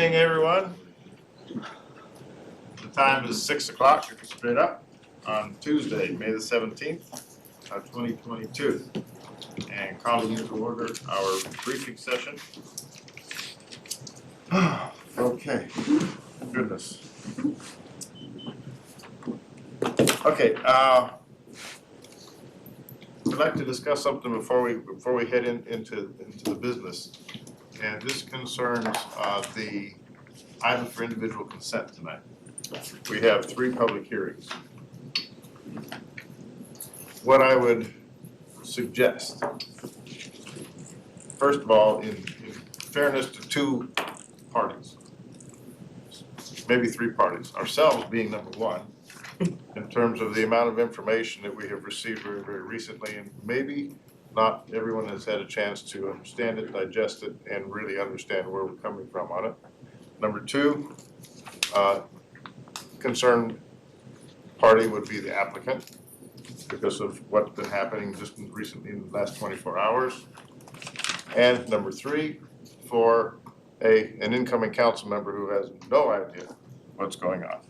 evening, everyone. The time is 6 o'clock, straight up, on Tuesday, May the 17th, 2022. And calling into order our briefing session. Okay, goodness. Okay, I'd like to discuss something before we head into the business. And this concerns the item for individual consent tonight. We have 3 public hearings. What I would suggest, first of all, in fairness to 2 parties, maybe 3 parties, ourselves being number 1, in terms of the amount of information that we have received very, very recently, and maybe not everyone has had a chance to understand it, digest it, and really understand where we're coming from on it. Number 2, concerned party would be the applicant because of what's been happening just recently in the last 24 hours. And number 3, for an incoming council member who has no idea what's going on.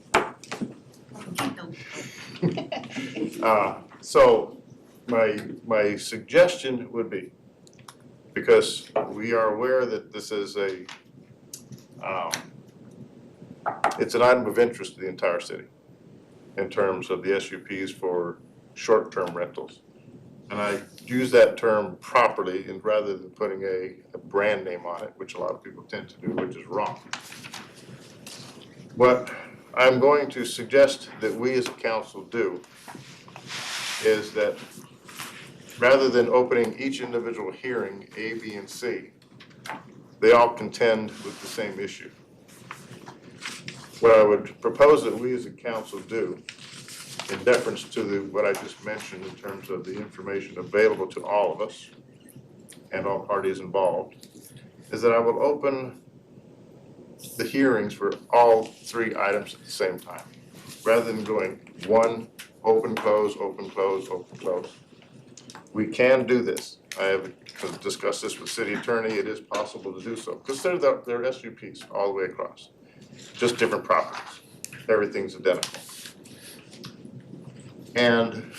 So my suggestion would be, because we are aware that this is it's an item of interest to the entire city in terms of the SUPs for short-term rentals. And I use that term properly, and rather than putting a brand name on it, which a lot of people tend to do, which is wrong. What I'm going to suggest that we as a council do is that rather than opening each individual hearing, A, B, and C, they all contend with the same issue. What I would propose that we as a council do, in deference to what I just mentioned in terms of the information available to all of us and all parties involved, is that I will open the hearings for all 3 items at the same time, rather than going 1, open, close, open, close, open, close. We can do this. I have discussed this with city attorney. It is possible to do so because they're SUPs all the way across, just different properties. Everything's identical. And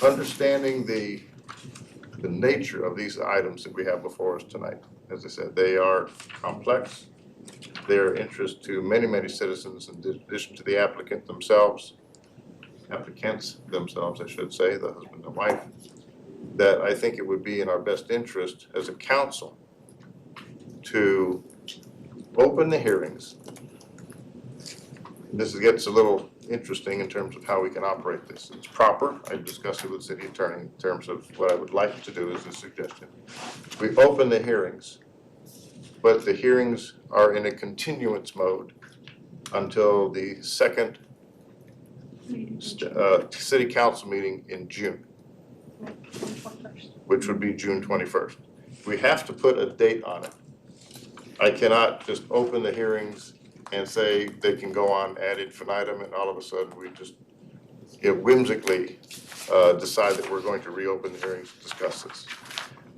understanding the nature of these items that we have before us tonight, as I said, they are complex. They are of interest to many, many citizens in addition to the applicants themselves, I should say, the husband and wife, that I think it would be in our best interest as a council to open the hearings. This gets a little interesting in terms of how we can operate this. It's proper. I discussed it with city attorney in terms of what I would like to do as a suggestion. We open the hearings, but the hearings are in a continuance mode until the second city council meeting in June, which would be June 21st. We have to put a date on it. I cannot just open the hearings and say they can go on ad infinitum, and all of a sudden we just whimsically decide that we're going to reopen the hearings to discuss this.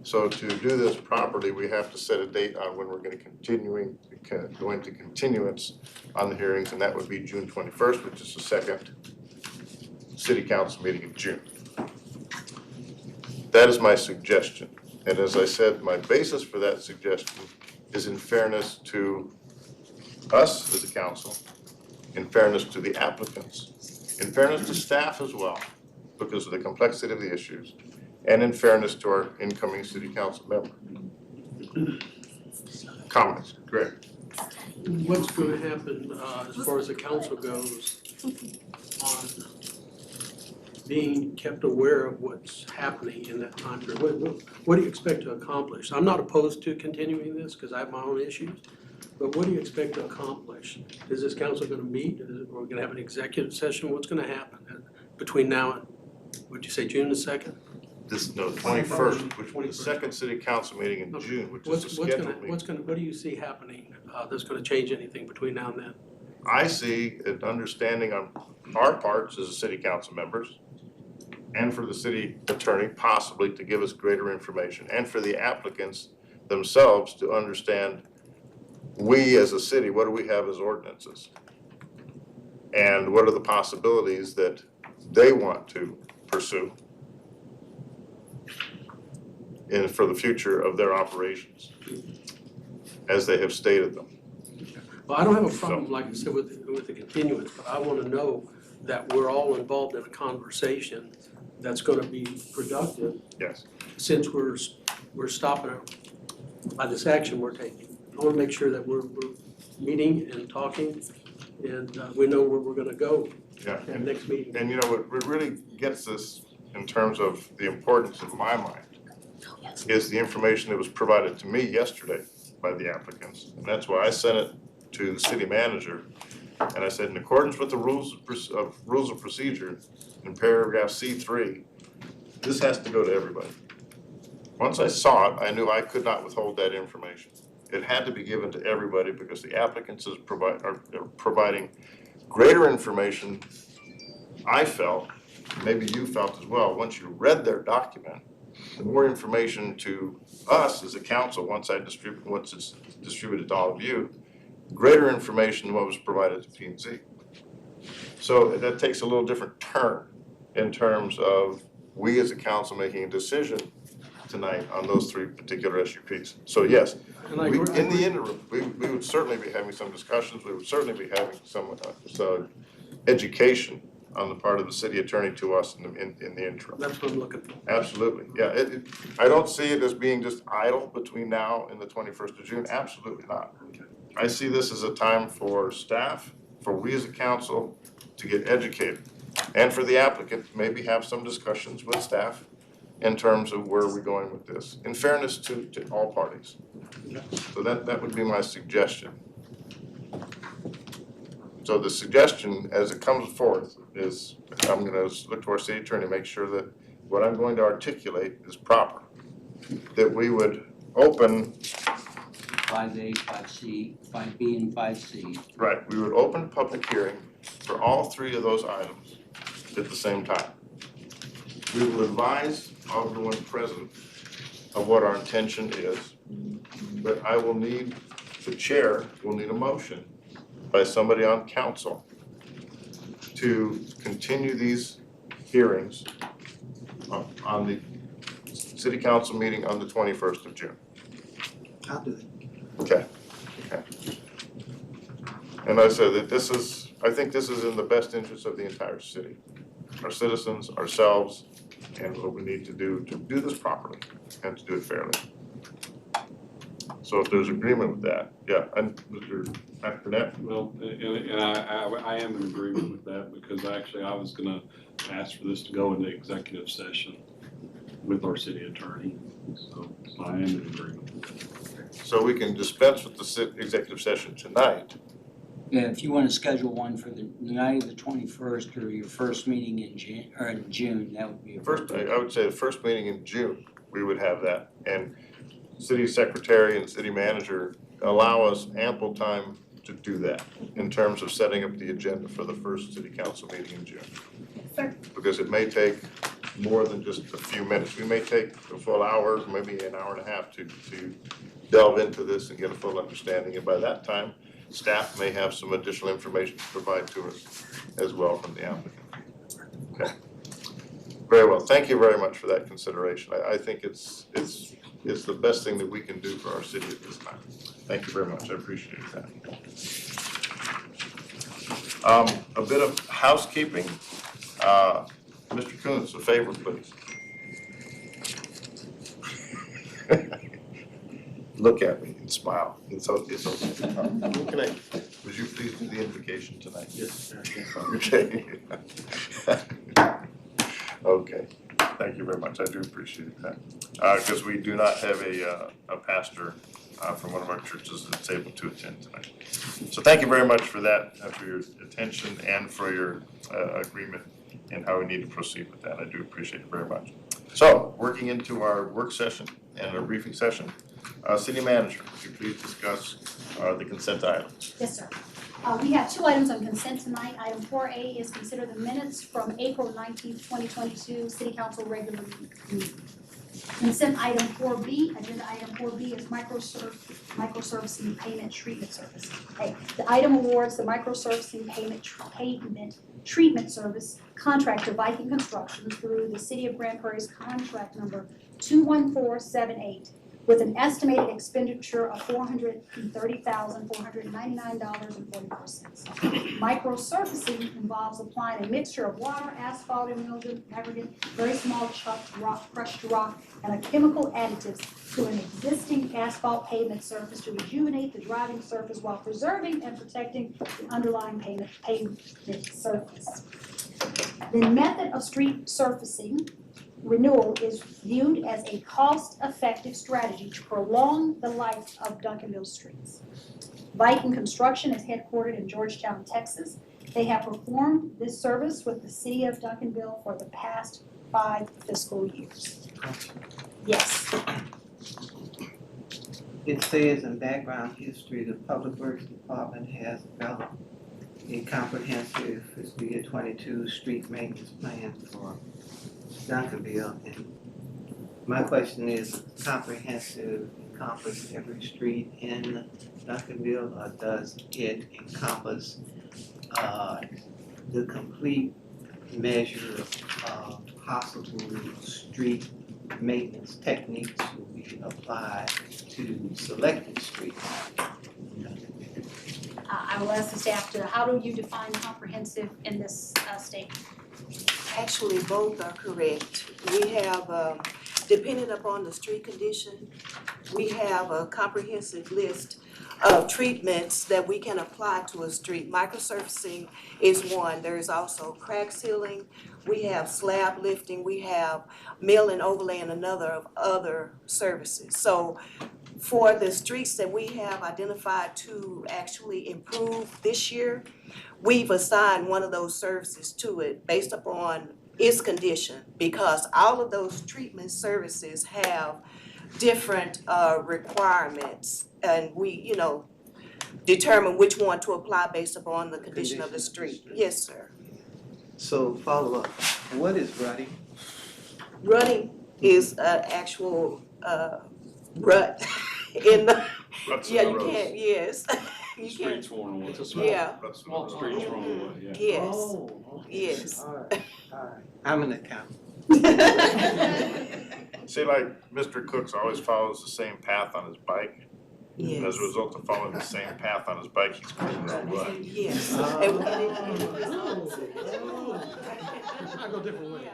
So to do this properly, we have to set a date on when we're going to go into continuance on the hearings, and that would be June 21st, which is the second city council meeting in June. That is my suggestion. And as I said, my basis for that suggestion is in fairness to us as a council, in fairness to the applicants, in fairness to staff as well, because of the complexity of the issues, and in fairness to our incoming city council member. Comments, Greg? What's going to happen as far as the council goes on being kept aware of what's happening in that time period? What do you expect to accomplish? I'm not opposed to continuing this because I have my own issues, but what do you expect to accomplish? Is this council going to meet? We're going to have an executive session? What's going to happen between now and, would you say, June the 2nd? No, 21st, which was the second city council meeting in June, which is the scheduled meeting. What do you see happening that's going to change anything between now and then? I see an understanding on our parts as a city council members, and for the city attorney possibly to give us greater information, and for the applicants themselves to understand we as a city, what do we have as ordinances? And what are the possibilities that they want to pursue for the future of their operations, as they have stated them. Well, I don't have a problem, like I said, with the continuance, but I want to know that we're all involved in a conversation that's going to be productive. Yes. Since we're stopping it by this action we're taking. I want to make sure that we're meeting and talking, and we know where we're going to go at the next meeting. And you know, what really gets this in terms of the importance in my mind is the information that was provided to me yesterday by the applicants. And that's why I sent it to the city manager. And I said, in accordance with the rules of procedure in paragraph C3, this has to go to everybody. Once I saw it, I knew I could not withhold that information. It had to be given to everybody because the applicants are providing greater information, I felt, maybe you felt as well, once you read their document, the more information to us as a council, once it's distributed to all of you, greater information than what was provided to P&Z. So that takes a little different turn in terms of we as a council making a decision tonight on those three particular SUPs. So yes, in the interim, we would certainly be having some discussions. We would certainly be having some education on the part of the city attorney to us in the interim. That's what I'm looking for. Absolutely, yeah. I don't see it as being just idle between now and the 21st of June. Absolutely not. Okay. I see this as a time for staff, for we as a council to get educated, and for the applicant to maybe have some discussions with staff in terms of where we're going with this, in fairness to all parties. So that would be my suggestion. So the suggestion, as it comes forth, is I'm going to look to our city attorney to make sure that what I'm going to articulate is proper. That we would open 5A, 5C, 5B, and 5C. Right, we would open a public hearing for all three of those items at the same time. We will advise everyone present of what our intention is, but I will need, the chair will need a motion by somebody on council to continue these hearings on the city council meeting on the 21st of June. I'll do it. Okay. And I said that I think this is in the best interest of the entire city, our citizens, ourselves, and what we need to do this properly and to do it fairly. So if there's agreement with that, yeah, and Mr. Burnett? Well, and I am in agreement with that because actually I was gonna ask for this to go into executive session with our city attorney, so I am in agreement with that. So we can dispense with the executive session tonight. Yeah, if you want to schedule one for the night of the 21st or your first meeting in June, that would be I would say the first meeting in June, we would have that. And city secretary and city manager allow us ample time to do that in terms of setting up the agenda for the first city council meeting in June. Sure. Because it may take more than just a few minutes. We may take a full hour, maybe an hour and a half to delve into this and get a full understanding. And by that time, staff may have some additional information to provide to us as well from the applicant. Okay. Very well. Thank you very much for that consideration. I think it's the best thing that we can do for our city at this time. Thank you very much. I appreciate that. A bit of housekeeping. Mr. Kuntz, a favor, please. Look at me and smile. It's okay. Okay. Would you please do the invocation tonight? Yes, sir. Okay. Okay. Thank you very much. I do appreciate that. Because we do not have a pastor from one of our churches that's able to attend tonight. So thank you very much for that, for your attention and for your agreement in how we need to proceed with that. I do appreciate it very much. So, working into our work session and our briefing session, City Manager, would you please discuss the consent items? Yes, sir. We have two items on consent tonight. Item 4A is consider the minutes from April 19th, 2022 City Council regular meeting. Consent item 4B, agenda item 4B is microservicing payment treatment service. Okay, the item awards the microservicing payment treatment service contract to Viking Construction through the City of Grand Prairie's contract number 21478 with an estimated expenditure of $430,499.44. Microsurfacing involves applying a mixture of water, asphalt, aggregate, very small chucked rock, crushed rock, and a chemical additives to an existing asphalt pavement surface to rejuvenate the driving surface while preserving and protecting the underlying pavement surface. The method of street surfacing renewal is viewed as a cost-effective strategy to prolong the life of Duncanville streets. Viking Construction is headquartered in Georgetown, Texas. They have performed this service with the City of Duncanville for the past 5 fiscal years. Yes. It says in background history, the Public Works Department has developed a comprehensive fiscal year 22 street maintenance plan for Duncanville. And my question is, comprehensive encompass every street in Duncanville, or does it encompass the complete measure of possible street maintenance techniques will be applied to selected streets? I will ask the staff to, how do you define comprehensive in this statement? Actually, both are correct. We have, depending upon the street condition, we have a comprehensive list of treatments that we can apply to a street. Microsurfacing is one. There is also crack sealing. We have slab lifting. We have mill and overlay and another of other services. So for the streets that we have identified to actually improve this year, we've assigned one of those services to it based upon its condition, because all of those treatment services have different requirements, and we, determine which one to apply based upon the condition of the street. Yes, sir. So follow up, what is rutting? Rutting is an actual rut in the, Ruts in yeah, the you roads. can't, yes. You can't, Streets worn away. It's a small, yeah, Ruts in the roads. Streets worn away, yeah. yes, Oh, okay. yes. All right. I'm an accountant. See, like, Mr. Cooks always follows the same path on his bike. As Yes. a result of following the same path on his bike, he's going to rut. Yes. Oh. I go different way.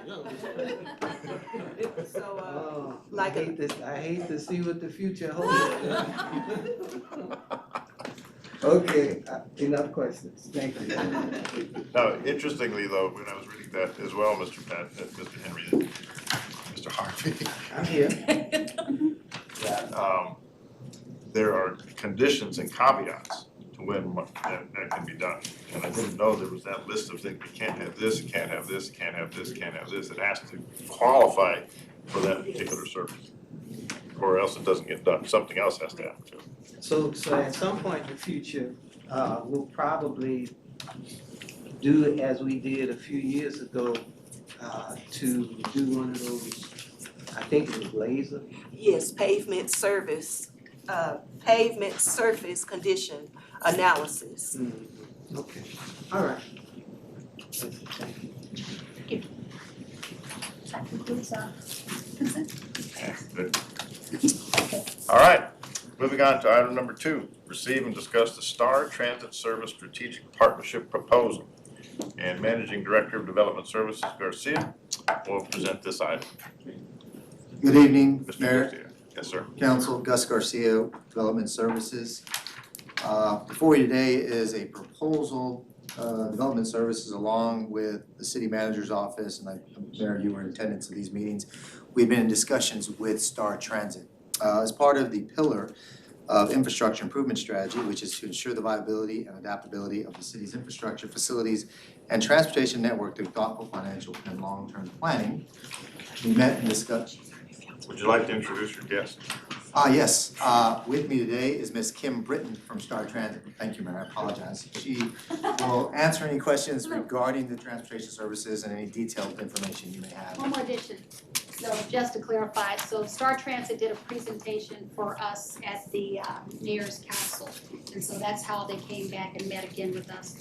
So, Oh, like I hate to see what the future holds. Okay, enough questions, thank you. Now, interestingly though, when I was reading that as well, Mr. Henry, Mr. Harvey, I'm here. there are conditions and caveats to when that can be done. And I didn't know there was that list of things, you can't have this, you can't have this, you can't have this, you can't have this. It has to qualify for that particular service, or else it doesn't get done. Something else has to happen too. So at some point in the future, we'll probably do it as we did a few years ago, to do one of those, I think it was laser. yes, pavement surface condition analysis. Okay, all right. Thank you. That concludes consent. Okay, good. All right, moving on to item number 2, receive and discuss the Star Transit Service Strategic Partnership Proposal. And Managing Director of Development Services, Garcia, will present this item. Good evening, Mr. Mayor, Garcia. Yes, sir. Council, Gus Garcia, Development Services. Before you today is a proposal, Development Services along with the City Manager's Office, and Mayor, you were in attendance of these meetings. We've been in discussions with Star Transit. As part of the pillar of infrastructure improvement strategy, which is to ensure the viability and adaptability of the city's infrastructure, facilities, and transportation network through thoughtful financial and long-term planning. We met and discussed. Would you like to introduce your guest? Yes, with me today is Ms. Kim Britton from Star Transit. Thank you, Mayor, I apologize. She will answer any questions regarding the transportation services and any detailed information you may have. One more addition. So just to clarify, so Star Transit did a presentation for us at the Mayor's Council. And so that's how they came back and met again with us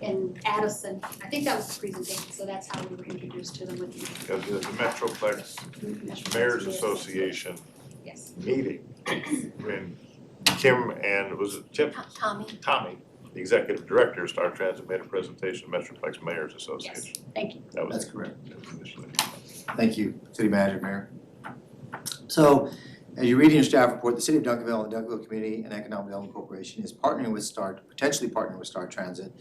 in Addison. I think that was the presentation, so that's how we were introduced to them with you. Because the Metroplex Mayor's Association Yes. meeting when Kim and, was it Cip? Tommy, the executive director of Star Transit, made a presentation to Metroplex Mayor's Association. Yes, thank you. That was That's correct. initially. Thank you, City Manager, Mayor. So, as you read in your staff report, the City of Duncanville and the Duncanville Community and Economic Development Corporation is potentially partnering with Star Transit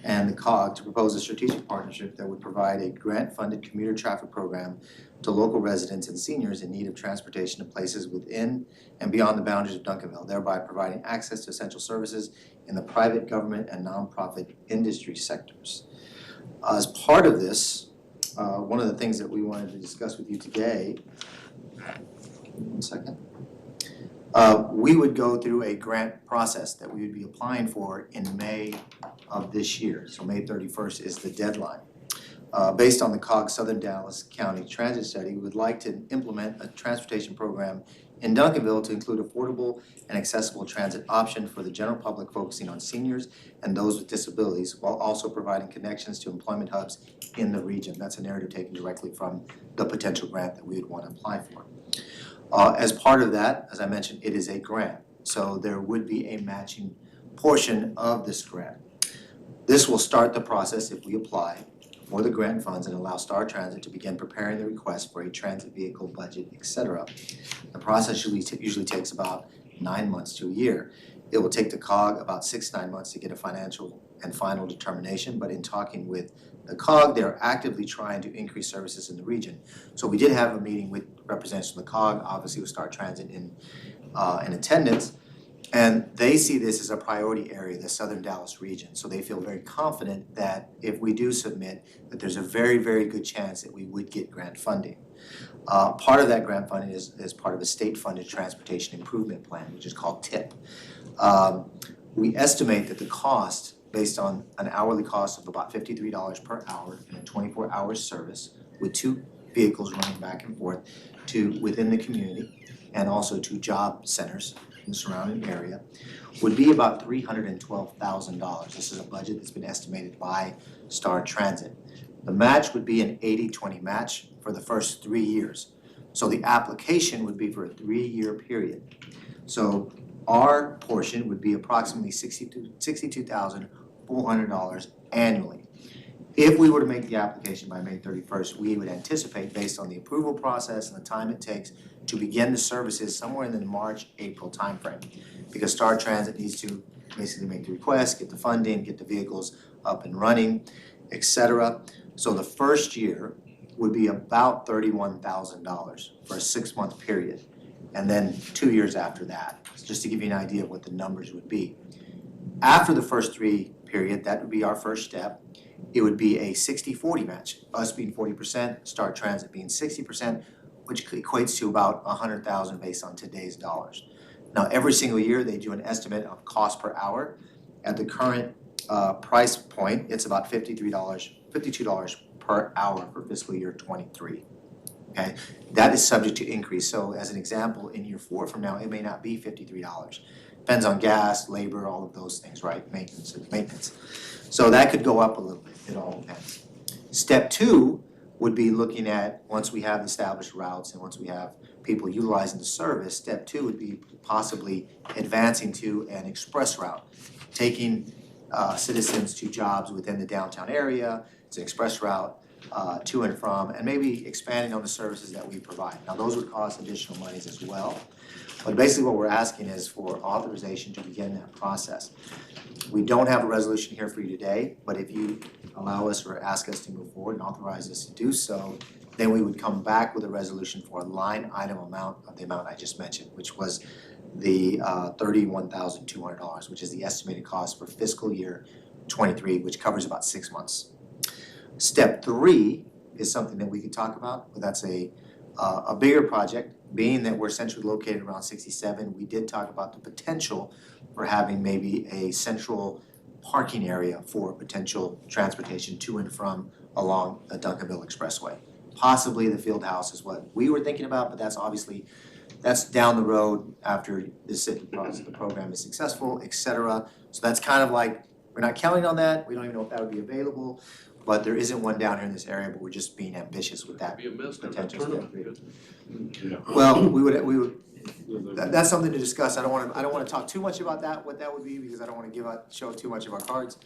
and the COG to propose a strategic partnership that would provide a grant-funded commuter traffic program to local residents and seniors in need of transportation to places within and beyond the boundaries of Duncanville, thereby providing access to essential services in the private, government, and nonprofit industry sectors. As part of this, one of the things that we wanted to discuss with you today, give me 1 second. We would go through a grant process that we would be applying for in May of this year. So May 31st is the deadline. Based on the COG Southern Dallas County Transit Study, we would like to implement a transportation program in Duncanville to include affordable and accessible transit option for the general public, focusing on seniors and those with disabilities, while also providing connections to employment hubs in the region. That's a narrative taken directly from the potential grant that we would want to apply for. As part of that, as I mentioned, it is a grant, so there would be a matching portion of this grant. This will start the process if we apply for the grant funds and allow Star Transit to begin preparing the request for a transit vehicle budget, etc. The process usually takes about 9 months to a year. It will take the COG about 6 to 9 months to get a financial and final determination, but in talking with the COG, they're actively trying to increase services in the region. So we did have a meeting with representatives from the COG, obviously with Star Transit in attendance, and they see this as a priority area, the Southern Dallas region. So they feel very confident that if we do submit, that there's a very, very good chance that we would get grant funding. Part of that grant funding is part of a state-funded transportation improvement plan, which is called TIP. We estimate that the cost, based on an hourly cost of about $53 per hour in a 24-hour service with 2 vehicles running back and forth to within the community and also to job centers in the surrounding area, would be about $312,000. This is a budget that's been estimated by Star Transit. The match would be an 80-20 match for the first 3 years. So the application would be for a 3-year period. So our portion would be approximately $62,400 annually. If we were to make the application by May 31st, we would anticipate, based on the approval process and the time it takes, to begin the services somewhere in the March-April timeframe. Because Star Transit needs to basically make the request, get the funding, get the vehicles up and running, etc. So the first year would be about $31,000 for a 6-month period. And then 2 years after that, just to give you an idea of what the numbers would be. After the first 3 period, that would be our first step. It would be a 60-40 match, us being 40%, Star Transit being 60%, which equates to about $100,000 based on today's dollars. Now, every single year, they do an estimate of cost per hour. At the current price point, it's about $52 per hour for fiscal year 23. Okay, that is subject to increase. So as an example, in year 4 from now, it may not be $53. Depends on gas, labor, all of those things, right? Maintenance. So that could go up a little bit. It all depends. Step 2 would be looking at, once we have established routes and once we have people utilizing the service, step 2 would be possibly advancing to an express route, taking citizens to jobs within the downtown area. It's an express route to and from, and maybe expanding on the services that we provide. Now, those would cost additional monies as well, but basically what we're asking is for authorization to begin that process. We don't have a resolution here for you today, but if you allow us or ask us to move forward and authorize us to do so, then we would come back with a resolution for a line item amount of the amount I just mentioned, which was the $31,200, which is the estimated cost for fiscal year 23, which covers about 6 months. Step 3 is something that we could talk about, but that's a bigger project. Being that we're centrally located around 67, we did talk about the potential for having maybe a central parking area for potential transportation to and from along the Duncanville Expressway. Possibly the field house is what we were thinking about, but that's down the road after the program is successful, et cetera. So that's kind of like, we're not counting on that, we don't even know if that would be available, but there isn't one down here in this area, but we're just being ambitious with that. Be a mess, there's a Potential tournament. Yeah. Well, we would, that's something to discuss. I don't wanna talk too much about that, what that would be, because I don't wanna show too much of our cards.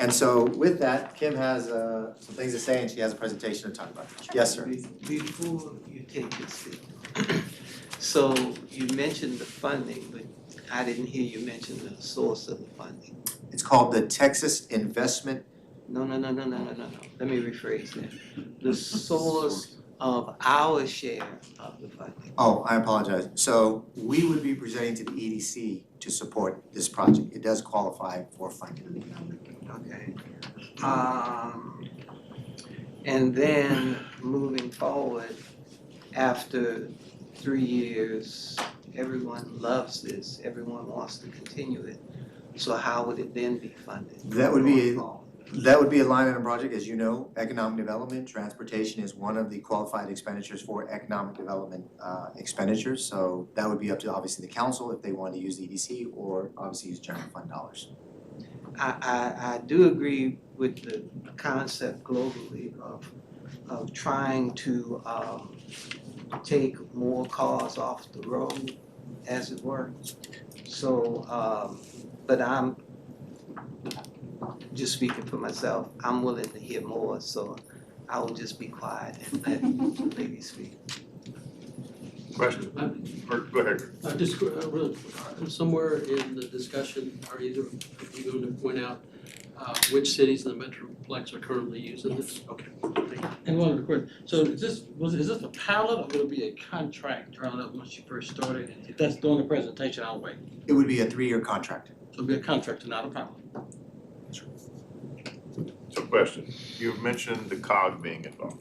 And so with that, Kim has some things to say and she has a presentation to talk about. Yes, sir. Before you take your seat, so you mentioned the funding, but I didn't hear you mention the source of the funding. It's called the Texas Investment. No. Let me rephrase that. The source of our share of the funding. Oh, I apologize. So we would be presenting to the EDC to support this project. It does qualify for funding. Okay. And then moving forward, after 3 years, everyone loves this, everyone wants to continue it. So how would it then be funded? That would be going forward? That would be a line item project, as you know, economic development, transportation is one of the qualified expenditures for economic development expenditures. So that would be up to obviously the council if they want to use the EDC or obviously use general fund dollars. I do agree with the concept globally of trying to take more cars off the road, as it were. So, but I'm just speaking for myself, I'm willing to hear more, so I will just be quiet and let the lady speak. Question? Or go ahead. Just real, somewhere in the discussion, are either of you going to point out which cities in the Metroplex are currently using this? Okay, thank you. And one other question, so is this a pilot or will it be a contract drawn up once you first started? If that's during the presentation, I'll wait. It would be a 3-year contract. So it'll be a contract and not a pilot. So question, you've mentioned the COG being involved.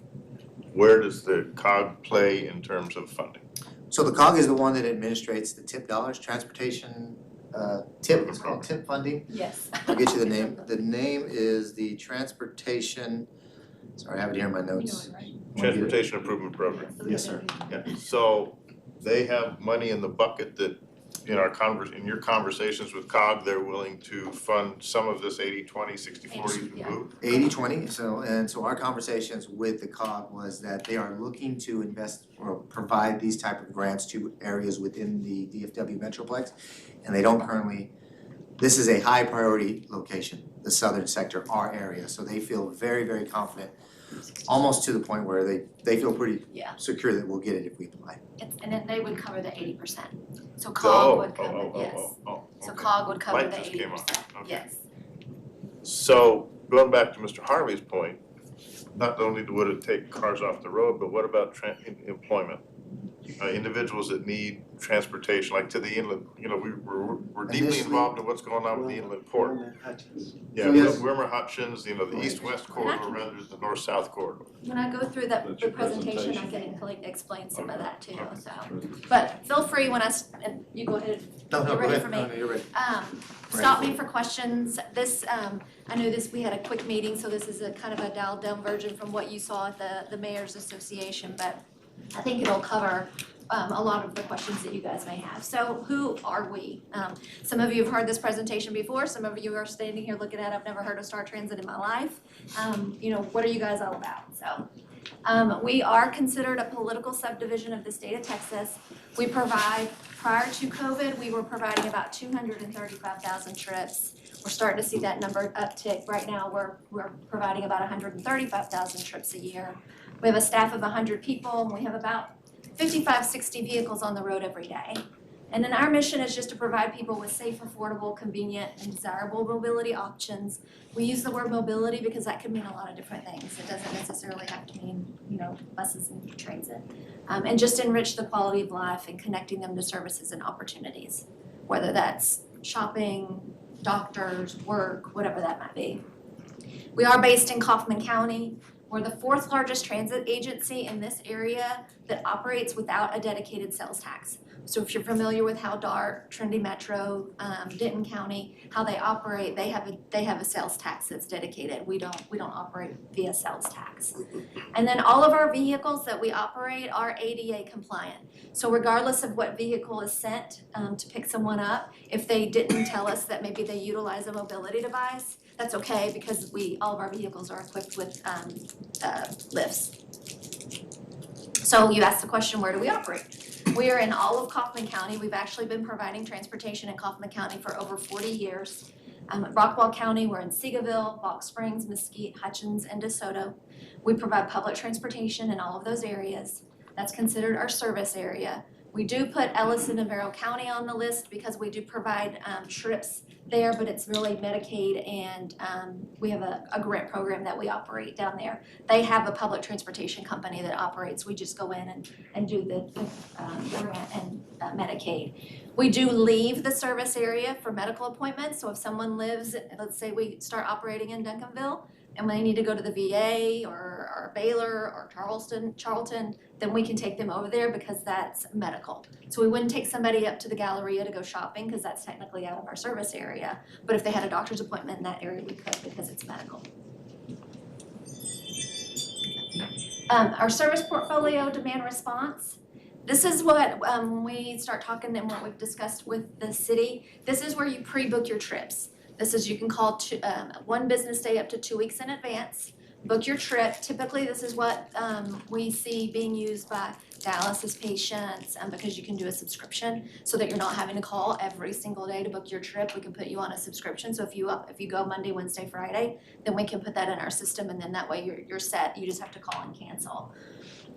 Where does the COG play in terms of funding? So the COG is the one that administrates the TIP dollars, transportation, TIP, it's called TIP funding. Yes. I'll get you the name. The name is the Transportation, sorry, I have it here in my notes. Transportation Improvement Program. Yes, sir. Yeah, so they have money in the bucket that in your conversations with COG, they're willing to fund some of this 80-20, 60-40 Yeah. move? 80-20, so our conversations with the COG was that they are looking to invest or provide these type of grants to areas within the DFW Metroplex. And they don't currently, this is a high priority location, the southern sector, our area. So they feel very, very confident, almost to the point where they feel pretty Yeah. secure that we'll get it if we apply. And then they would cover the 80%. So COG would cover, oh, yes. okay. So COG would cover Light the just came on. 80%, Okay. yes. So going back to Mr. Harvey's point, not only would it take cars off the road, but what about employment? Individuals that need transportation, like to the inland, we're deeply Initially- involved in what's going on with the inland port. Norman Hutchins. Yeah, So yes. Wilmer Hutchins, the east-west corridor rather than the north-south corridor. When I go through That's the your presentation, I presentation. can explain some of Okay. that too, so. But feel free when and you go ahead. No, You're go ready ahead. for me? No, you're ready. Stop me for questions. This, I know we had a quick meeting, so this is a kind of a dialed down version from what you saw at the Mayor's Association, but I think it'll cover a lot of the questions that you guys may have. So who are we? Some of you have heard this presentation before, some of you are standing here looking at, I've never heard of Star Transit in my life. What are you guys all about? So we are considered a political subdivision of the state of Texas. We provide, prior to COVID, we were providing about 235,000 trips. We're starting to see that number uptick. Right now, we're providing about 135,000 trips a year. We have a staff of 100 people, and we have about 55, 60 vehicles on the road every day. And then our mission is just to provide people with safe, affordable, convenient, and desirable mobility options. We use the word mobility because that could mean a lot of different things. It doesn't necessarily have to mean, buses and transit. And just enrich the quality of life and connecting them to services and opportunities, whether that's shopping, doctors, work, whatever that might be. We are based in Kaufman County. We're the fourth largest transit agency in this area that operates without a dedicated sales tax. So if you're familiar with how DART, Trinity Metro, Denton County, how they operate, they have a sales tax that's dedicated. We don't operate via sales tax. And then all of our vehicles that we operate are ADA compliant. So regardless of what vehicle is sent to pick someone up, if they didn't tell us that maybe they utilize a mobility device, that's okay because all of our vehicles are equipped with lifts. So you asked the question, where do we operate? We are in all of Kaufman County. We've actually been providing transportation in Kaufman County for over 40 years. Rockwall County, we're in Seagoville, Balk Springs, Mesquite, Hutchins, and DeSoto. We provide public transportation in all of those areas. That's considered our service area. We do put Ellison and Vero County on the list because we do provide trips there, but it's really Medicaid and we have a grant program that we operate down there. They have a public transportation company that operates. We just go in and do the grant and Medicaid. We do leave the service area for medical appointments. So if someone lives, let's say we start operating in Duncanville and they need to go to the VA or Baylor or Charlton, then we can take them over there because that's medical. So we wouldn't take somebody up to the Galleria to go shopping because that's technically out of our service area. But if they had a doctor's appointment in that area, we could because it's medical. Our service portfolio demand response. This is what we start talking and what we've discussed with the city. This is where you pre-book your trips. This is, you can call one business day up to 2 weeks in advance. Book your trip. Typically, this is what we see being used by dialysis patients because you can do a subscription so that you're not having to call every single day to book your trip. We can put you on a subscription. So if you go Monday, Wednesday, Friday, then we can put that in our system, and then that way you're set. You just have to call and cancel.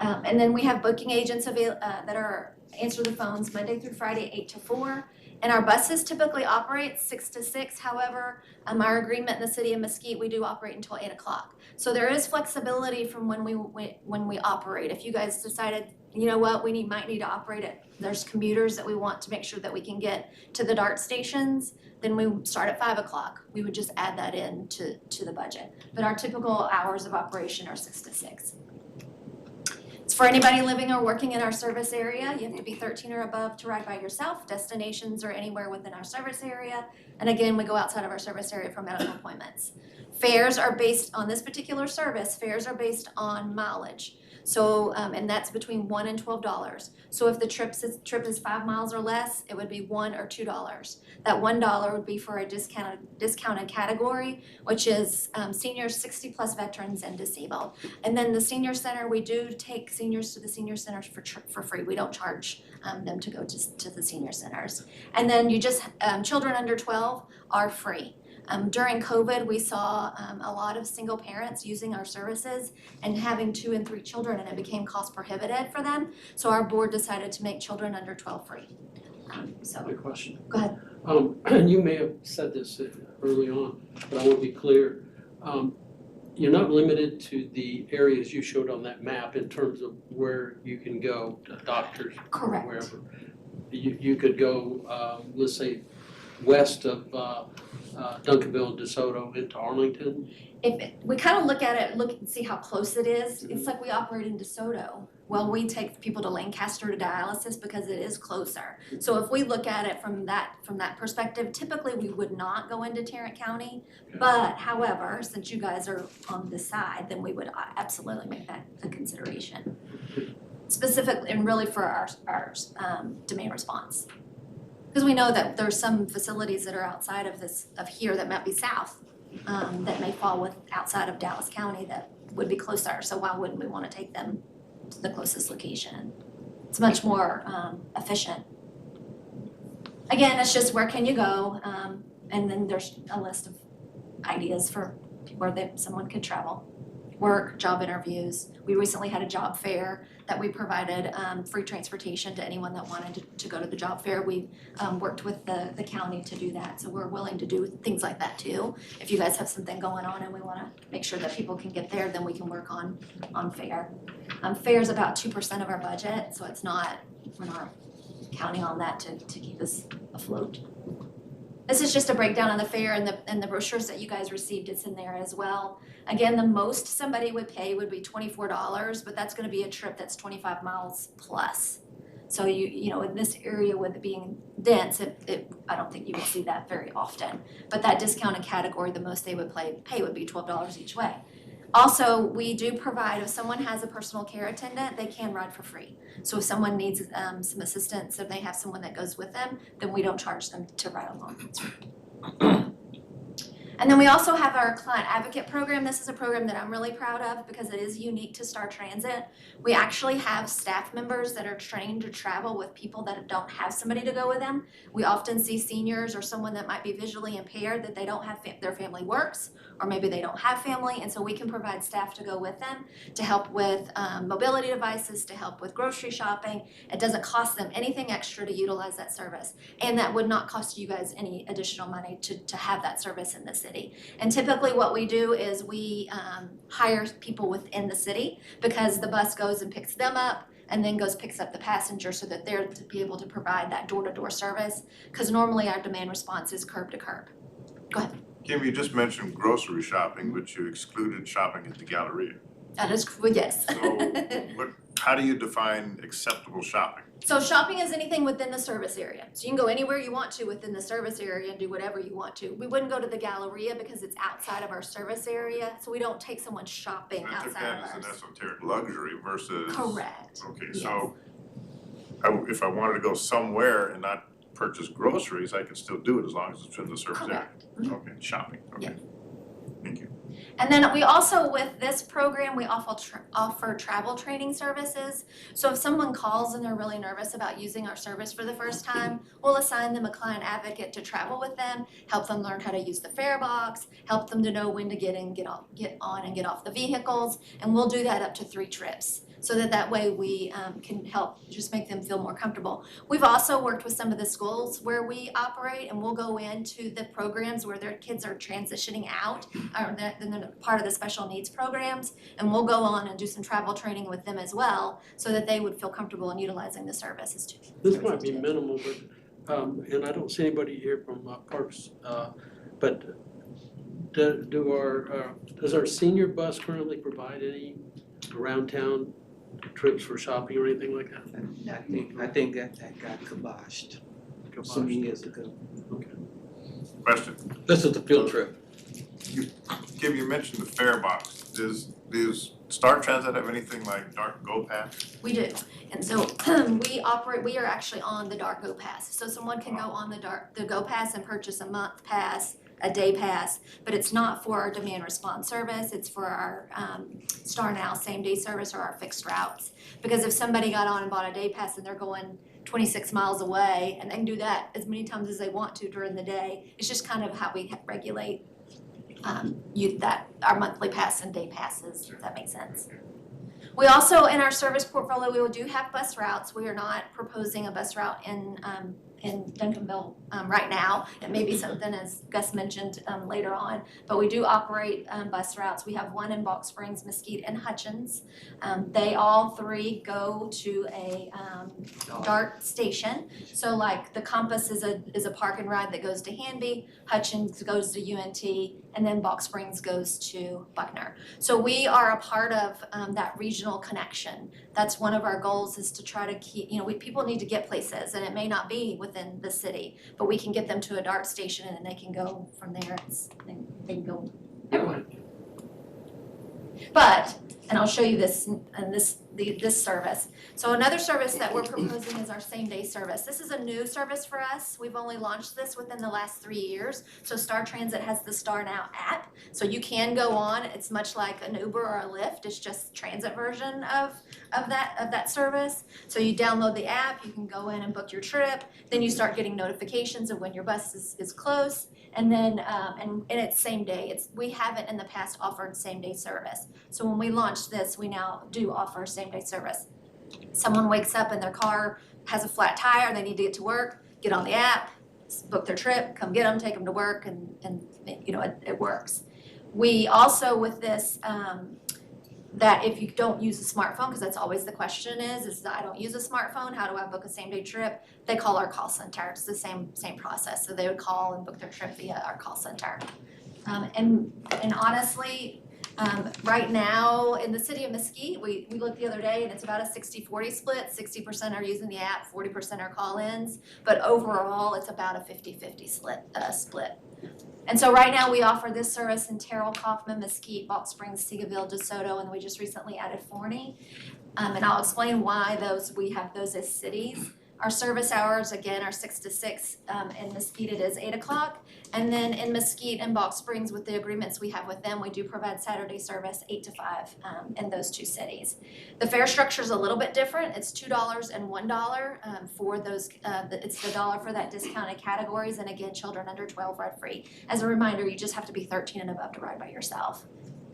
And then we have booking agents that answer the phones Monday through Friday, 8 to 4. And our buses typically operate 6 to 6. However, our agreement in the city of Mesquite, we do operate until 8 o'clock. So there is flexibility from when we operate. If you guys decided, you know what, we might need to operate it. There's commuters that we want to make sure that we can get to the DART stations, then we start at 5 o'clock. We would just add that in to the budget. But our typical hours of operation are 6 to 6. For anybody living or working in our service area, you have to be 13 or above to ride by yourself. Destinations are anywhere within our service area. And again, we go outside of our service area for medical appointments. Fares are based on this particular service. Fares are based on mileage. So, and that's between $1 and $12. So if the trip is 5 miles or less, it would be $1 or $2. That $1 would be for a discounted category, which is seniors, 60 plus veterans, and disabled. And then the senior center, we do take seniors to the senior centers for free. We don't charge them to go to the senior centers. And then children under 12 are free. During COVID, we saw a lot of single parents using our services and having 2 and 3 children, and it became cost prohibitive for them. So our board decided to make children under 12 free. Good question. Go ahead. You may have said this early on, but I want to be clear. You're not limited to the areas you showed on that map in terms of where you can go to doctors. Correct. Or wherever. You could go, let's say, west of Duncanville, DeSoto into Arlington. We kind of look at it, look and see how close it is. It's like we operate in DeSoto. Well, we take people to Lancaster to dialysis because it is closer. So if we look at it from that perspective, typically we would not go into Tarrant County. Okay. But however, since you guys are on this side, then we would absolutely make that a consideration. Specifically and really for our demand response. Because we know that there's some facilities that are outside of here that might be south, that may fall outside of Dallas County that would be closer. So why wouldn't we want to take them to the closest location? It's much more efficient. Again, it's just where can you go, and then there's a list of ideas for where someone could travel. Work, job interviews. We recently had a job fair that we provided free transportation to anyone that wanted to go to the job fair. We worked with the county to do that, so we're willing to do things like that too. If you guys have something going on and we want to make sure that people can get there, then we can work on fair. Fair is about 2% of our budget, so we're not counting on that to keep us afloat. This is just a breakdown of the fare, and the brochures that you guys received, it's in there as well. Again, the most somebody would pay would be $24, but that's gonna be a trip that's 25 miles plus. So you know, in this area with it being dense, I don't think you would see that very often. But that discounted category, the most they would pay would be $12 each way. Also, we do provide, if someone has a personal care attendant, they can ride for free. So if someone needs some assistance, if they have someone that goes with them, then we don't charge them to ride along. And then we also have our client advocate program. This is a program that I'm really proud of because it is unique to Star Transit. We actually have staff members that are trained to travel with people that don't have somebody to go with them. We often see seniors or someone that might be visually impaired that they don't have, their family works, or maybe they don't have family, and so we can provide staff to go with them to help with mobility devices, to help with grocery shopping. It doesn't cost them anything extra to utilize that service, and that would not cost you guys any additional money to have that service in the city. And typically what we do is we hire people within the city because the bus goes and picks them up and then picks up the passenger so that they're to be able to provide that door-to-door service, because normally our demand response is curb to curb. Go ahead. Kim, you just mentioned grocery shopping, but you excluded shopping at the Galleria. That is, yes. So how do you define acceptable shopping? So shopping is anything within the service area. So you can go anywhere you want to within the service area and do whatever you want to. We wouldn't go to the Galleria because it's outside of our service area, so we don't take someone shopping I took outside that of as an ours. esoteric luxury versus. Correct. Okay, Yes. so if I wanted to go somewhere and not purchase groceries, I can still do it as long as it's in the service area. Correct. Okay, shopping, okay. Thank you. And then we also, with this program, we offer travel training services. So if someone calls and they're really nervous about using our service for the first time, we'll assign them a client advocate to travel with them, help them learn how to use the fare box, help them to know when to get on and get off the vehicles, and we'll do that up to 3 trips. So that way we can help just make them feel more comfortable. We've also worked with some of the schools where we operate, and we'll go into the programs where their kids are transitioning out, or they're part of the special needs programs, and we'll go on and do some travel training with them as well, so that they would feel comfortable in utilizing the services too. This might be minimal, but, and I don't see anybody here from Parks, but does our senior bus currently provide any around town trips for shopping or anything like that? I think that got kiboshed some years ago. Question, This is the field trip. Kim, you mentioned the fare box. Does Star Transit have anything like Dark Go Pass? We do, and so we are actually on the Dark Go Pass. So someone can go on the Go Pass and purchase a month pass, a day pass, but it's not for our demand response service, it's for our Star Now same day service or our fixed routes. Because if somebody got on and bought a day pass and they're going 26 miles away, and they can do that as many times as they want to during the day, it's just kind of how we regulate our monthly pass and day passes, if that makes sense. We also, in our service portfolio, we do have bus routes. We are not proposing a bus route in Duncanville right now. It may be something, as Gus mentioned, later on, but we do operate bus routes. We have one in Balk Springs, Mesquite, and Hutchins. They all 3 go to a DART station. So like the Compass is a park and ride that goes to Hanby, Hutchins goes to UNT, and then Balk Springs goes to Buckner. So we are a part of that regional connection. That's one of our goals, is to try to keep, people need to get places, and it may not be within the city, but we can get them to a DART station and then they can go from there. They can go everywhere. But, and I'll show you this service. So another service that we're proposing is our same day service. This is a new service for us. We've only launched this within the last 3 years. So Star Transit has the Star Now app. So you can go on, it's much like an Uber or a Lyft, it's just transit version of that service. So you download the app, you can go in and book your trip, then you start getting notifications of when your bus is close, and then and it's same day. We haven't in the past offered same day service. So when we launched this, we now do offer same day service. Someone wakes up and their car has a flat tire, they need to get to work, get on the app, book their trip, come get them, take them to work, and it works. We also, with this, that if you don't use a smartphone, because that's always the question is I don't use a smartphone, how do I book a same-day trip? They call our call center. It's the same process. So they would call and book their trip via our call center. And honestly, right now in the city of Mesquite, we looked the other day and it's about a 60-40 split. 60% are using the app, 40% are call-ins, but overall it's about a 50-50 split. And so right now we offer this service in Terrell, Kaufman, Mesquite, Balch Springs, Seagoville, DeSoto, and we just recently added Forney. And I'll explain why we have those as cities. Our service hours, again, are 6 to 6. In Mesquite, it is 8 o'clock. And then in Mesquite and Balch Springs, with the agreements we have with them, we do provide Saturday service 8 to 5 in those two cities. The fare structure is a little bit different. It's $2 and $1 for those. It's the $1 for that discounted categories. And again, children under 12 ride free. As a reminder, you just have to be 13 and above to ride by yourself.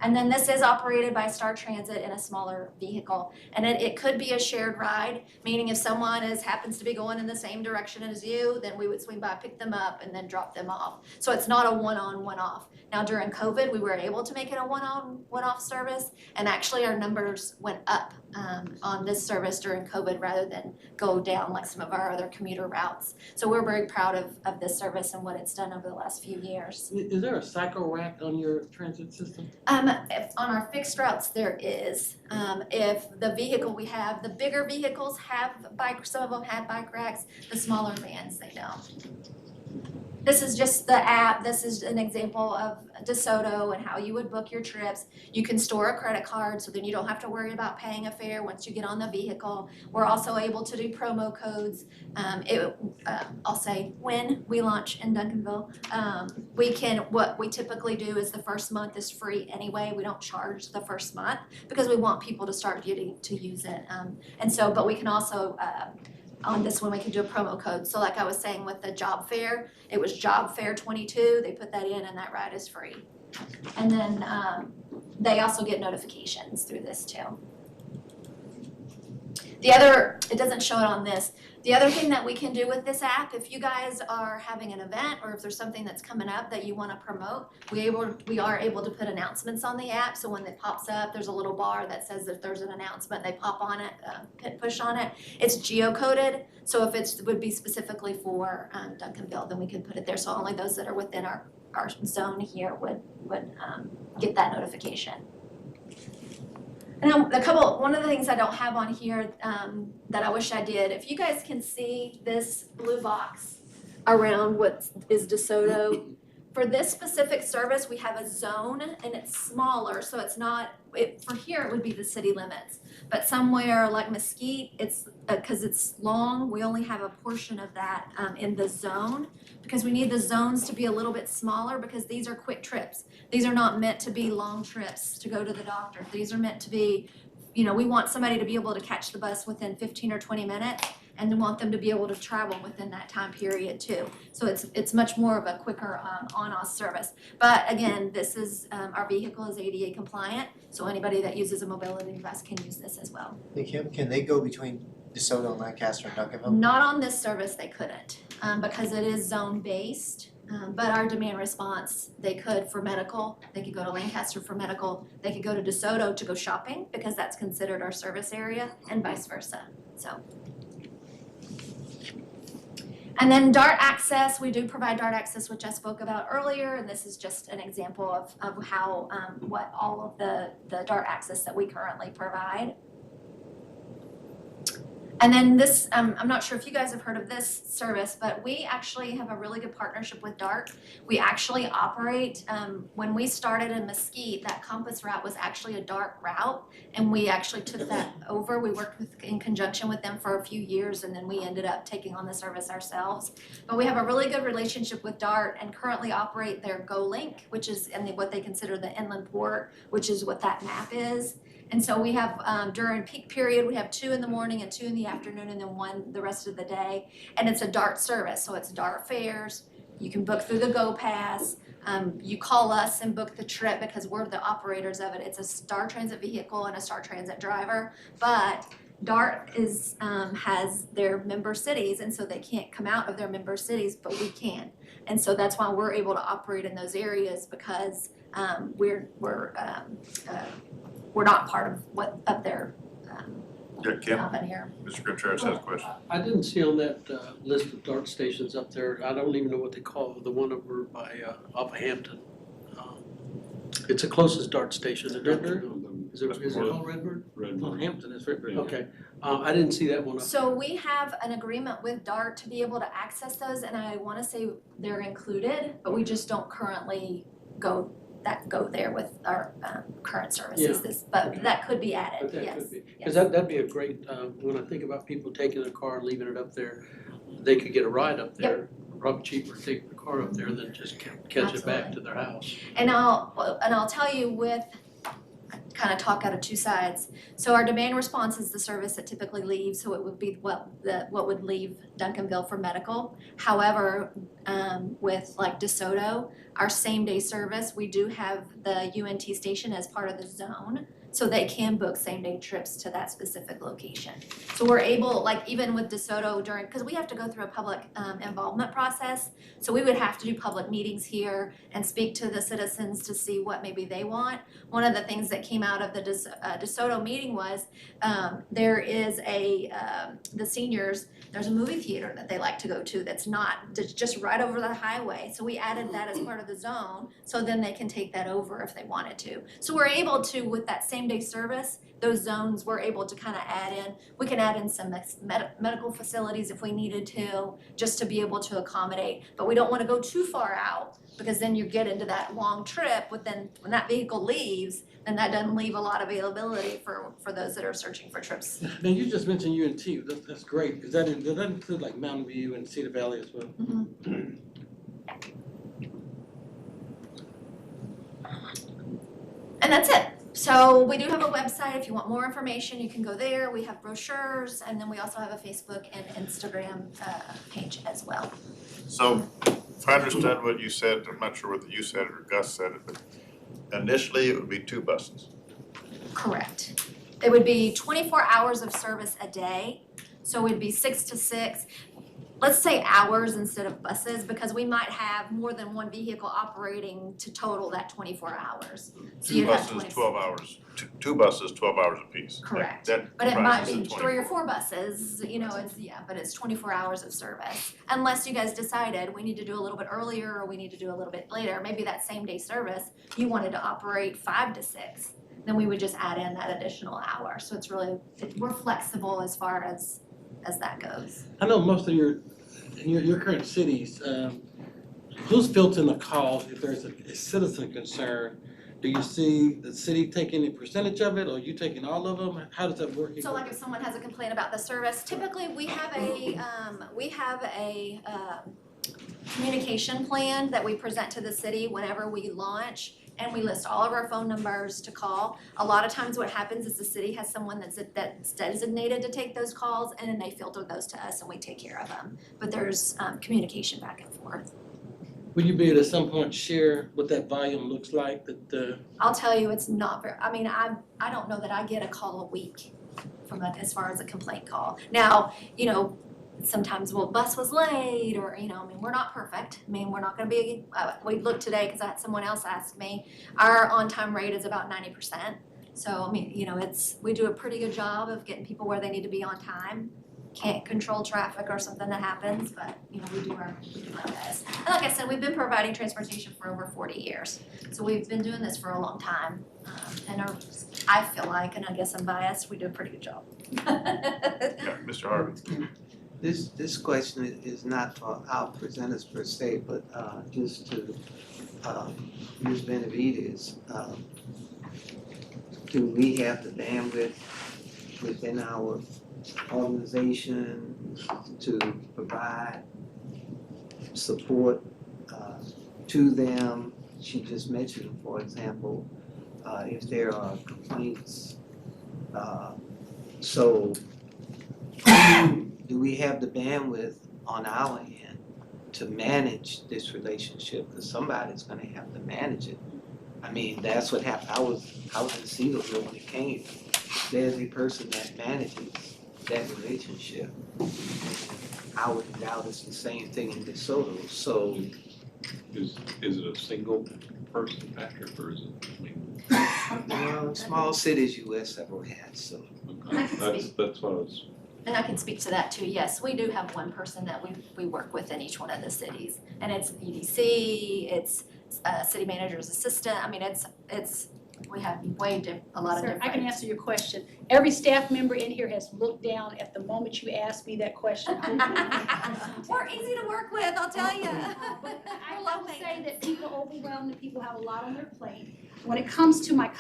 And then this is operated by Star Transit in a smaller vehicle. And it could be a shared ride, meaning if someone happens to be going in the same direction as you, then we would swing by, pick them up, and then drop them off. So it's not a one-on, one-off. Now during COVID, we were able to make it a one-on, one-off service, and actually our numbers went up on this service during COVID rather than go down like some of our other commuter routes. So we're very proud of this service and what it's done over the last few years. Is there a cycle rack on your transit system? If on our fixed routes, there is. If the vehicle we have, the bigger vehicles have some of them have bike racks, the smaller vans, they don't. This is just the app. This is an example of DeSoto and how you would book your trips. You can store a credit card, so then you don't have to worry about paying a fare once you get on the vehicle. We're also able to do promo codes. I'll say when we launch in Duncanville, what we typically do is the first month is free anyway. We don't charge the first month because we want people to start getting to use it. But we can also, on this one, we can do a promo code. So like I was saying with the job fair, it was job fair 22, they put that in and that ride is free. And then they also get notifications through this too. It doesn't show it on this. The other thing that we can do with this app, if you guys are having an event or if there's something that's coming up that you want to promote, we are able to put announcements on the app. So when it pops up, there's a little bar that says that there's an announcement. They pop on it, push on it. It's geocoded. So if it would be specifically for Duncanville, then we can put it there. So only those that are within our zone here would get that notification. And one of the things I don't have on here that I wish I did, if you guys can see this blue box around what is DeSoto, for this specific service, we have a zone and it's smaller, so it's not, for here it would be the city limits. But somewhere like Mesquite, it's because it's long, we only have a portion of that in the zone because we need the zones to be a little bit smaller because these are quick trips. These are not meant to be long trips to go to the doctor. These are meant to be, we want somebody to be able to catch the bus within 15 or 20 minutes and we want them to be able to travel within that time period too. So it's much more of a quicker on-off service. But again, this is, our vehicle is ADA compliant, so anybody that uses a mobility device can use this as well. Hey Kim, can they go between DeSoto and Lancaster and Duncanville? Not on this service, they couldn't, because it is zone-based. But our demand response, they could for medical, they could go to Lancaster for medical, they could go to DeSoto to go shopping because that's considered our service area and vice versa, so. And then DART access, we do provide DART access, which I spoke about earlier, and this is just an example of how, what all of the DART access that we currently provide. And then this, I'm not sure if you guys have heard of this service, but we actually have a really good partnership with DART. We actually operate, when we started in Mesquite, that Compass route was actually a DART route, and we actually took that over. We worked in conjunction with them for a few years, and then we ended up taking on the service ourselves. But we have a really good relationship with DART and currently operate their GoLink, which is what they consider the inland port, which is what that map is. And so we have, during peak period, we have 2 in the morning and 2 in the afternoon and then 1 the rest of the day. And it's a DART service, so it's DART fares. You can book through the GoPass. You call us and book the trip because we're the operators of it. It's a Star Transit vehicle and a Star Transit driver, but DART has their member cities, and so they can't come out of their member cities, but we can. And so that's why we're able to operate in those areas because we're we're not part of what, of their, Yeah, Kim, company here. Mr. Contreras has a question. I didn't see on that list of dart stations up there, I don't even know what they call the one over by off of Hampton. It's the closest dart station to Duncanville. Is it called Redbird? Well, Hampton is right. Okay, I didn't see that one up. So we have an agreement with DART to be able to access those, and I wanna say they're included, but we just don't currently go there with our current services, but that could be added, But that yes. could be, because that'd be a great, when I think about people taking a car and leaving it up there, they could get a ride up there. Probably cheaper to take the car up there than just catch it back to their house. And I'll tell you with, kind of talk out of two sides. So our demand response is the service that typically leaves, so it would be what would leave Duncanville for medical. However, with like DeSoto, our same day service, we do have the UNT station as part of the zone, so they can book same day trips to that specific location. So we're able, like even with DeSoto during, because we have to go through a public involvement process, so we would have to do public meetings here and speak to the citizens to see what maybe they want. One of the things that came out of the DeSoto meeting was there is the seniors, there's a movie theater that they like to go to that's just right over the highway. So we added that as part of the zone, so then they can take that over if they wanted to. So we're able to, with that same day service, those zones we're able to kind of add in. We can add in some medical facilities if we needed to, just to be able to accommodate. But we don't want to go too far out, because then you get into that long trip, but then when that vehicle leaves, then that doesn't leave a lot of availability for those that are searching for trips. Now, you just mentioned UNT, that's great. Does that include like Mountain View and Cedar Valley as well? And that's it. So we do have a website. If you want more information, you can go there. We have brochures, and then we also have a Facebook and Instagram page as well. So if I understand what you said, I'm not sure whether you said it or Gus said it, but initially it would be 2 buses. Correct. It would be 24 hours of service a day, so it'd be 6 to 6. Let's say hours instead of buses, because we might have more than one vehicle operating to total that 24 hours. So 2 you'd have buses, 20 12 hours, two buses, 12 hours apiece. Correct. That But it might comprises be the 3 or 24. 4 buses, but it's 24 hours of service. Unless you guys decided we need to do a little bit earlier or we need to do a little bit later, maybe that same day service, you wanted to operate 5 to 6, then we would just add in that additional hour. So it's really, we're flexible as far as that goes. I know most of your current cities, who's filtering the calls if there's a citizen concern? Do you see the city taking a percentage of it, or you taking all of them? How does that work? So like if someone has a complaint about the service, typically we have a communication plan that we present to the city whenever we launch, and we list all of our phone numbers to call. A lot of times what happens is the city has someone that's designated to take those calls, and then they filter those to us and we take care of them. But there's communication back and forth. Will you be able to at some point share what that volume looks like? I'll tell you, it's not very, I don't know that I get a call a week from as far as a complaint call. Now, sometimes, bus was late, or, we're not perfect. We're not gonna be, we looked today, because I had someone else ask me, our on-time rate is about 90%. So, we do a pretty good job of getting people where they need to be on time. Can't control traffic or something that happens, but, we do our best. And like I said, we've been providing transportation for over 40 years. So we've been doing this for a long time. And I feel like, and I guess I'm biased, we do a pretty good job. Yeah, Mr. Harvey. This question is not for our presenters per se, but just to Ms. Benavides. Do we have the bandwidth within our organization to provide support to them? She just mentioned, for example, if there are complaints. So do we have the bandwidth on our end to manage this relationship? Because somebody's gonna have to manage it. That's what happened. I was in Cedarville when it came. There's a person that manages that relationship. I would doubt it's the same thing in DeSoto. So Is it a single person, Patrick, or is it? well, Small cities, you wear several hats, so. I can That's what I was, And I can speak to that too, yes, we do have one person that we work with in each one of the cities. And it's EDC, it's city manager's assistant, I mean, we have a lot of Sir, different. I can answer your question. Every staff member in here has looked down at the moment you asked me that question. We're easy to work with, I'll tell you. But I will say that people are overwhelmed and people have a lot on their plate. When it comes to my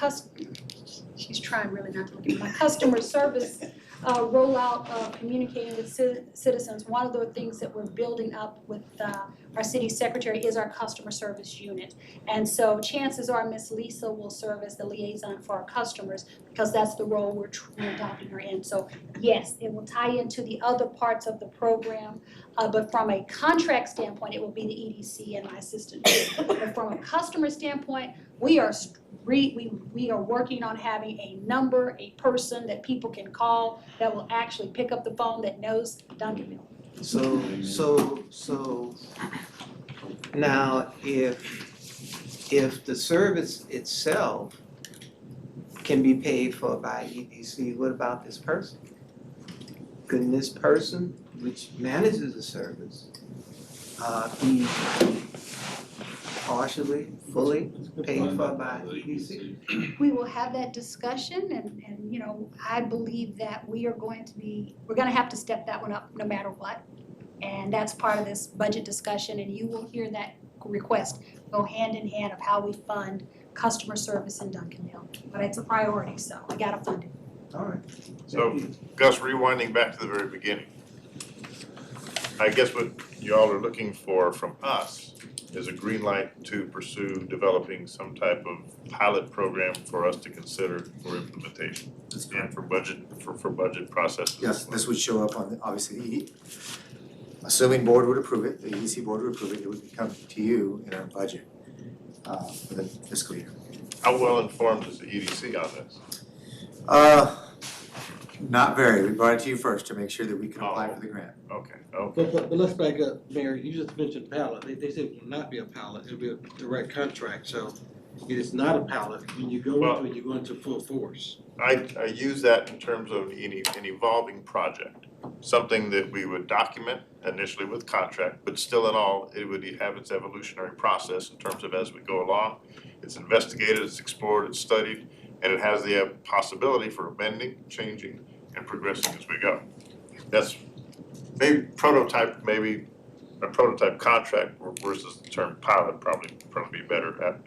she's trying really not to look at me, my customer service rollout of communicating with citizens, one of the things that we're building up with our city secretary is our customer service unit. And so chances are Miss Lisa will serve as the liaison for our customers because that's the role we're adopting her in. So yes, it will tie into the other parts of the program, but from a contract standpoint, it will be the EDC and my assistant. But from a customer standpoint, we are working on having a number, a person that people can call that will actually pick up the phone that knows Duncanville. So now if the service itself can be paid for by EDC, what about this person? Couldn't this person, which manages the service, be partially, fully paid for by EDC? We will have that discussion and you know, I believe that we're gonna have to step that one up no matter what. And that's part of this budget discussion and you will hear that request go hand in hand of how we fund customer service in Duncanville. But it's a priority, so we gotta fund it. All right. So, Gus, rewinding back to the very beginning. I guess what y'all are looking for from us is a green light to pursue developing some type of pilot program for us to consider for implementation and for budget processes. Yes, this would show up on, obviously, assuming board would approve it, the EDC board would approve it, it would come to you in our budget for the fiscal year. How well informed is the EDC on this? Not very, we brought it to you first to make sure that we can apply for the grant. Okay. But let's back up, Mayor, you just mentioned pallet, they said it will not be a pallet, it'll be a direct contract, so it is not a pallet, when you go into it, you go into full force. I use that in terms of an evolving project, something that we would document initially with contract, but still in all, it would have its evolutionary process in terms of as we go along. It's investigated, it's explored, it's studied, and it has the possibility for amending, changing, and progressing as we go. That's maybe a prototype contract versus the term pilot probably be better at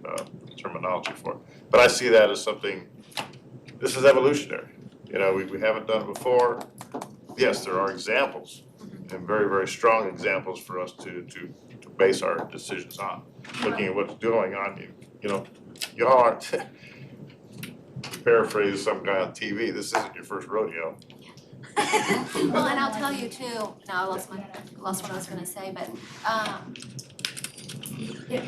terminology for it. But I see that as something, this is evolutionary. You know, we haven't done it before. Yes, there are examples and very, very strong examples for us to base our decisions on. Looking at what's going on, you know, y'all aren't, to paraphrase some guy on TV, this isn't your first rodeo. Well, and I'll tell you too, now I lost what I was gonna say, but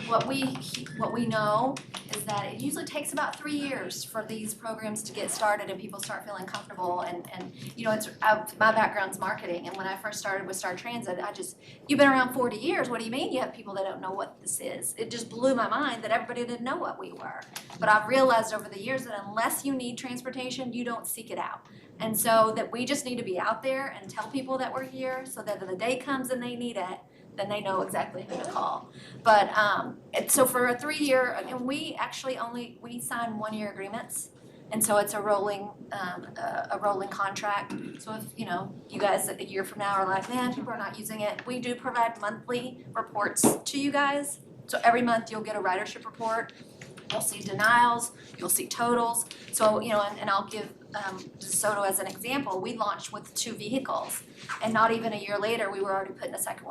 what we know is that it usually takes about 3 years for these programs to get started and people start feeling comfortable and you know, my background's marketing, and when I first started with Star Transit, you've been around 40 years, what do you mean you have people that don't know what this is? It just blew my mind that everybody didn't know what we were. But I've realized over the years that unless you need transportation, you don't seek it out. And so that we just need to be out there and tell people that we're here so that when the day comes and they need it, then they know exactly who to call. But so for a 3-year, and we actually we sign 1-year agreements, and so it's a rolling contract. So if you know you guys a year from now are like, man, people are not using it, we do provide monthly reports to you guys. So every month you'll get a ridership report. You'll see denials, you'll see totals. So, you know, and I'll give DeSoto as an example. We launched with 2 vehicles, and not even a year later, we were already putting a third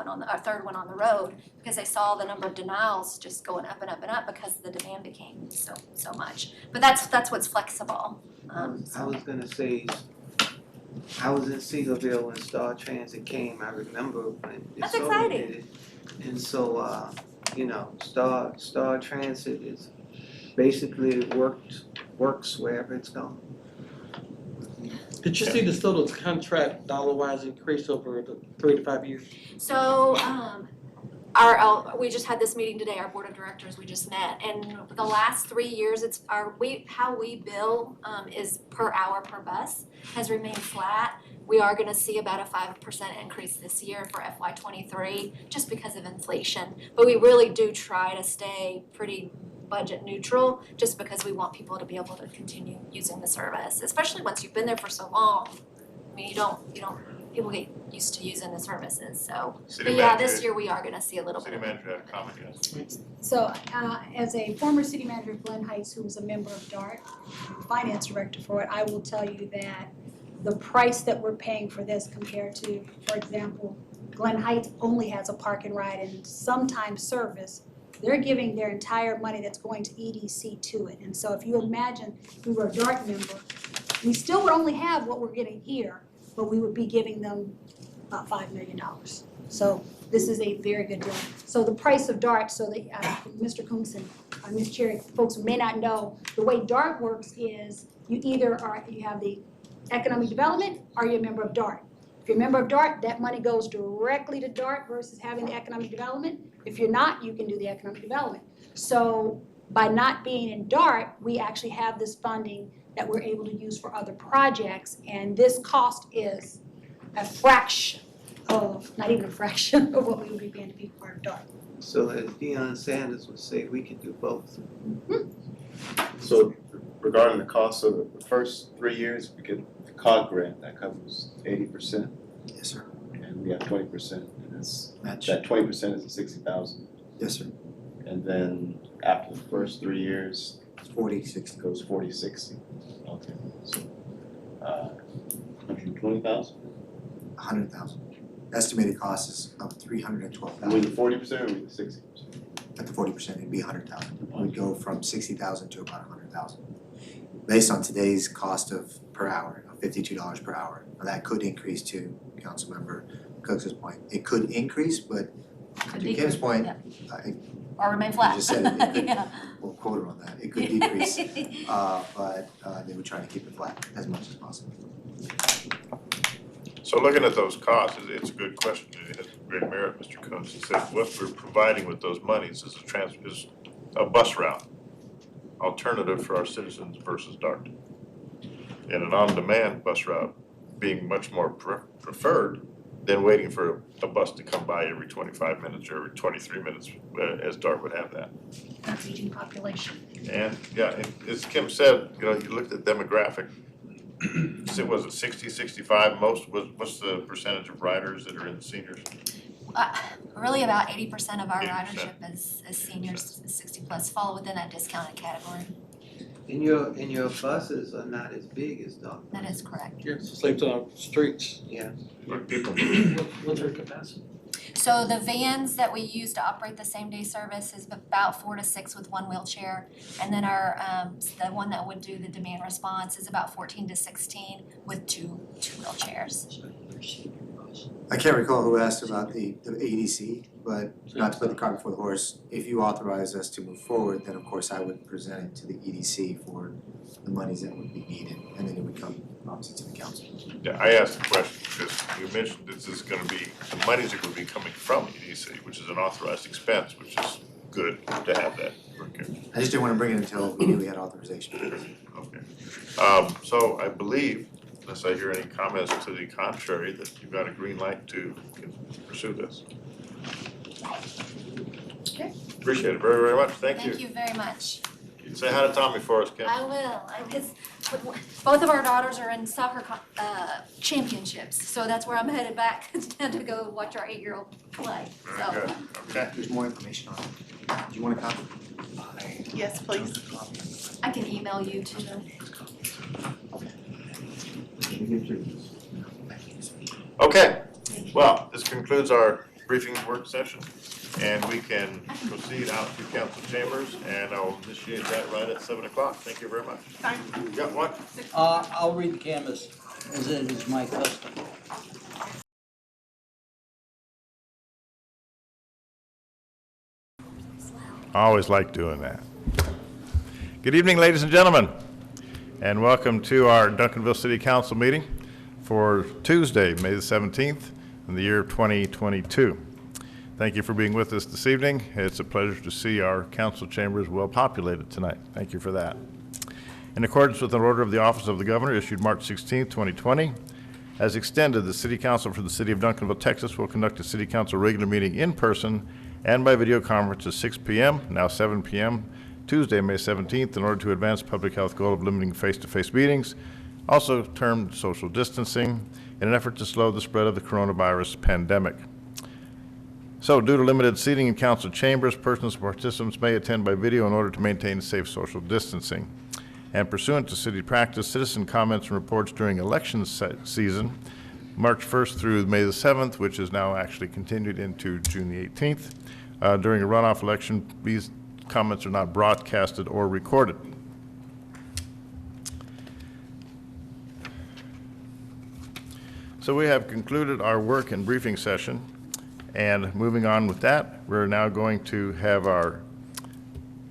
one on the road because they saw the number of denials just going up and up and up because the demand became so much. But that's what's flexible. I was gonna say, I was in Cedarville when Star Transit came, I remember when That's DeSoto exciting. did it. And so, you know, Star Transit is basically works wherever it's going. Did you see DeSoto's contract dollar-wise increase over the 3 to 5 years? So We just had this meeting today, our board of directors, we just met, and the last 3 years, how we bill, is per hour per bus, has remained flat. We are gonna see about a 5% increase this year for FY '23, just because of inflation. But we really do try to stay pretty budget neutral, just because we want people to be able to continue using the service, especially once you've been there for so long. I mean, people get used to using the services, so. City But yeah, manager- this year we are gonna see a little bit City of. manager had a comment, yes. So, as a former city manager of Glen Heights, who was a member of DART, finance director for it, I will tell you that the price that we're paying for this compared to, for example, Glen Heights only has a park and ride and sometimes service. They're giving their entire money that's going to EDC to it. And so if you imagine if we were a DART member, we still would only have what we're getting here, but we would be giving them about $5 million. So this is a very good deal. So the price of DART, so that Mr. Coombs and Ms. Cherry, folks who may not know, the way DART works is you have the economic development or you're a member of DART. If you're a member of DART, that money goes directly to DART versus having the economic development. If you're not, you can do the economic development. So by not being in DART, we actually have this funding that we're able to use for other projects, and this cost is a fraction of, not even a fraction of what we would be paying to be part of DART. So as Deion Sanders would say, we can do both. So regarding the cost of the first 3 years, we get the COG grant that covers 80%, Yes, sir. and we have 20%, and that's, Match. that 20% is the 60,000. Yes, sir. And then after the first 3 years, It's 40, 60. it goes 40, 60. Okay, so 120,000? 100,000. Estimated cost is of With 312,000. the 40% or with the 60%? At the 40%, it'd be 100,000. We'd go from 60,000 to about 100,000. Based on today's cost of per hour, of $52 per hour. Now that could increase to Councilmember Cooks's point. It could increase, but Could to be Kim's good, point, yeah. Or remain flat. you just said it, it could, Yeah. we'll quote her on that. It could decrease, but they would try to keep it flat as much as possible. So looking at those costs, it's a good question. It has great merit, Mr. Combs. He said what we're providing with those monies is a bus route alternative for our citizens versus DART. And an on-demand bus route being much more preferred than waiting for a bus to come by every 25 minutes or every 23 minutes, as DART would have that. That's aging population. And yeah, and as Kim said, you looked at demographic. So was it 60, 65 most? What's the percentage of riders that are in seniors? Really about 80% of our 80%. ridership is seniors, 60 plus, fall within that discounted category. And your buses are not as big as DART. That is correct. Yeah, it's slept on streets. Yeah. What people, What's our capacity? So the vans that we use to operate the same day service is about 4 to 6 with one wheelchair. And then our, the one that would do the demand response is about 14 to 16 with two wheelchairs. I can't recall who asked about the ADC, but not to put the cart before the horse, if you authorize us to move forward, then of course I would present it to the EDC for the monies that would be needed, and then it would come obviously to the council. yeah, I asked the question because you mentioned this is gonna be, the monies are gonna be coming from EDC, which is an authorized expense, which is good to have that. Okay. I just didn't want to bring it until we knew we had authorization. Okay. So I believe, unless I hear any comments to the contrary, that you've got a green light to pursue this. Okay. Appreciate it very, very much. Thank you. Thank you very much. Say hi to Tommy for us, Kim. I will. Both of our daughters are in soccer championships, so that's where I'm headed back to go watch our 8-year-old play. Very So good. Okay. There's more information on it. Do you want a copy? Yes, please. I can email you too. Okay. Well, this concludes our briefing work session, and we can proceed out to council chambers, and I'll initiate that right at 7 o'clock. Thank you very much. You got one? I'll read the canvas, as it is my custom. I always like doing that. Good evening, ladies and gentlemen, and welcome to our Duncanville City Council meeting for Tuesday, May the 17th, in the year of 2022. Thank you for being with us this evening. It's a pleasure to see our council chambers well populated tonight. Thank you for that. In accordance with an order of the Office of the Governor issued March 16, 2020, as extended, the City Council for the City of Duncanville, Texas will conduct a City Council regular meeting in person and by video conference at 6 p.m., now 7 p.m., Tuesday, May 17th, in order to advance public health goal of limiting face-to-face meetings, also termed social distancing, in an effort to slow the spread of the coronavirus pandemic. So, due to limited seating in council chambers, persons and participants may attend by video in order to maintain safe social distancing. And pursuant to city practice, citizen comments and reports during election season, March 1st through May the 7th, which is now actually continued into June the 18th. During a runoff election, these comments are not broadcasted or recorded. So we have concluded our work and briefing session, and moving on with that, we're now going to have our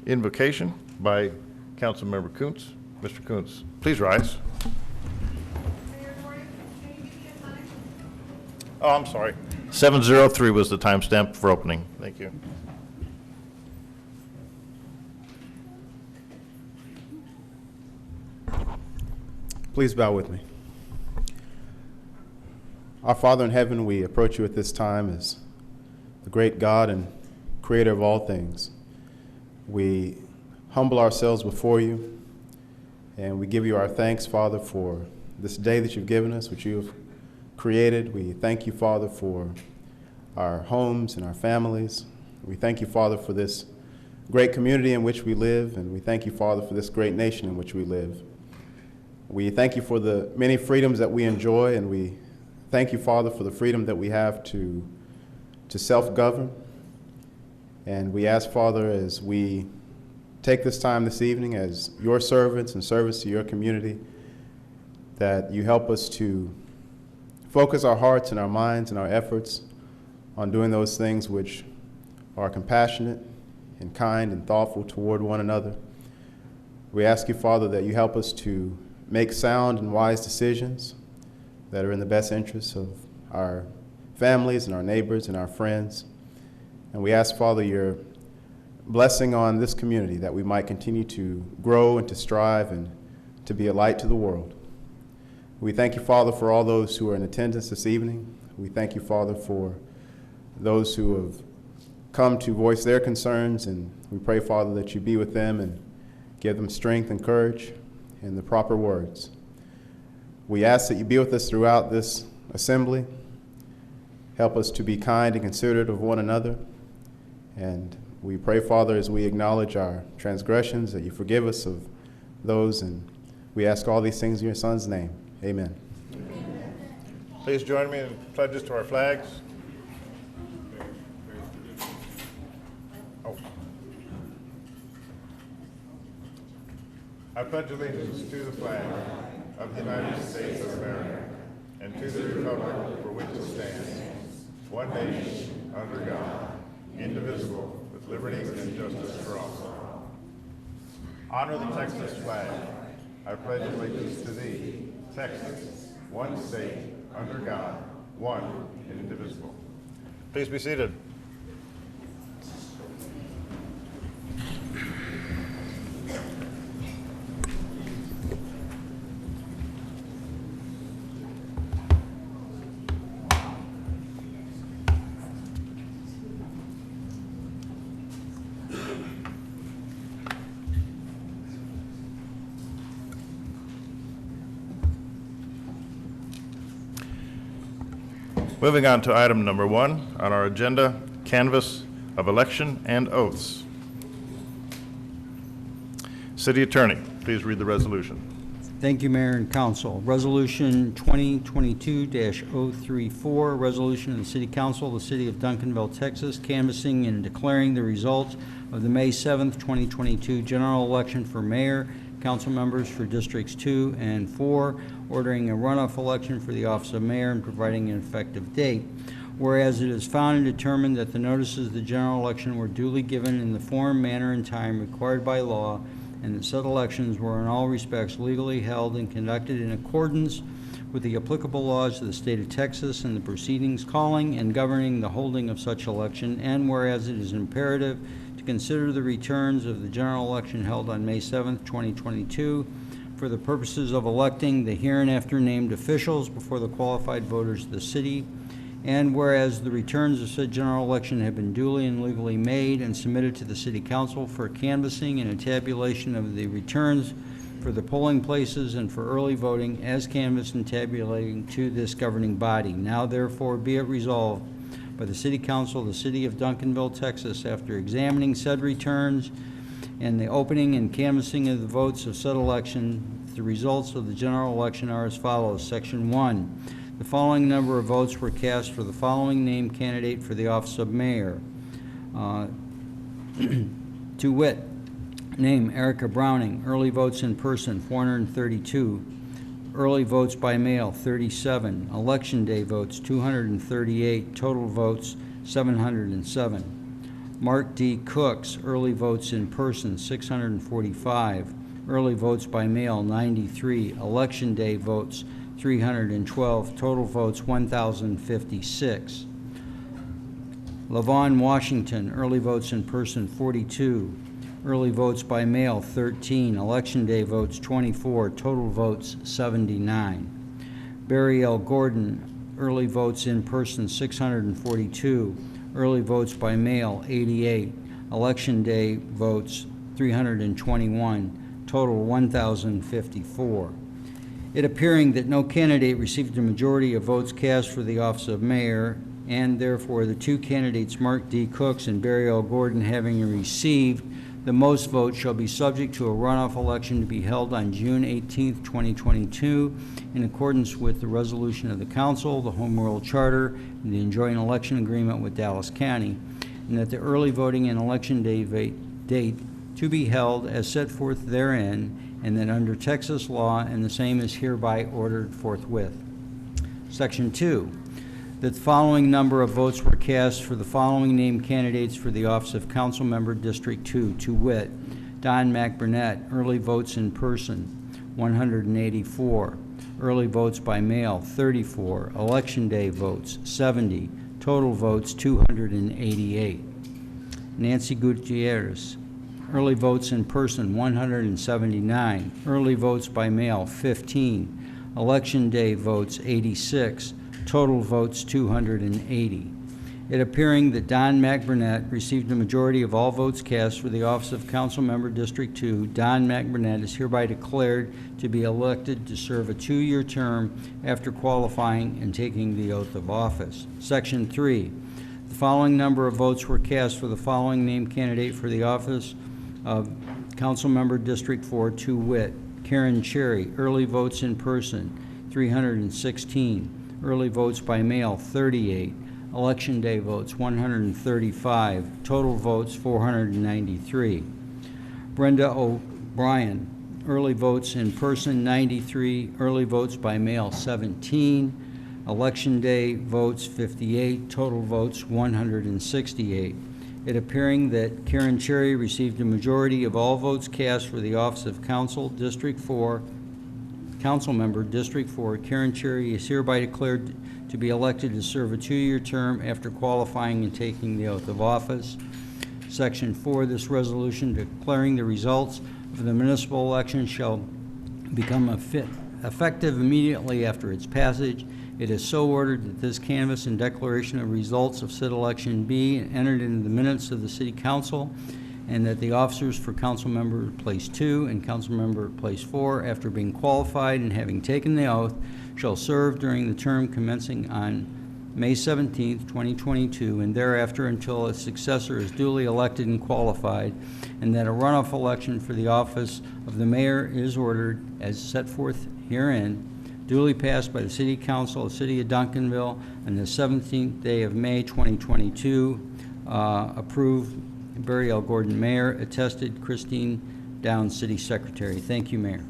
invocation by Councilmember Kuntz. Mr. Kuntz, please rise. Oh, I'm sorry. 7:03 was the timestamp for opening. Thank you. Please bow with me. Our Father in heaven, we approach you at this time as the great God and creator of all things. We humble ourselves before you, and we give you our thanks, Father, for this day that you've given us, which you have created. We thank you, Father, for our homes and our families. We thank you, Father, for this great community in which we live, and we thank you, Father, for this great nation in which we live. We thank you for the many freedoms that we enjoy, and we thank you, Father, for the freedom that we have to self-govern. And we ask, Father, as we take this time this evening as your servants and servants to your community, that you help us to focus our hearts and our minds and our efforts on doing those things which are compassionate and kind and thoughtful toward one another. We ask you, Father, that you help us to make sound and wise decisions that are in the best interests of our families and our neighbors and our friends. And we ask, Father, your blessing on this community, that we might continue to grow and to strive and to be a light to the world. We thank you, Father, for all those who are in attendance this evening. We thank you, Father, for those who have come to voice their concerns, and we pray, Father, that you be with them and give them strength and courage and the proper words. We ask that you be with us throughout this assembly. Help us to be kind and considerate of one another. And we pray, Father, as we acknowledge our transgressions, that you forgive us of those. And we ask all these things in your Son's name. Amen. Please join me in pledges to our flags. Oh. I pledge allegiance to the flag of the United States of America and to the republic for which it stands, one nation, under God, indivisible, with liberty and justice for all. Honor the Texas flag. I pledge allegiance to thee, Texas, one state, under God, one and indivisible. Please be seated. Moving on to item number 1 on our agenda, canvass of election and oaths. City Attorney, please read the resolution. Thank you, Mayor and Council. Resolution 2022-034, resolution of the City Council of the City of Duncanville, Texas, canvassing and declaring the results of the May 7th, 2022 general election for mayor, council members for Districts 2 and 4, ordering a runoff election for the office of mayor and providing an effective date. Whereas it is found and determined that the notices of the general election were duly given in the form, manner, and time required by law, and that said elections were in all respects legally held and conducted in accordance with the applicable laws of the state of Texas and the proceedings calling and governing the holding of such election, and whereas it is imperative to consider the returns of the general election held on May 7th, 2022, for the purposes of electing the hereinafter named officials before the qualified voters of the city, and whereas the returns of said general election have been duly and legally made and submitted to the City Council for canvassing and a tabulation of the returns for the polling places and for early voting as canvassed and tabulating to this governing body. Now therefore be it resolved by the City Council of the City of Duncanville, Texas, after examining said returns and the opening and canvassing of the votes of said election, the results of the general election are as follows. Section 1. The following number of votes were cast for the following named candidate for the office of mayor. To wit, name Erica Browning, early votes in person 432, early votes by mail 37, election day votes 238, total votes 707. Mark D. Cooks, early votes in person 645, early votes by mail 93, election day votes 312, total votes 1,056. Lavon Washington, early votes in person 42, early votes by mail 13, election day votes 24, total votes 79. Barry L. Gordon, early votes in person 642, early votes by mail 88, election day votes 321, total 1,054. It appearing that no candidate received a majority of votes cast for the office of mayor, and therefore the two candidates Mark D. Cooks and Barry L. Gordon having received the most votes shall be subject to a runoff election to be held on June 18th, 2022, in accordance with the resolution of the council, the Home Rule Charter, and the enjoined election agreement with Dallas County, and that the early voting and election date to be held as set forth therein, and that under Texas law, and the same is hereby ordered forthwith. Section 2, that the following number of votes were cast for the following named candidates for the office of Councilmember District 2, to wit, Don McBurnett, early votes in person, 184, early votes by mail, 34, election day votes, 70, total votes, 288. Nancy Gutierrez, early votes in person 179, early votes by mail 15, election day votes 86, total votes 280. It appearing that Don McBurnett received a majority of all votes cast for the office of Councilmember District 2, Don McBurnett is hereby declared to be elected to serve a 2-year term after qualifying and taking the oath of office. Section 3, the following number of votes were cast for the following named candidate for the office of Councilmember District 4, to wit, Karen Cherry, early votes in person, 316, early votes by mail, 38, election day votes, 135, total votes, 493. Brenda O'Brien, early votes in person, 93, early votes by mail, 17, election day votes, 58, total votes, 168. It appearing that Karen Cherry received a majority of all votes cast for the office of Councilmember District 4, Karen Cherry is hereby declared to be elected to serve a 2-year term after qualifying and taking the oath of office. Section 4, this resolution declaring the results of the municipal election shall become effective immediately after its passage. It is so ordered that this canvass and declaration of results of said election be entered into the minutes of the City Council, and that the officers for Councilmember Place 2 and Councilmember Place 4, after being qualified and having taken the oath, shall serve during the term commencing on May 17th, 2022, and thereafter until a successor is duly elected and qualified, and that a runoff election for the office of the mayor is ordered as set forth herein, duly passed by the City Council of the City of Duncanville on the 17th day of May 2022, approved Barry L. Gordon, Mayor, attested Christine Downs, City Secretary. Thank you, Mayor.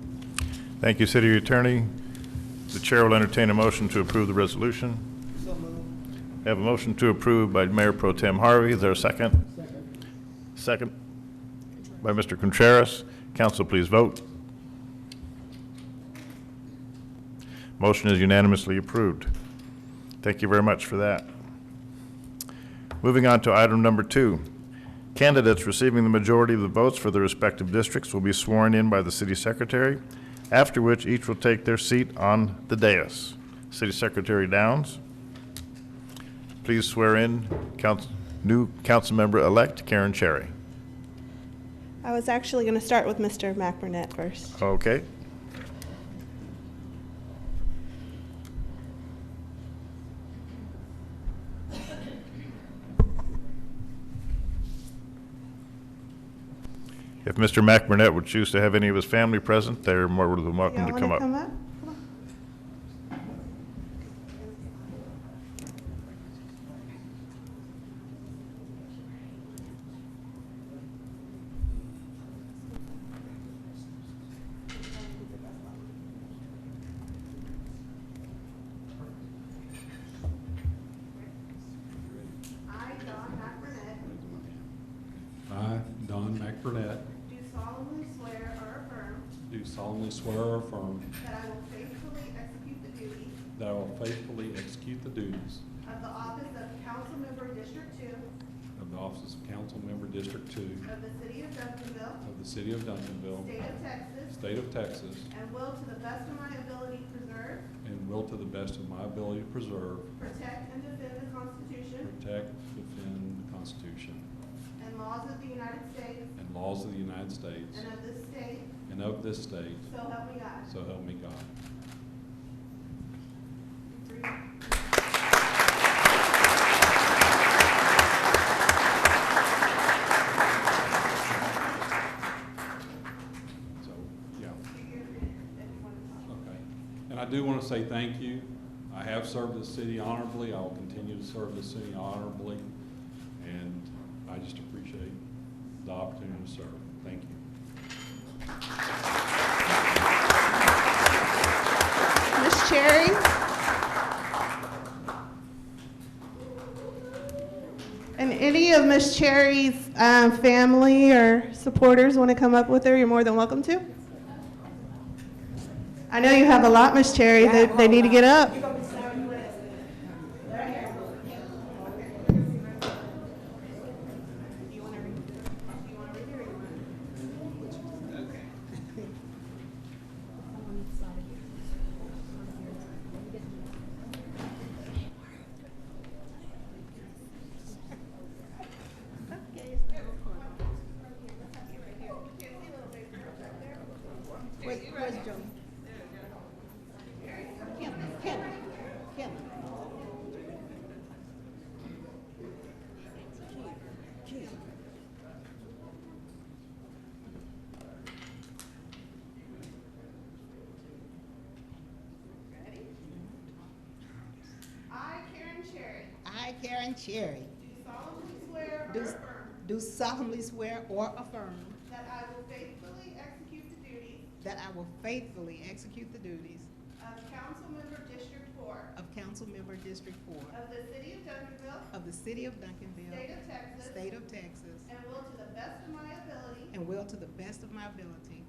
Thank you, City Attorney. The Chair will entertain a motion to approve the resolution. So moved. We have a motion to approve by Mayor Pro Tem Harvey. Is there a second? Second by Mr. Contreras. Council, please vote. Motion is unanimously approved. Thank you very much for that. Moving on to item number 2. Candidates receiving the majority of the votes for their respective districts will be sworn in by the city secretary, after which each will take their seat on the dais. City Secretary Downs, please swear in new council member-elect Karen Cherry. I was actually going to start with Mr. McBurnett first. Okay. If Mr. McBurnett would choose to have any of his family present, they're more than welcome to Y'all come wanna up. come up? I, Don McBurnett, I, Don McBurnett, do solemnly swear or affirm do solemnly swear or affirm that I will faithfully execute the duties that I will faithfully execute the duties of the office of Councilmember District 2 of the office of Council Member District 2 of the City of Duncanville, of the City of Duncanville, State of Texas, State of Texas, and will to the best of my ability preserve, and will to the best of my ability preserve, protect, and defend the Constitution protect, defend the Constitution and laws of the United States and laws of the United States and of this state, and of this state, so help me God. so help me God. So, yeah. Okay. And I do want to say thank you. I have served the city honorably. I will continue to serve the city honorably. And I just appreciate the opportunity to serve. Thank you. Ms. Cherry? And any of Ms. Cherry's family or supporters want to come up with her, you're more than welcome to. I know you have a lot, Ms. Cherry. They need to get up. I, Karen Cherry, do solemnly swear or affirm that I will faithfully execute the duties of Councilmember District 4 of the City of Duncanville, State of Texas, and will to the best of my ability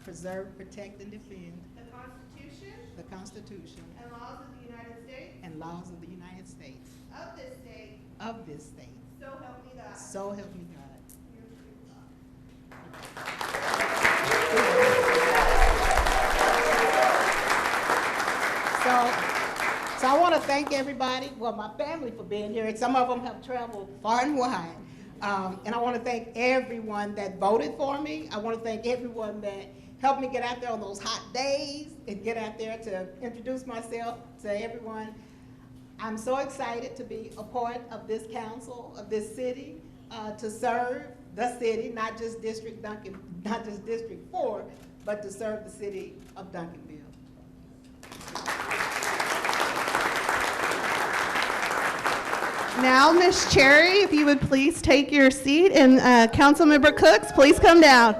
preserve, protect, and defend the Constitution and laws of the United States of this state. So help me God. So I want to thank everybody, well, my family for being here, and some of them have traveled far and wide. And I want to thank everyone that voted for me. I want to thank everyone that helped me get out there on those hot days and get out there to introduce myself to everyone. I'm so excited to be a part of this council, of this city, to serve the city, not just District 4, but to serve the city of Duncanville. Now, Ms. Cherry, if you would please take your seat, and Councilmember Cooks, please come down.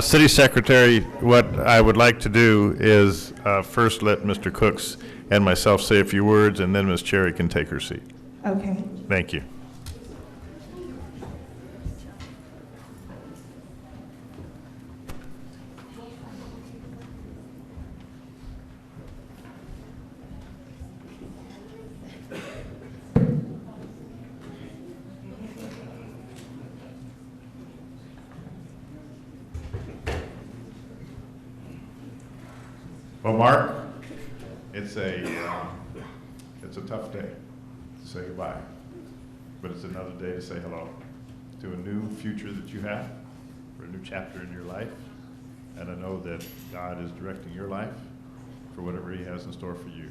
City Secretary, what I would like to do is first let Mr. Cooks and myself say a few words, and then Ms. Cherry can take her seat. Okay. Thank you. Well, Mark, it's a tough day to say goodbye, but it's another day to say hello to a new future that you have, for a new chapter in your life. And I know that God is directing your life for whatever He has in store for you.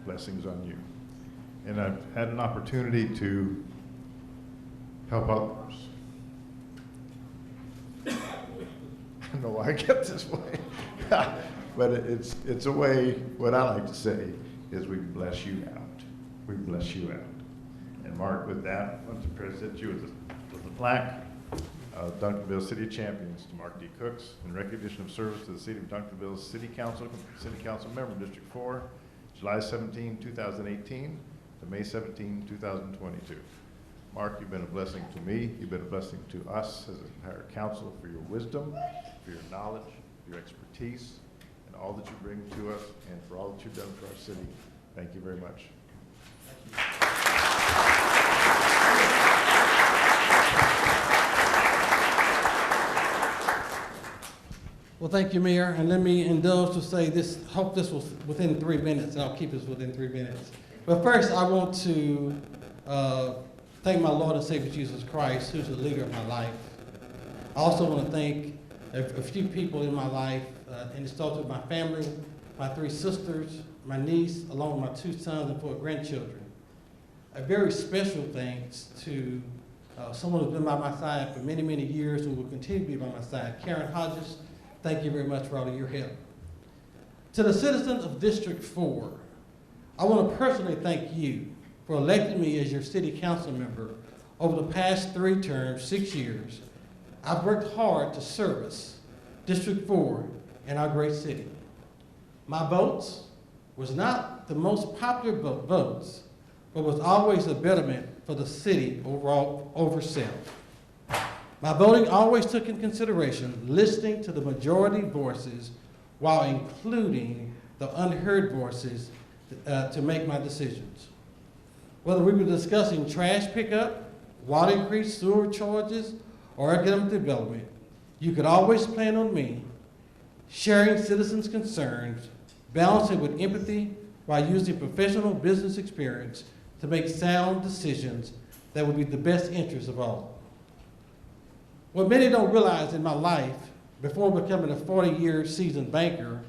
Blessings on you. And I've had an opportunity to help others. I don't know why I kept this way. But it's a way, what I like to say is we bless you out. We bless you out. And Mark, with that, I want to present you with a plaque of Duncanville City Champions to Mark D. Cooks in recognition of service to the City of Duncanville City Council Member, District 4, July 17, 2018 to May 17, 2022. Mark, you've been a blessing to me. You've been a blessing to us as an entire council for your wisdom, for your knowledge, your expertise, and all that you bring to us, and for all that you've done for our city. Thank you very much. Well, thank you, Mayor, and let me indulge to say this, hope this was within 3 minutes, and I'll keep this within 3 minutes. But first, I want to thank my Lord and Savior Jesus Christ, who's the leader of my life. I also want to thank a few people in my life, and it starts with my family, my 3 sisters, my niece, along with my 2 sons and 4 grandchildren. A very special thanks to someone who's been by my side for many, many years and will continue to be by my side, Karen Hodges. Thank you very much for all of your help. To the citizens of District 4, I want to personally thank you for electing me as your city council member over the past 3 terms, 6 years. I've worked hard to service District 4 and our great city. My votes was not the most popular votes, but was always a betterment for the city overall over self. My voting always took in consideration listening to the majority voices while including the unheard voices to make my decisions. Whether we were discussing trash pickup, water increase, sewer charges, or economic development, you could always plan on me sharing citizens' concerns, balancing with empathy while using professional business experience to make sound decisions that would be the best interest of all. What many don't realize in my life, before becoming a 40-year seasoned banker,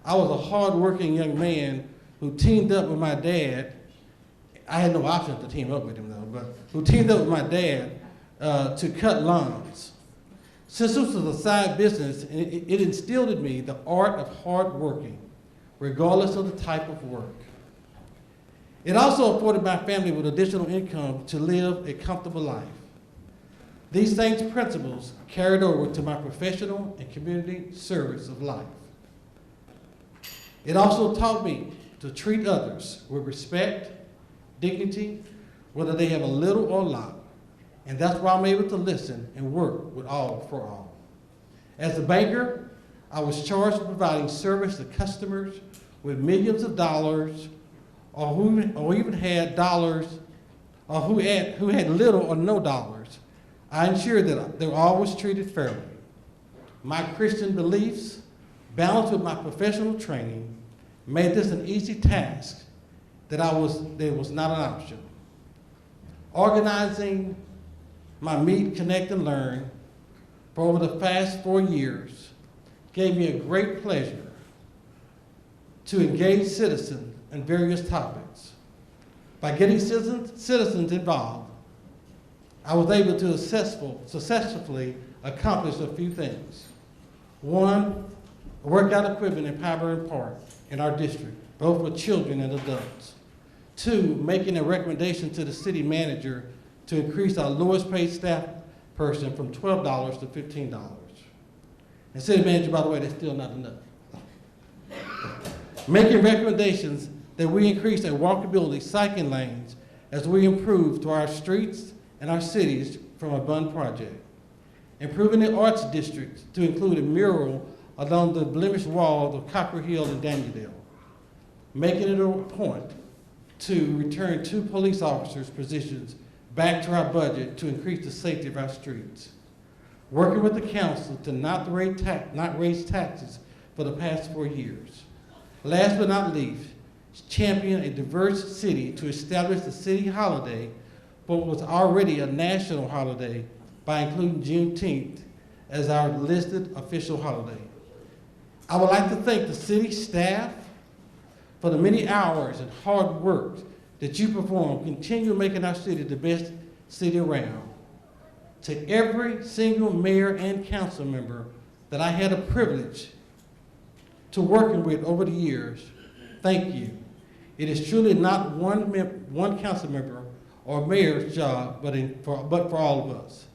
I was a hard-working young man who teamed up with my dad. I had no option to team up with him though, but who teamed up with my dad to cut lawns. Since this was a side business, it instilled in me the art of hard working, regardless of the type of work. It also afforded my family with additional income to live a comfortable life. These same principles carried over to my professional and community service of life. It also taught me to treat others with respect, dignity, whether they have a little or a lot. And that's why I'm able to listen and work with all for all. As a banker, I was charged with providing service to customers with millions of dollars or who even had dollars, or who had little or no dollars. I ensured that they were always treated fairly. My Christian beliefs, balanced with my professional training, made this an easy task that was not an option. Organizing my Meet, Connect, and Learn for over the past 4 years gave me a great pleasure to engage citizens in various topics. By getting citizens involved, I was able to successfully accomplish a few things. 1, workout equipment in Pyburn Park in our district, both for children and adults. 2, making a recommendation to the city manager to increase our lowest paid staff person from $12 to $15. And city manager, by the way, that's still not enough. Making recommendations that we increase our walkability cycling lanes as we improve to our streets and our cities from a bond project. Improving the arts district to include a mural along the blemished walls of Copper Hill and Danieldale. Making it a point to return 2 police officers' positions back to our budget to increase the safety of our streets. Working with the council to not raise taxes for the past 4 years. Last but not least, champion a diverse city to establish the city holiday for what was already a national holiday by including Juneteenth as our listed official holiday. I would like to thank the city staff for the many hours and hard work that you perform, continue making our city the best city around. To every single mayor and council member that I had a privilege to working with over the years, thank you. It is truly not one council member or mayor's job, but for all of us.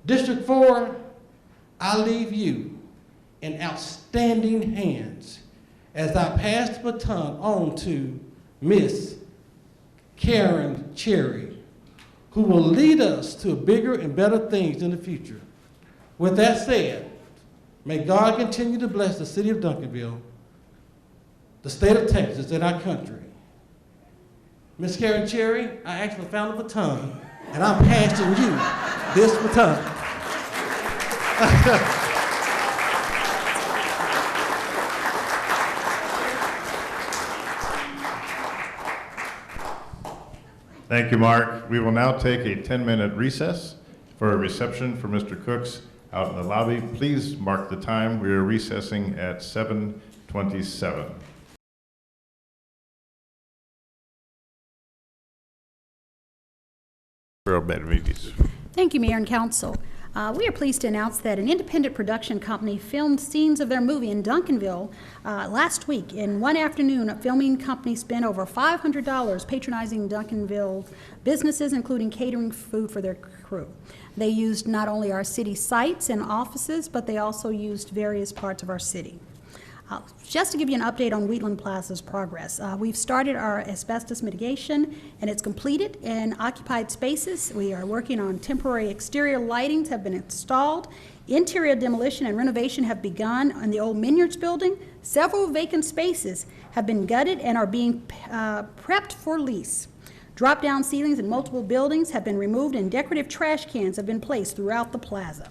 District 4, I leave you in outstanding hands as I pass the baton on to Miss Karen Cherry, who will lead us to bigger and better things in the future. With that said, may God continue to bless the city of Duncanville, the state of Texas, and our country. Miss Karen Cherry, I actually found a baton, and I'm passing you this baton. Thank you, Mark. We will now take a 10-minute recess for a reception for Mr. Cooks out in the lobby. Please mark the time. We are recessing at 7:27. Thank you, Mayor and Council. We are pleased to announce that an independent production company filmed scenes of their movie in Duncanville last week. In one afternoon, a filming company spent over $500 patronizing Duncanville businesses, including catering food for their crew. They used not only our city sites and offices, but they also used various parts of our city. Just to give you an update on Wheatland Plaza's progress, we've started our asbestos mitigation, and it's completed in occupied spaces. We are working on temporary exterior lightings have been installed. Interior demolition and renovation have begun on the old Minyards building. Several vacant spaces have been gutted and are being prepped for lease. Drop-down ceilings in multiple buildings have been removed, and decorative trash cans have been placed throughout the plaza.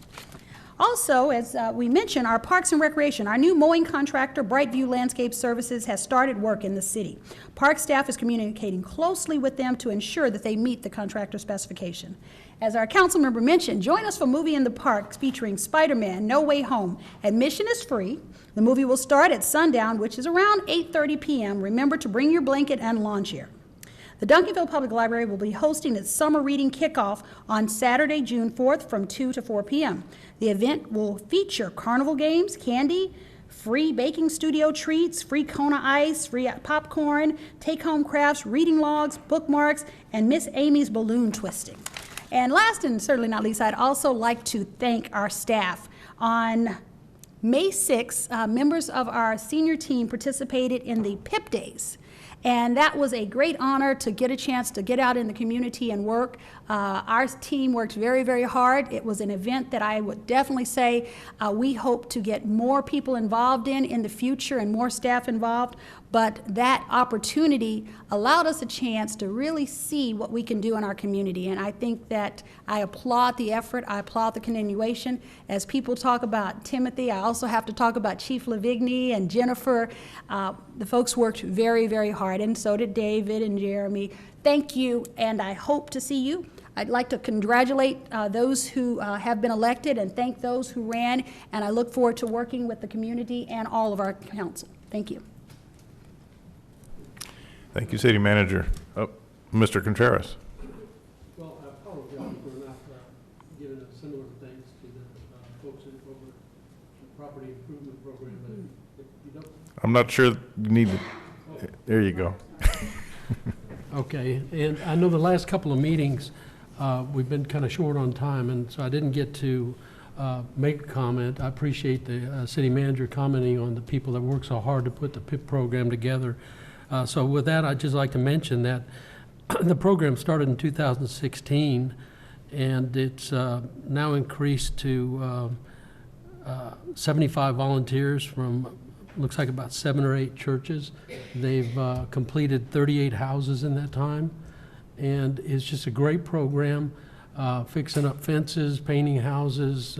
Also, as we mentioned, our Parks and Recreation, our new mowing contractor, Brightview Landscape Services, has started work in the city. Park staff is communicating closely with them to ensure that they meet the contractor specification. As our council member mentioned, join us for Movie in the Park featuring Spider-Man No Way Home. Admission is free. The movie will start at sundown, which is around 8:30 p.m. Remember to bring your blanket and lawn chair. The Duncanville Public Library will be hosting its summer reading kickoff on Saturday, June 4th from 2 to 4 p.m. The event will feature carnival games, candy, free baking studio treats, free Kona ice, free popcorn, take-home crafts, reading logs, bookmarks, and Miss Amy's balloon twisting. And last and certainly not least, I'd also like to thank our staff. On May 6th, members of our senior team participated in the PIP Days. And that was a great honor to get a chance to get out in the community and work. Our team worked very, very hard. It was an event that I would definitely say we hope to get more people involved in the future and more staff involved. But that opportunity allowed us a chance to really see what we can do in our community. And I think that I applaud the effort. I applaud the continuation. As people talk about Timothy, I also have to talk about Chief Lavigny and Jennifer. The folks worked very, very hard, and so did David and Jeremy. Thank you, and I hope to see you. I'd like to congratulate those who have been elected and thank those who ran, and I look forward to working with the community and all of our council. Thank you. Thank you, City Manager. Mr. Contreras. Well, I apologize for not giving a similar thanks to the folks over the property improvement program, but if you don't. I'm not sure you need to. There you go. Okay, and I know the last couple of meetings, we've been kind of short on time, and so I didn't get to make a comment. I appreciate the city manager commenting on the people that work so hard to put the PIP program together. So with that, I'd just like to mention that the program started in 2016, and it's now increased to 75 volunteers from, looks like about 7 or 8 churches. They've completed 38 houses in that time, and it's just a great program, fixing up fences, painting houses,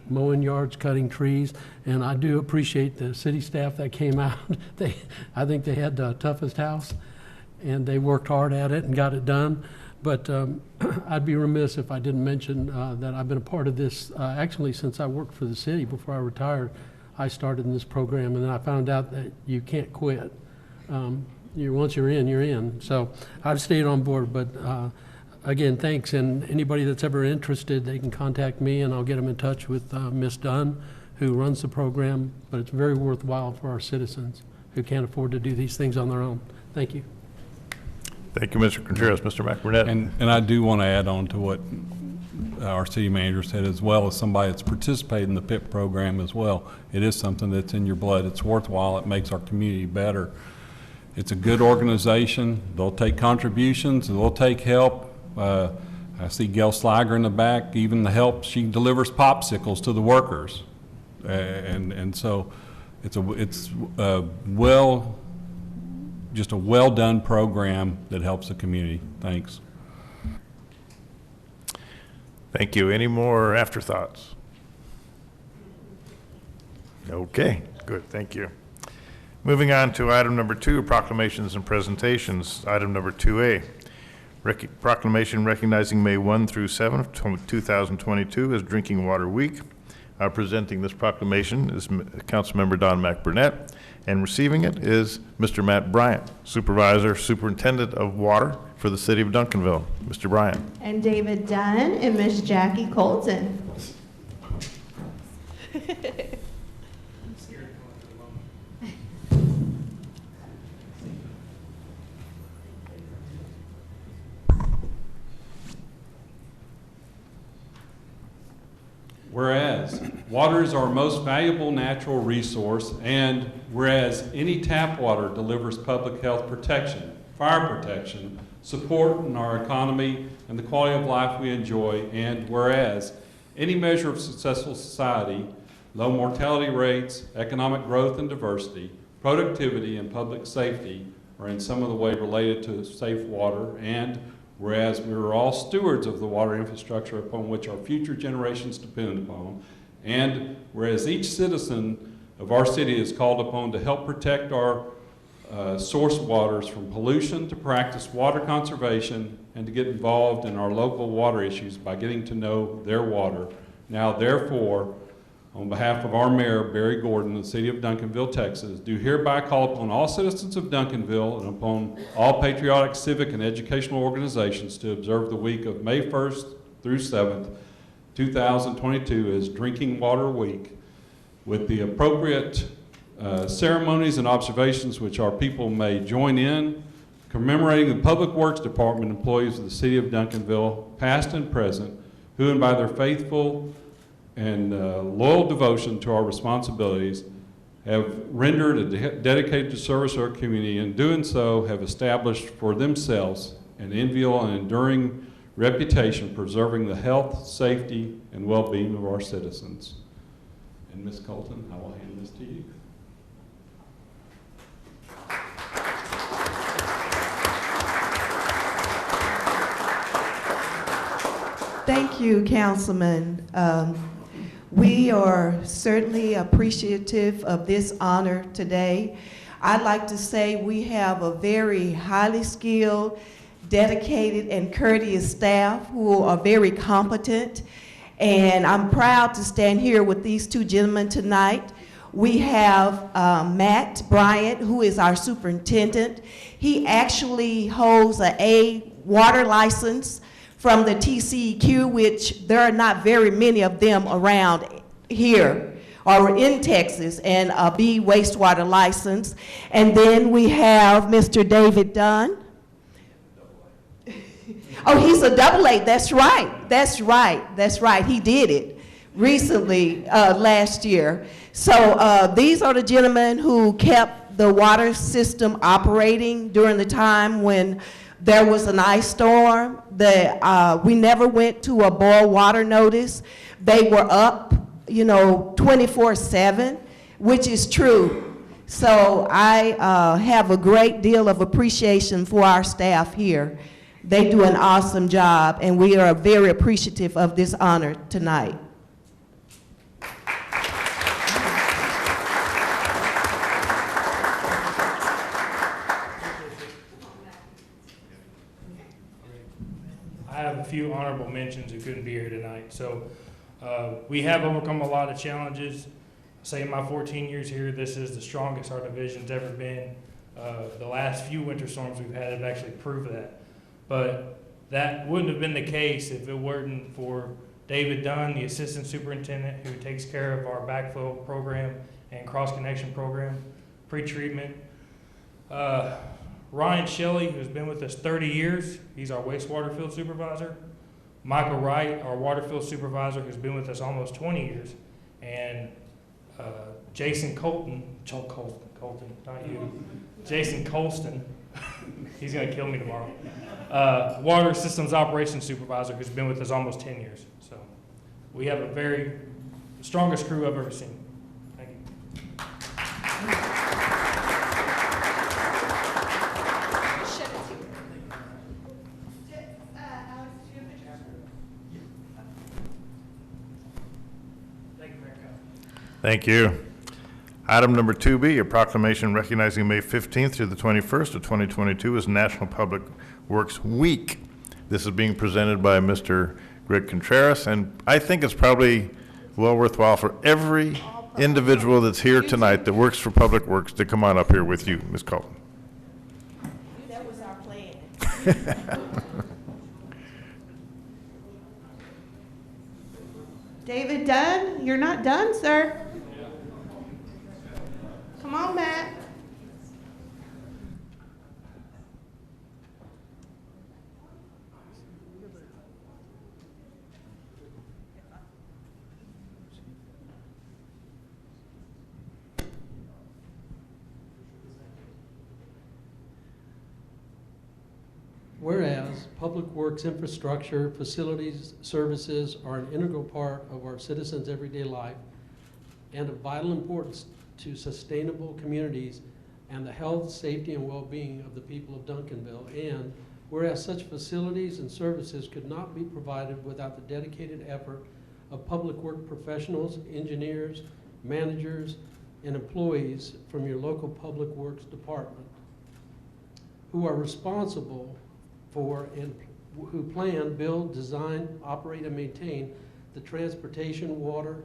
mowing yards, cutting trees, and I do appreciate the city staff that came out. I think they had the toughest house, and they worked hard at it and got it done. But I'd be remiss if I didn't mention that I've been a part of this actually since I worked for the city. Before I retired, I started in this program, and then I found out that you can't quit. Once you're in, you're in. So I've stayed on board, but again, thanks. And anybody that's ever interested, they can contact me, and I'll get them in touch with Ms. Dunn, who runs the program. But it's very worthwhile for our citizens who can't afford to do these things on their own. Thank you. Thank you, Mr. Contreras. Mr. McBurnett. And I do want to add on to what our city manager said, as well as somebody that's participated in the PIP program as well. It is something that's in your blood. It's worthwhile. It makes our community better. It's a good organization. They'll take contributions. They'll take help. I see Gail Sliger in the back. Even the help, she delivers popsicles to the workers. And so it's just a well-done program that helps the community. Thanks. Thank you. Any more afterthoughts? Okay, good. Thank you. Moving on to item number 2, proclamations and presentations. Item number 2A, proclamation recognizing May 1 through 7, 2022 as Drinking Water Week. Presenting this proclamation is Councilmember Don McBurnett, and receiving it is Mr. Matt Bryant, Superintendent of Water for the City of Duncanville. Mr. Bryant. And David Dunn and Miss Jackie Colton. Whereas water is our most valuable natural resource, and whereas any tap water delivers public health protection, fire protection, support in our economy, and the quality of life we enjoy, and whereas any measure of successful society, low mortality rates, economic growth and diversity, productivity, and public safety are in some of the way related to safe water, and whereas we are all stewards of the water infrastructure upon which our future generations depend upon, and whereas each citizen of our city is called upon to help protect our source waters from pollution, to practice water conservation, and to get involved in our local water issues by getting to know their water. Now, therefore, on behalf of our mayor, Barry Gordon, of the city of Duncanville, Texas, do hereby call upon all citizens of Duncanville and upon all patriotic, civic, and educational organizations to observe the week of May 1st through 7th, 2022 as Drinking Water Week, with the appropriate ceremonies and observations which our people may join in, commemorating the Public Works Department employees of the city of Duncanville, past and present, who, and by their faithful and loyal devotion to our responsibilities, have rendered a dedicated service to our community, and doing so have established for themselves an enviable and enduring reputation preserving the health, safety, and well-being of our citizens. And Ms. Colton, I will hand this to you. Thank you, Councilman. We are certainly appreciative of this honor today. I'd like to say we have a very highly skilled, dedicated, and courteous staff who are very competent. And I'm proud to stand here with these two gentlemen tonight. We have Matt Bryant, who is our superintendent. He actually holds an A water license from the TCEQ, which there are not very many of them around here or in Texas, and a B wastewater license. And then we have Mr. David Dunn. Oh, he's a AA, that's right, that's right, that's right. He did it recently, last year. So these are the gentlemen who kept the water system operating during the time when there was an ice storm. We never went to a boil water notice. They were up, 24/7, which is true. So I have a great deal of appreciation for our staff here. They do an awesome job, and we are very appreciative of this honor tonight. few honorable mentions who couldn't be here tonight. So we have overcome a lot of challenges. Say in my 14 years here, this is the strongest our division's ever been. The last few winter storms we've had have actually proved that. But that wouldn't have been the case if it weren't for David Dunn, the assistant superintendent who takes care of our backfill program and cross-connection program, pre-treatment. Ryan Shelley, who's been with us 30 years, he's our wastewater field supervisor. Michael Wright, our water field supervisor, who's been with us almost 20 years. And Jason Colton, not you, Jason Colston, he's gonna kill me tomorrow. Water systems operations supervisor who's been with us almost 10 years. So we have a very strongest crew I've ever seen. Thank you. Thank you. Item number 2B, a proclamation recognizing May 15th through the 21st of 2022 as National Public Works Week. This is being presented by Mr. Greg Contreras, and I think it's probably well worthwhile for every individual that's here tonight that works for Public Works to come on up here with you, Ms. Colton. That was our plan. David Dunn, you're not done, sir. Come on, Matt. Whereas public works infrastructure, facilities, services are an integral part of our citizens' everyday life and of vital importance to sustainable communities and the health, safety, and well-being of the people of Duncanville. And whereas such facilities and services could not be provided without the dedicated effort of public work professionals, engineers, managers, and employees from your local public works department who are responsible for and who plan, build, design, operate, and maintain the transportation, water